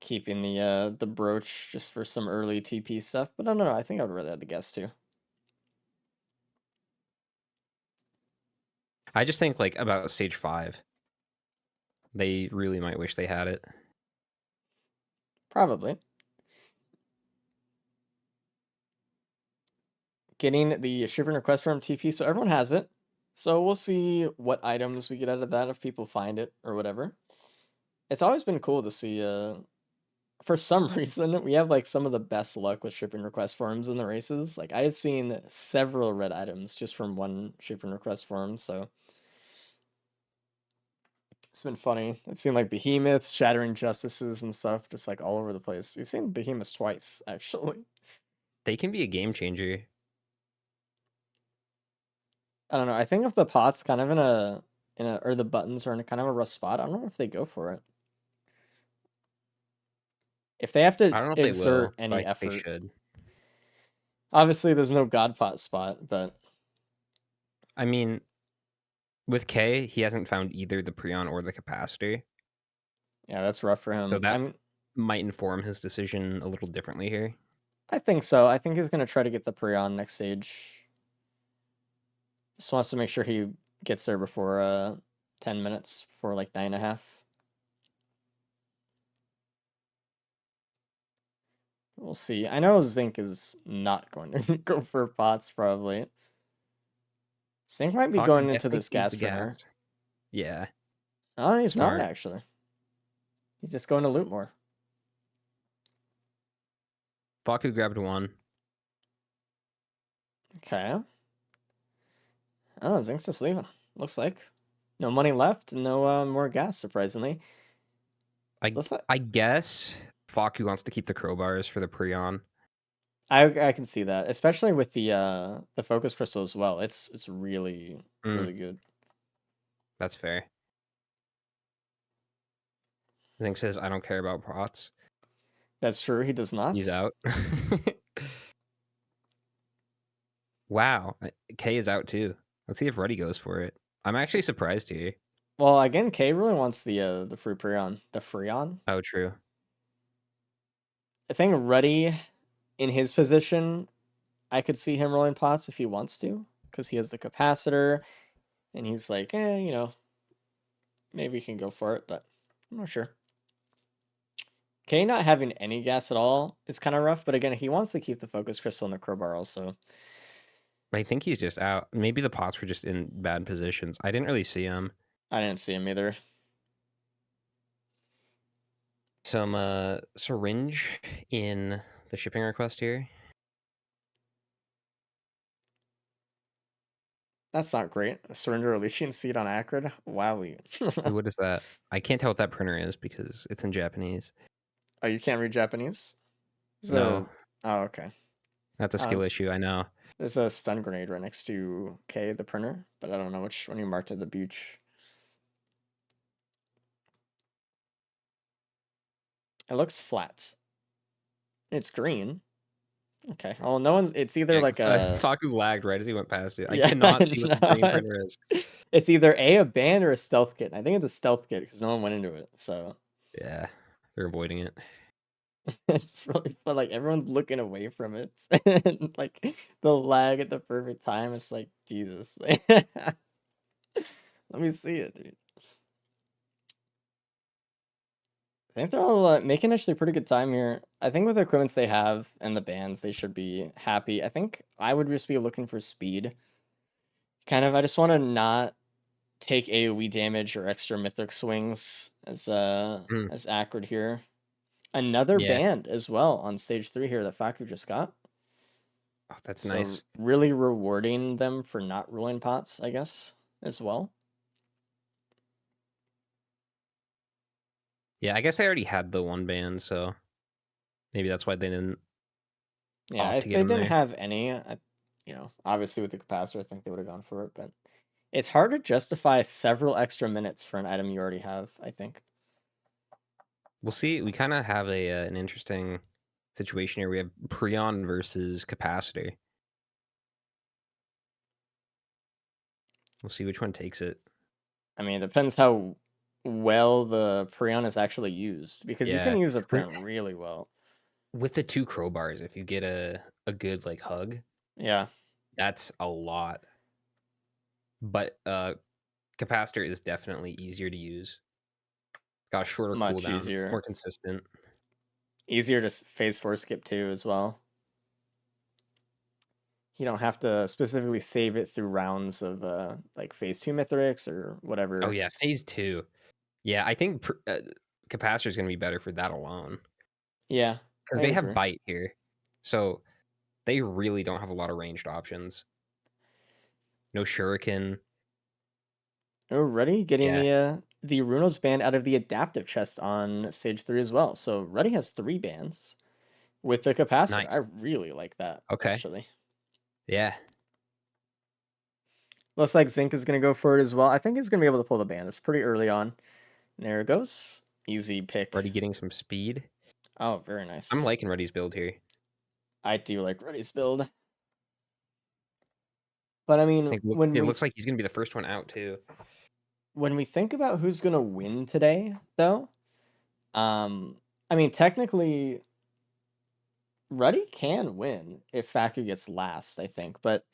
keeping the brooch just for some early TP stuff. But no, I think I would rather have the gas too. I just think like about stage 5. They really might wish they had it. Probably. Getting the shipping request from TP, so everyone has it. So we'll see what items we get out of that if people find it or whatever. It's always been cool to see for some reason we have like some of the best luck with shipping request forms in the races. Like I have seen several red items just from one shipping request form, so it's been funny. I've seen like behemoths, shattering justices and stuff just like all over the place. We've seen behemoths twice actually. They can be a game changer. I don't know. I think if the pot's kind of in a or the buttons are in a kind of a rough spot, I don't know if they go for it. If they have I to don't know if they will, exert any but they effort, should. obviously there's no god pot spot, but I mean, with K, he hasn't found either the Prion or the capacitor. yeah, that's rough for So him. that might inform his decision a little differently here. I think so. I think he's gonna try to get the Prion next stage. Just wants to make sure he gets there before 10 minutes, before like 9.5. We'll see. I know Zinc is not going to go for pots probably. Zinc might be Faku going into definitely this sees gas the printer. gas. Yeah, Oh, he's not smart. actually. He's just going to loot more. Faku grabbed one. Okay. I don't know, Zinc's just leaving. Looks like. No money left, no more gas, surprisingly. I guess Faku wants to keep the crowbars for the Prion. I can see that, especially with the focus crystal as well. It's really really good. That's fair. Zink says, I don't care about pots. That's true. He does not. He's out. Wow. K is out too. Let's see if Ruddy goes for it. I'm actually surprised here. Well, again, K really wants the free Freon. The Freon. Oh, true. I think Ruddy, in his position, I could see him rolling pots if he wants to, because he has the capacitor, and he's like, maybe he can go for it, but I'm not sure. K not having any gas at all is kind of rough, but again, he wants to keep the focus crystal and the crowbar also. I think he's just out. Maybe the pots were just in bad positions. I didn't really see him. I didn't see him either. Some syringe in the shipping request here. That's not great. A surrender Elysian seed on Acrid? Wowie. What is that? I can't tell what that printer is because it's in Japanese. Oh, you can't read Japanese? No. Oh, okay. That's a skill issue, I know. There's a stun grenade right next to K, the printer, but I don't know which one you marked at the beach. It looks flat. It's green. Okay. Well, no one's. It's either Yeah, like a. Faku lagged right as he went past it. I Yeah, cannot see what the green no, printer is. it's either a band or a stealth kit. I think it's a stealth kit because no one went into it. So Yeah, they're avoiding it. it's really fun. Like everyone's looking away from it, and like the lag at the perfect time. It's like Jesus. Let me see it, dude. I think they're all making actually pretty good time here. I think with the equipments they have and the bands, they should be happy. I think I would just be looking for speed. Kind of, I just want to not take AoE damage or extra mythic swings Mm, as Acrid here. Another yeah, band as well on stage 3 here that Faku just got. oh, that's So nice. really rewarding them for not ruling pots, I guess, as well. Yeah, I guess I already had the one band, so maybe that's why they didn't Yeah, opt if to get they him didn't there. have any, obviously with the capacitor, I think they would have gone for it, but it's hard to justify several extra minutes for an item you already have, I think. We'll see. We kind of have an interesting situation here. We have Prion versus Capacitor. We'll see which one takes it. I mean, it depends how well the Prion is actually used, because you can Yeah, use a Prion really well. with the 2 crowbars, if you get a good like hug, Yeah, that's a lot. But Capacitor is definitely easier to use. Got a shorter much cooldown, easier. more consistent. Easier to phase 4 skip too as well. You don't have to specifically save it through rounds of like phase 2 Mithrix or whatever. Oh yeah, phase 2. Yeah, I think Capacitor is going to be better for that alone Yeah, because I they have agree. bite here, so they really don't have a lot of ranged options. No shuriken. Oh, ready? Getting Yeah, the Runos band out of the adaptive chest on stage 3 as well. So Ruddy has 3 bands with the capacitor. I nice. really like that, Okay. actually. Yeah, Looks like Zinc is going to go for it as well. I think he's going to be able to pull the band. It's pretty early on. There it goes. Easy pick. Ruddy getting some speed. Oh, very I'm nice. liking Ruddy's build here. I do like Ruddy's build. But I mean, It looks like he's going to be the first one out too. when we think about who's going to win today, though, I mean, technically, Ruddy can win if Faku gets last, I think, but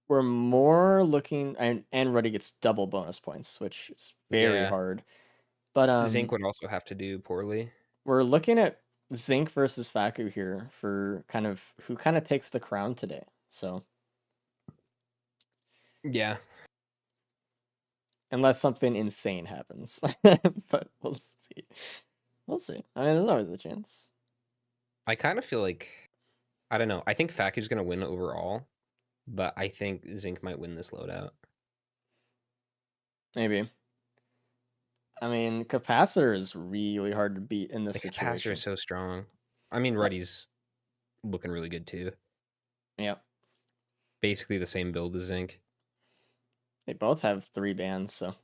we're more looking, and Ruddy gets double bonus points, which is very Yeah, hard. But Zinc would also have to do poorly. we're looking at Zinc versus Faku here for kind of who kind of takes the crown today. So Yeah, unless something insane happens, but we'll see. We'll see. I mean, there's always a chance. I kind of feel like I don't know. I think Faku's going to win overall, but I think Zinc might win this loadout. Maybe. I mean, capacitor is really hard to beat in this The capacitor situation. is so strong. I mean, Ruddy's looking really good too. Yeah, Basically the same build as Zinc. they both have 3 bands, so.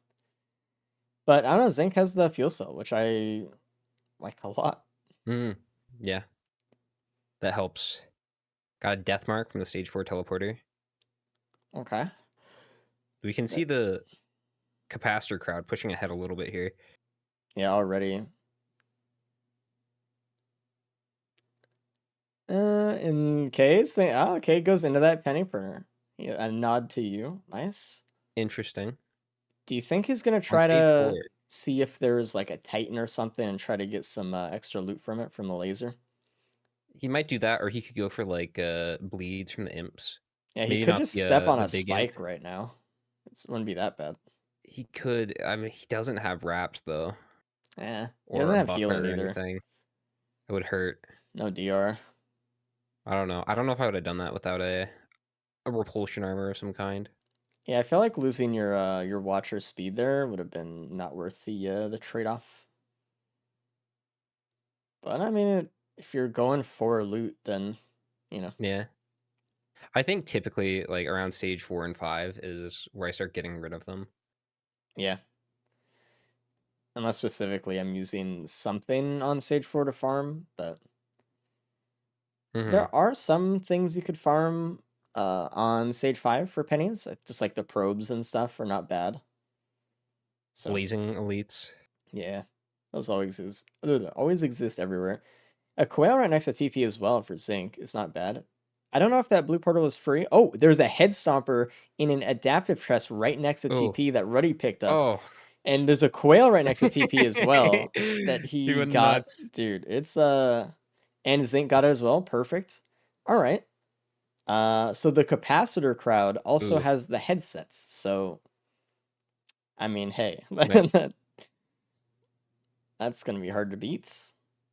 But I don't know. Zinc has the fuel cell, which I like a lot. Mm, yeah, that helps. Got a death mark from the stage 4 teleporter. Okay. We can see the capacitor crowd pushing ahead a little bit here. Yeah, already. In case they okay goes into that penny printer. Yeah, a nod to you. Nice. Interesting. Do you think he's gonna On try stage 4, to see if there's like a Titan or something and try to get some extra loot from it from the laser? he might do that, or he could go for like bleeds from the imps. Yeah, he Maybe could not just step on the a big imp. spike right now. It wouldn't be that bad. He could. I mean, he doesn't have wraps though, Eh, he or doesn't a have buckler healing or either. anything. It would hurt. No DR. I don't know. I don't know if I would have done that without a repulsion armor of some kind. Yeah, I feel like losing your watcher speed there would have been not worth the trade-off. But I mean, if you're going for loot, then Yeah. I think typically like around stage 4 and 5 is where I start getting rid of them. yeah. Unless specifically I'm using something on stage 4 to farm, but Mhm. there are some things you could farm on stage 5 for pennies. Just like the probes and stuff are not bad. So Blazing elites. yeah, those always exist everywhere. A quail right next to TP as well for zinc is not bad. I don't know if that blue portal is free. Oh, there's a head stomper in an adaptive chest right next to Oh. TP that Ruddy picked up. Oh. And there's a quail right next to TP as well that He he went got. nuts. Dude, it's and Zinc got it as well. Perfect. All right. So the capacitor crowd also Ooh. has the headsets. So I mean, hey, Man. that's gonna be hard to beat.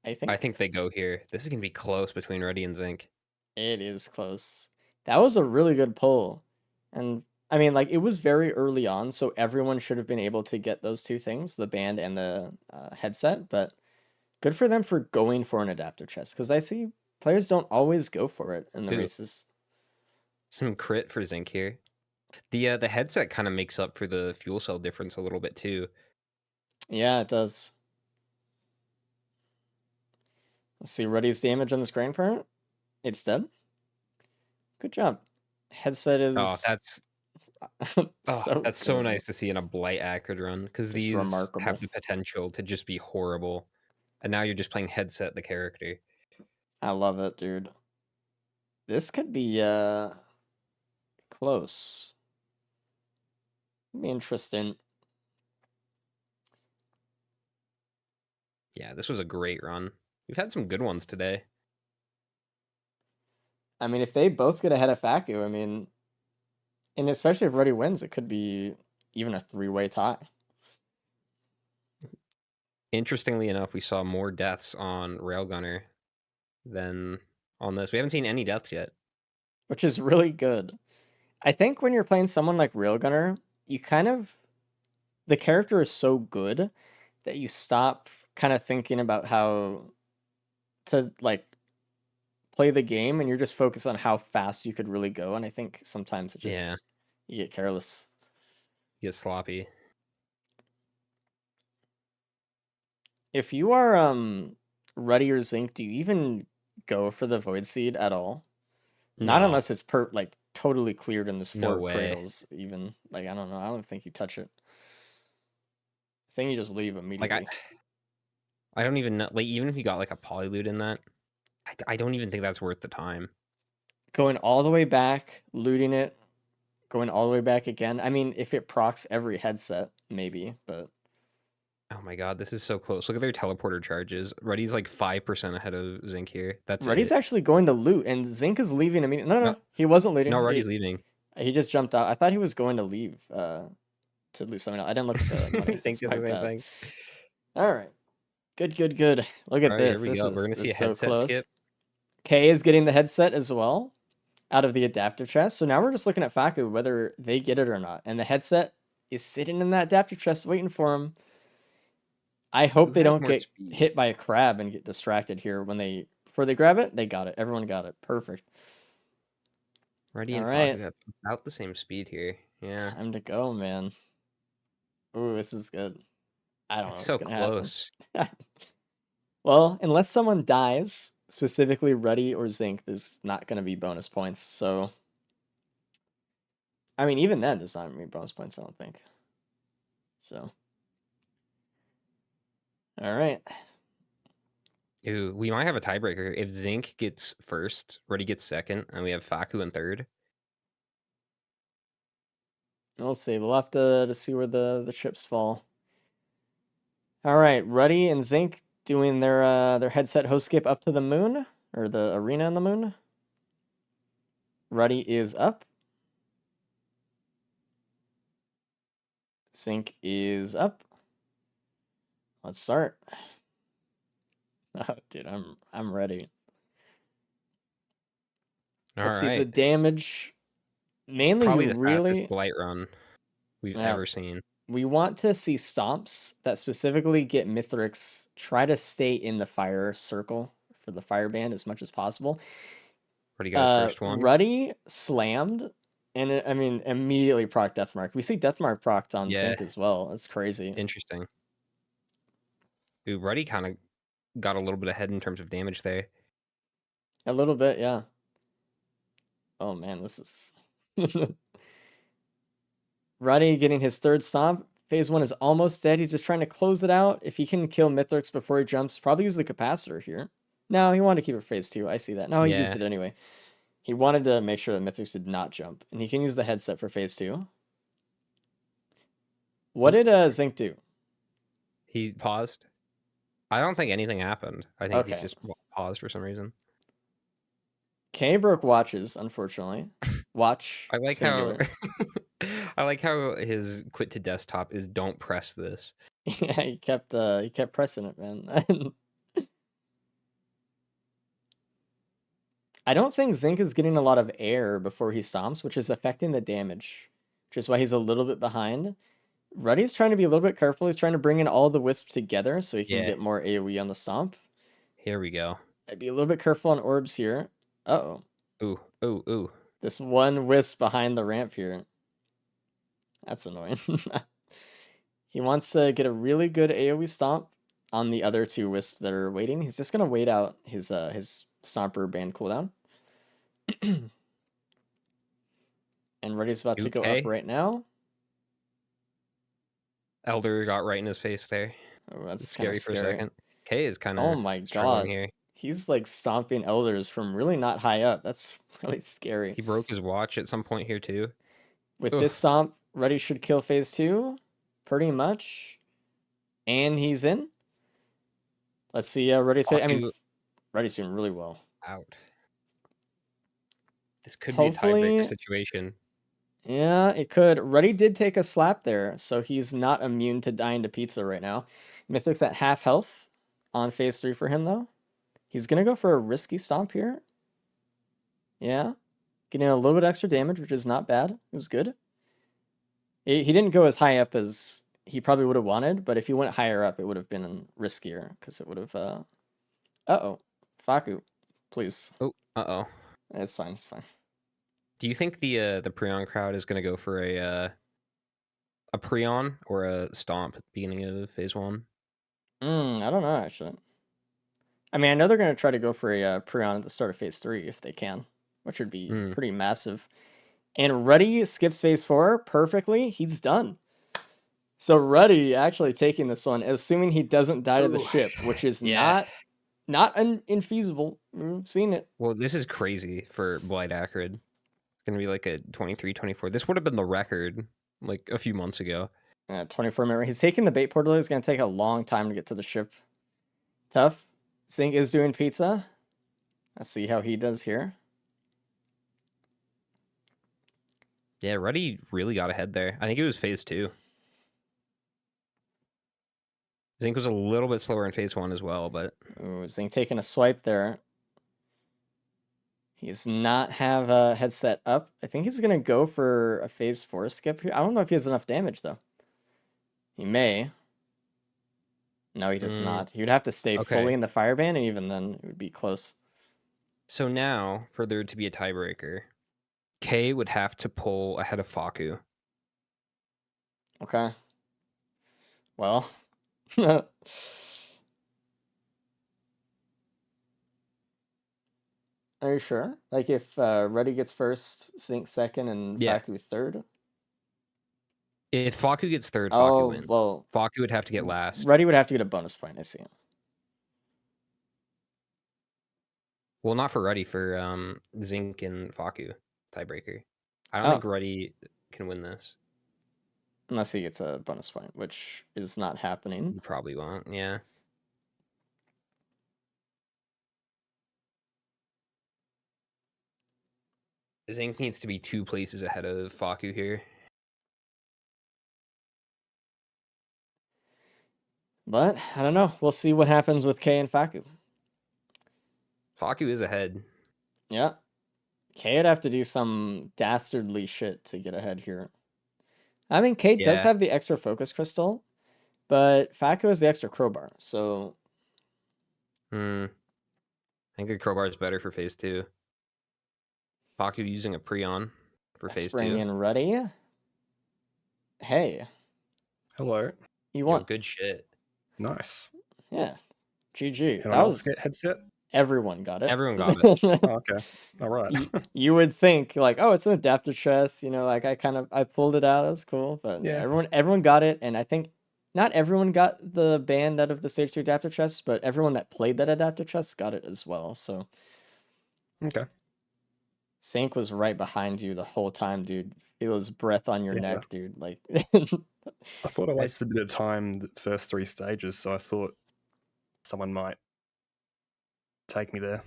I I think think they go here. This is gonna be close between Ruddy and Zinc. it is close. That was a really good pull, and I mean, like it was very early on, so everyone should have been able to get those two things, the band and the headset. But good for them for going for an adaptive chest, because I see players don't always go for it in the Ooh. races. Some crit for Zinc here. The headset kind of makes up for the fuel cell difference a little bit too. Yeah, it does. Let's see, Ruddy's damage on this grain parent. It's dead. Good job. Headset Oh, is so that's so good. nice to see in a Blight Acrid run, because Just these remarkable. have the potential to just be horrible. And now you're just playing headset the character. I love it, dude. This could be close. Be interesting. Yeah, this was a great run. We've had some good ones today. I mean, if they both get ahead of Faku, I mean, and especially if Ruddy wins, it could be even a 3-way tie. Interestingly enough, we saw more deaths on Railgunner than on this. We haven't seen any deaths yet. Which is really good. I think when you're playing someone like Railgunner, you kind of the character is so good that you stop kind of thinking about how to like play the game, and you're just focused on how fast you could really go. And I think sometimes it Yeah. just you get careless. Get sloppy. If you are Ruddy or Zinc, do you even go for the Void Seed at all? Not No. unless it's like totally cleared in this No 4 way. cradles. Even like I don't know. I don't think you touch it. I think you just leave immediately. Like I don't even know. Like even if you got like a polyloot in that, I don't even think that's worth the time. Going all the way back, looting it, going all the way back again. I mean, if it procs every headset, maybe, but Oh my god, this is so close. Look at their teleporter charges. Ruddy's like 5% ahead of Zinc here. That's Ruddy's it. actually going to loot, and Zinc is leaving immediately. No, No, he wasn't looting. no, Ruddy's leaving. He just jumped out. I thought he was going to leave to loot something else. I didn't look at the money. Zinc That's did my the same bad. thing. All right. Good. Look at All right, here this. we This go. We're gonna is see a so headset close. skip. K is getting the headset as well out of the adaptive chest. So now we're just looking at Faku, whether they get it or not. And the headset is sitting in that adaptive chest waiting for him. I hope Who they has don't more get speed? hit by a crab and get distracted here before they grab it. They got it. Everyone got it. Perfect. Ruddy All and right. Faku have about the same speed here. Yeah. Time to go, man. Ooh, this is good. I don't know It's what's so gonna happen. close. Well, unless someone dies, specifically Ruddy or Zinc, there's not gonna be bonus points. So, I mean, even then, there's not gonna be bonus points. I don't think. So, all right. Ooh, we might have a tiebreaker here. If Zinc gets first, Ruddy gets second, and we have Faku in third. We'll see. We'll have to see where the chips fall. All right, Ruddy and Zinc doing their headset host skip up to the moon or the arena on the moon. Ruddy is up. Zinc is up. Let's start. Oh, dude, I'm ready. All Let's see the right. damage. Mainly, Probably you the fastest really Blight run we've ever seen. we want to see stomps that specifically get Mithrix try to stay in the fire circle for the fire band as much as possible. Ruddy got his first one. Ruddy slammed, and I mean immediately proc Deathmark. We see Deathmark procced on Yeah. Sync as well. That's crazy. Interesting. Ooh, Ruddy kind of got a little bit ahead in terms of damage there. A little bit, yeah. Oh man, this is Ruddy getting his third stomp. Phase 1 is almost dead. He's just trying to close it out. If he can kill Mithrix before he jumps, probably use the capacitor here. No, he wanted to keep it phase 2. I see that. No, he used Yeah. it anyway. He wanted to make sure that Mithrix did not jump, and he can use the headset for phase 2. What did Zinc do? He paused. I don't think anything happened. I think he's Okay. just paused for some reason. K broke watches, unfortunately. Watch I like singular. how I like how his quit to desktop is don't press this. Yeah, he kept pressing it, man. I don't think Zinc is getting a lot of air before he stomps, which is affecting the damage, which is why he's a little bit behind. Ruddy's trying to be a little bit careful. He's trying to bring in all the wisps together so he can Yeah. get more AoE on the stomp. Here we go. I'd be a little bit careful on orbs here. Uh-oh. Ooh, ooh, ooh. This one wisp behind the ramp here. That's annoying. He wants to get a really good AoE stomp on the other two wisps that are waiting. He's just gonna wait out his stomper band cooldown. And Ruddy's about to go up Okay. right now. Elder got right in his face there. Oh, that's Scary kind of for a scary. second. K is kind Oh of my struggling god. here. He's like stomping elders from really not high up. That's really scary. He broke his watch at some point here too. With Ugh. this stomp, Ruddy should kill phase 2. Pretty much. And he's in. Let's see Ruddy's face. I mean, Ruddy's doing really well. Out. This could be a Hopefully, tiebreaker situation. yeah, it could. Ruddy did take a slap there, so he's not immune to dying to pizza right now. Mythic's at half health on phase 3 for him, though. He's going to go for a risky stomp here. Yeah. Getting a little bit extra damage, which is not bad. It was good. He didn't go as high up as he probably would have wanted, but if he went higher up, it would have been riskier, because it would have... Uh-oh. Faku, please. Oh, uh-oh. It's fine, it's fine. Do you think the Prion crowd is going to go for a Prion or a Stomp at the beginning of phase 1? I don't know, actually. I mean, I know they're going to try to go for a Prion at the start of phase 3 if they can, which would be pretty massive. And Ruddy skips phase 4 perfectly. He's done. So Ruddy actually taking this one, assuming he doesn't die to the ship, which is not infeasible. We've seen it. Well, this is crazy for Blight Acrid. It's going to be like a 23, 24. This would have been the record like a few months ago. 24-minute. He's taking the bait portal. It's going to take a long time to get to the ship. Tough. Zink is doing pizza. Let's see how he does here. Yeah, Ruddy really got ahead there. I think it was phase 2. Zink was a little bit slower in phase 1 as well, but... Ooh, Zink taking a swipe there. He does not have a headset up. I think he's going to go for a phase 4 skip here. I don't know if he has enough damage, though. He may. No, he does not. He would have to stay fully in the fireband, and even then, it would be close. So now, for there to be a tiebreaker, K would have to pull ahead of Faku. Okay. Well. Are you sure? Like if Ruddy gets first, Zink second, and Faku third? If Faku gets third, Faku wins. Well, Faku would have to get last. Ruddy would have to get a bonus point, I see. Well, not for Ruddy, for Zink and Faku tiebreaker. I don't think Ruddy can win this. Unless he gets a bonus point, which is not happening. He probably won't, yeah. Zink needs to be 2 places ahead of Faku here. But, I don't know. We'll see what happens with K and Faku. Faku is ahead. Yeah. K would have to do some dastardly shit to get ahead here. I mean, K does have the extra focus crystal, but Faku has the extra crowbar, so... I think the crowbar is better for phase 2. Faku using a Prion for phase 2. Bring in Ruddy. Hey. Hello. You won. Good shit. Nice. Yeah. GG. Anyone That else was get headset? everyone got it. Everyone got it. Oh, okay. All right. You would think like, oh, it's an adaptive chest, like I pulled it out, that's cool. But Yeah. everyone got it, and I think not everyone got the band out of the stage 2 adaptive chest, but everyone that played that adaptive chest got it as well. So Okay. Sank was right behind you the whole time, dude. Feel his breath on your Yeah. neck, dude. Like I thought I wasted a bit of time the first 3 stages, so I thought someone might take me there.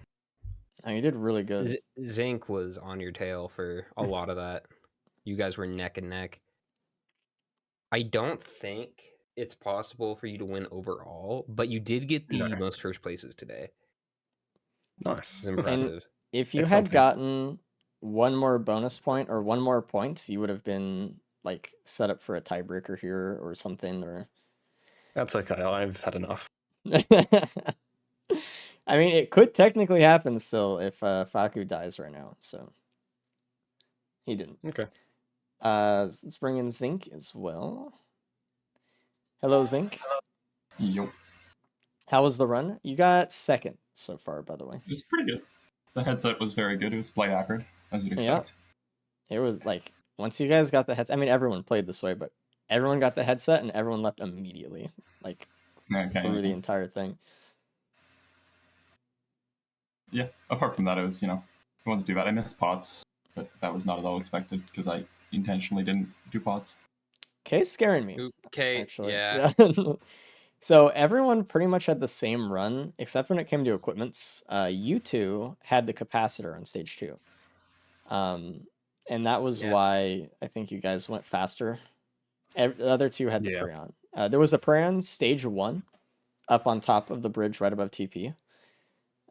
oh, you did really good. Zinc was on your tail for a lot of that. You guys were neck and neck. I don't think it's possible for you to win overall, but you did get the No. most first places today. Nice. It's impressive. If you It's had something. gotten one more bonus point or one more point, you would have been like set up for a tiebreaker here or something. Or That's okay. I've had enough. I mean, it could technically happen still if Faku dies right now. So he didn't. Okay. Let's bring in Zinc as well. Hello, Zinc. Yup. How was the run? You got second so far, by the way. It was pretty good. The headset was very good. It was play accurate, as you'd Yeah. expect. It was like once you guys got the headset. I mean, everyone played this way, but everyone got the headset and everyone left immediately, like through the entire thing. Yeah. Apart from that, it was it wasn't too bad. I missed pots, but that was not at all expected because I intentionally didn't do pots. Kay's scaring me. Okay, Actually, yeah. So everyone pretty much had the same run, except when it came to equipments. You two had the capacitor on stage 2. And that was Yeah. why I think you guys went faster. The other two had the Yeah. Prion. There was a Prion stage 1 up on top of the bridge right above TP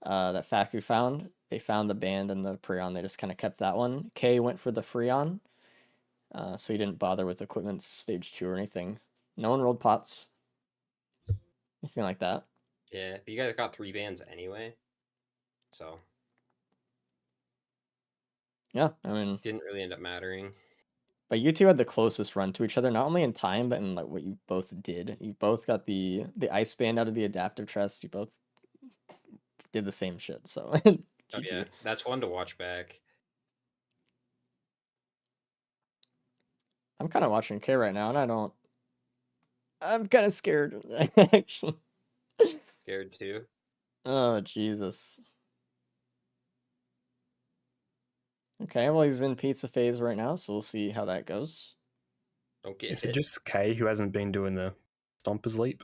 that Faku found. They found the band and the Prion. They just kind of kept that one. Kay went for the Freon, so he didn't bother with equipment stage 2 or anything. No one rolled pots. Anything like that. Yeah, but you guys got 3 bands anyway. So Yeah, I mean, didn't really end up mattering. but you two had the closest run to each other, not only in time, but in like what you both did. You both got the ice band out of the adaptive chest. You both did the same shit. So Oh GG. yeah, that's one to watch back. I'm kind of watching K right now, and I'm kind of scared actually. Scared too. Oh Jesus. Okay, well he's in pizza phase right now, so we'll see how that goes. Don't get Is hit. it just Kay who hasn't been doing the Stompers Leap?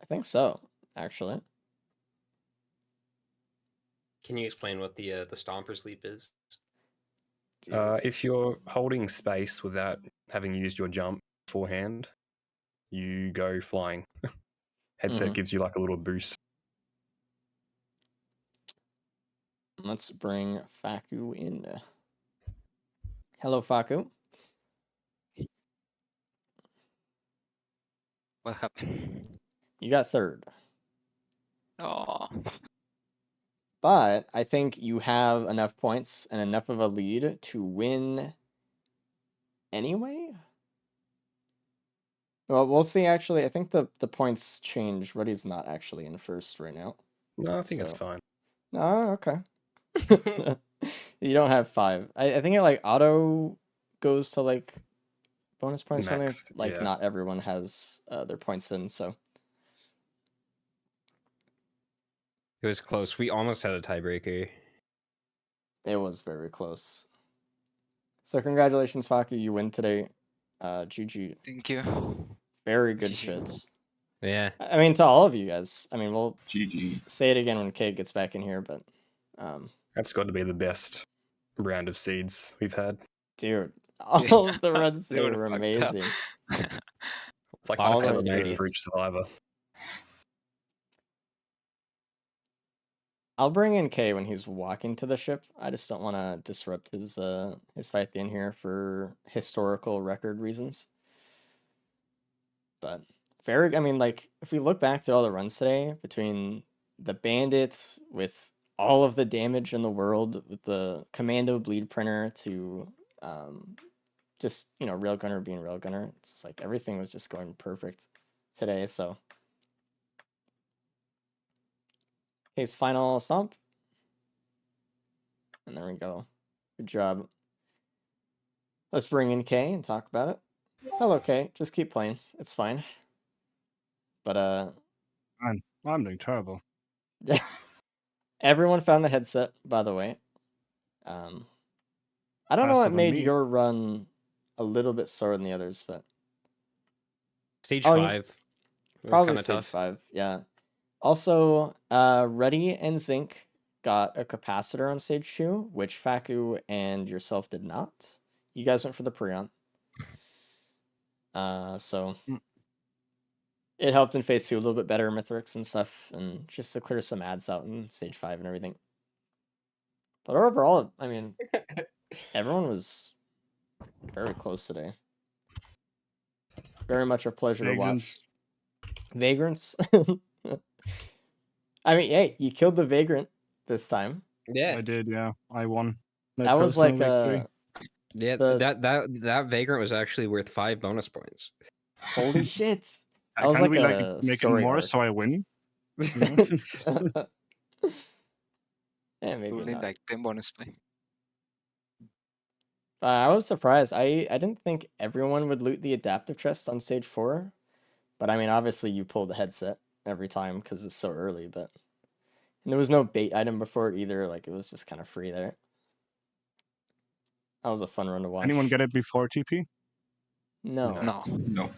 I think so, actually. Can you explain what the Stomper Sleep is? If you're holding space without having used your jump beforehand, you go flying. Headset gives you like a little boost. Let's bring Faku in. Hello, Faku. What happened? You got third. Oh, But I think you have enough points and enough of a lead to win anyway. Well, we'll see. Actually, I think the points change. Ruddy's not actually in first right now. No, I think it's So- fine. Oh, okay. You don't have 5. I think it like auto goes to like bonus points or Max, something. Like yeah. not everyone has their points in, so It was close. We almost had a tiebreaker. it was very close. So congratulations, Faku. You win today. GG. thank you. Very good GG. shits. Yeah. I mean, to all of you guys. I mean, we'll GG. say it again when Kate gets back in here, but That's got to be the best round of seeds we've had. dude, all of the runs They today were were fucked up. amazing. It's like All the the tailor made three. for each survivor. I'll bring in Kay when he's walking to the ship. I just don't want to disrupt his fight in here for historical record reasons. But I mean, like if we look back through all the runs today, between the bandits with all of the damage in the world, with the commando bleed printer to just railgunner being railgunner, it's like everything was just going perfect today. So K's final stomp. And there we go. Good job. Let's bring in K and talk about it. Hello, K. Just keep playing. It's fine. But I'm doing terrible. everyone found the headset, by the way. I don't know Faster what than made me. your run a little bit slower than the others, but Stage Oh, 5 was probably kind of stage tough. 5. Yeah. Also, Reddy and Zinc got a capacitor on stage 2, which Faku and yourself did not. You guys went for the Prion. So Mm. it helped in phase 2 a little bit better, Mithrix and stuff, and just to clear some ads out in stage 5 and everything. But overall, I mean, everyone was very close today. Very much a pleasure to watch. Vagrants. Vagrants. I mean, hey, you killed the Vagrant this time. Yeah, I did, yeah. I won. My That was personal like victory. yeah. the- That vagrant was actually worth 5 bonus points. holy shit. That was Can like we a make it story more arc. so I win? Yeah, maybe Only not. like 10 bonus play. I was surprised. I didn't think everyone would loot the adaptive chest on stage 4, but I mean, obviously you pull the headset every time because it's so early. But and there was no bait item before it either. Like it was just kind of free there. That was a fun run to watch. Anyone get it before TP? No, No. No.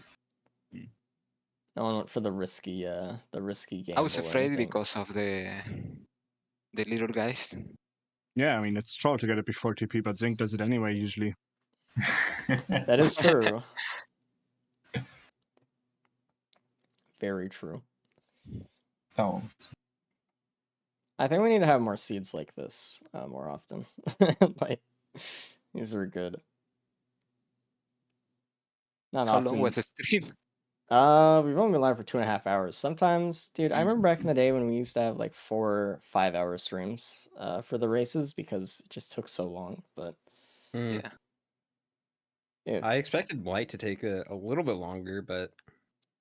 no one went for the risky gamble. I was or afraid anything. because of the little guys. Yeah, I mean, it's troll to get it before TP, but Zinc does it anyway, usually. That is true. Very true. Oh, I think we need to have more seeds like this more often. Like these are good. Not How often. long was the stream? We've only been live for 2.5 hours. Sometimes, dude, I remember back in the day when we used to have like 4 or 5 hour streams for the races because it just took so long. But Hmm. Yeah. dude, I expected White to take a little bit longer, but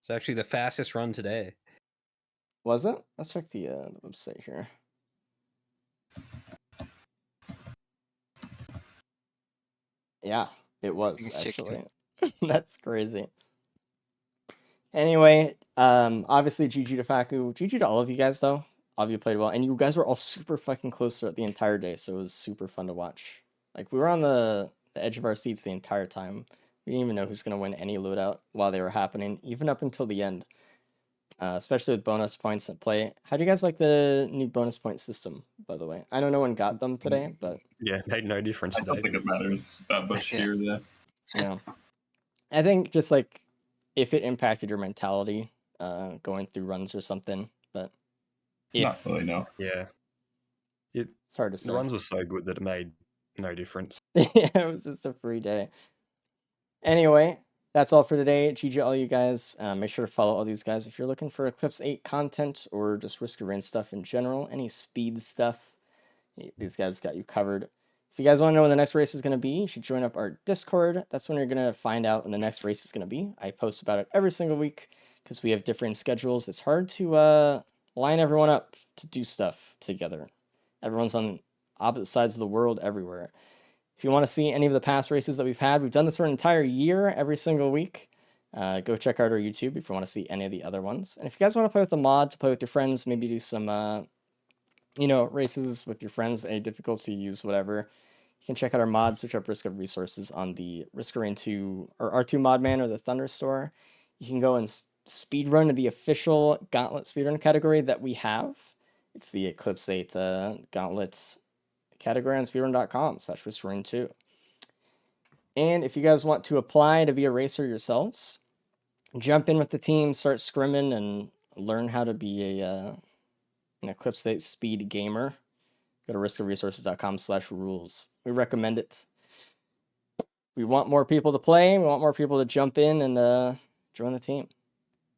it's actually the fastest run today. was it? Let's check the website here. Yeah, it was Things checking. actually. That's crazy. Anyway, obviously GG to Faku. GG to all of you guys though. All of you played well, and you guys were all super fucking close throughout the entire day, so it was super fun to watch. Like we were on the edge of our seats the entire time. We didn't even know who's gonna win any loadout while they were happening, even up until the end. Especially with bonus points at play. How do you guys like the new bonus point system, by the way? I know no one got them today, but Yeah, made no difference I don't today. think it matters that much Yeah. here. Yeah. yeah. I think just like if it impacted your mentality going through runs or something, but if Not really, no. Yeah. It, it's hard to the say. runs were so good that it made no difference. Yeah, it was just a free day. Anyway, that's all for today. GG all you guys. Make sure to follow all these guys if you're looking for Eclipse 8 content or just Risk of Rain stuff in general. Any speed stuff, these guys got you covered. If you guys want to know when the next race is going to be, you should join up our Discord. That's when you're going to find out when the next race is going to be. I post about it every single week because we have different schedules. It's hard to line everyone up to do stuff together. Everyone's on opposite sides of the world everywhere. If you want to see any of the past races that we've had, we've done this for an entire year every single week. Go check out our YouTube if you want to see any of the other ones. And if you guys want to play with the mod, to play with your friends, maybe do some races with your friends, any difficulty, use whatever. You can check out our mods, switch up Risk of Resources on the Risk of Rain 2 or R2 Modman or the Thunder Store. You can go and speedrun in the official Gauntlet speedrun category that we have. It's the Eclipse 8 Gauntlet category on speedrun.com/Risk of Rain 2. And if you guys want to apply to be a racer yourselves, jump in with the team, start scrimming, and learn how to be an Eclipse 8 speed gamer. Go to riskofresources.com/rules. We recommend it. We want more people to play. We want more people to jump in and join the team.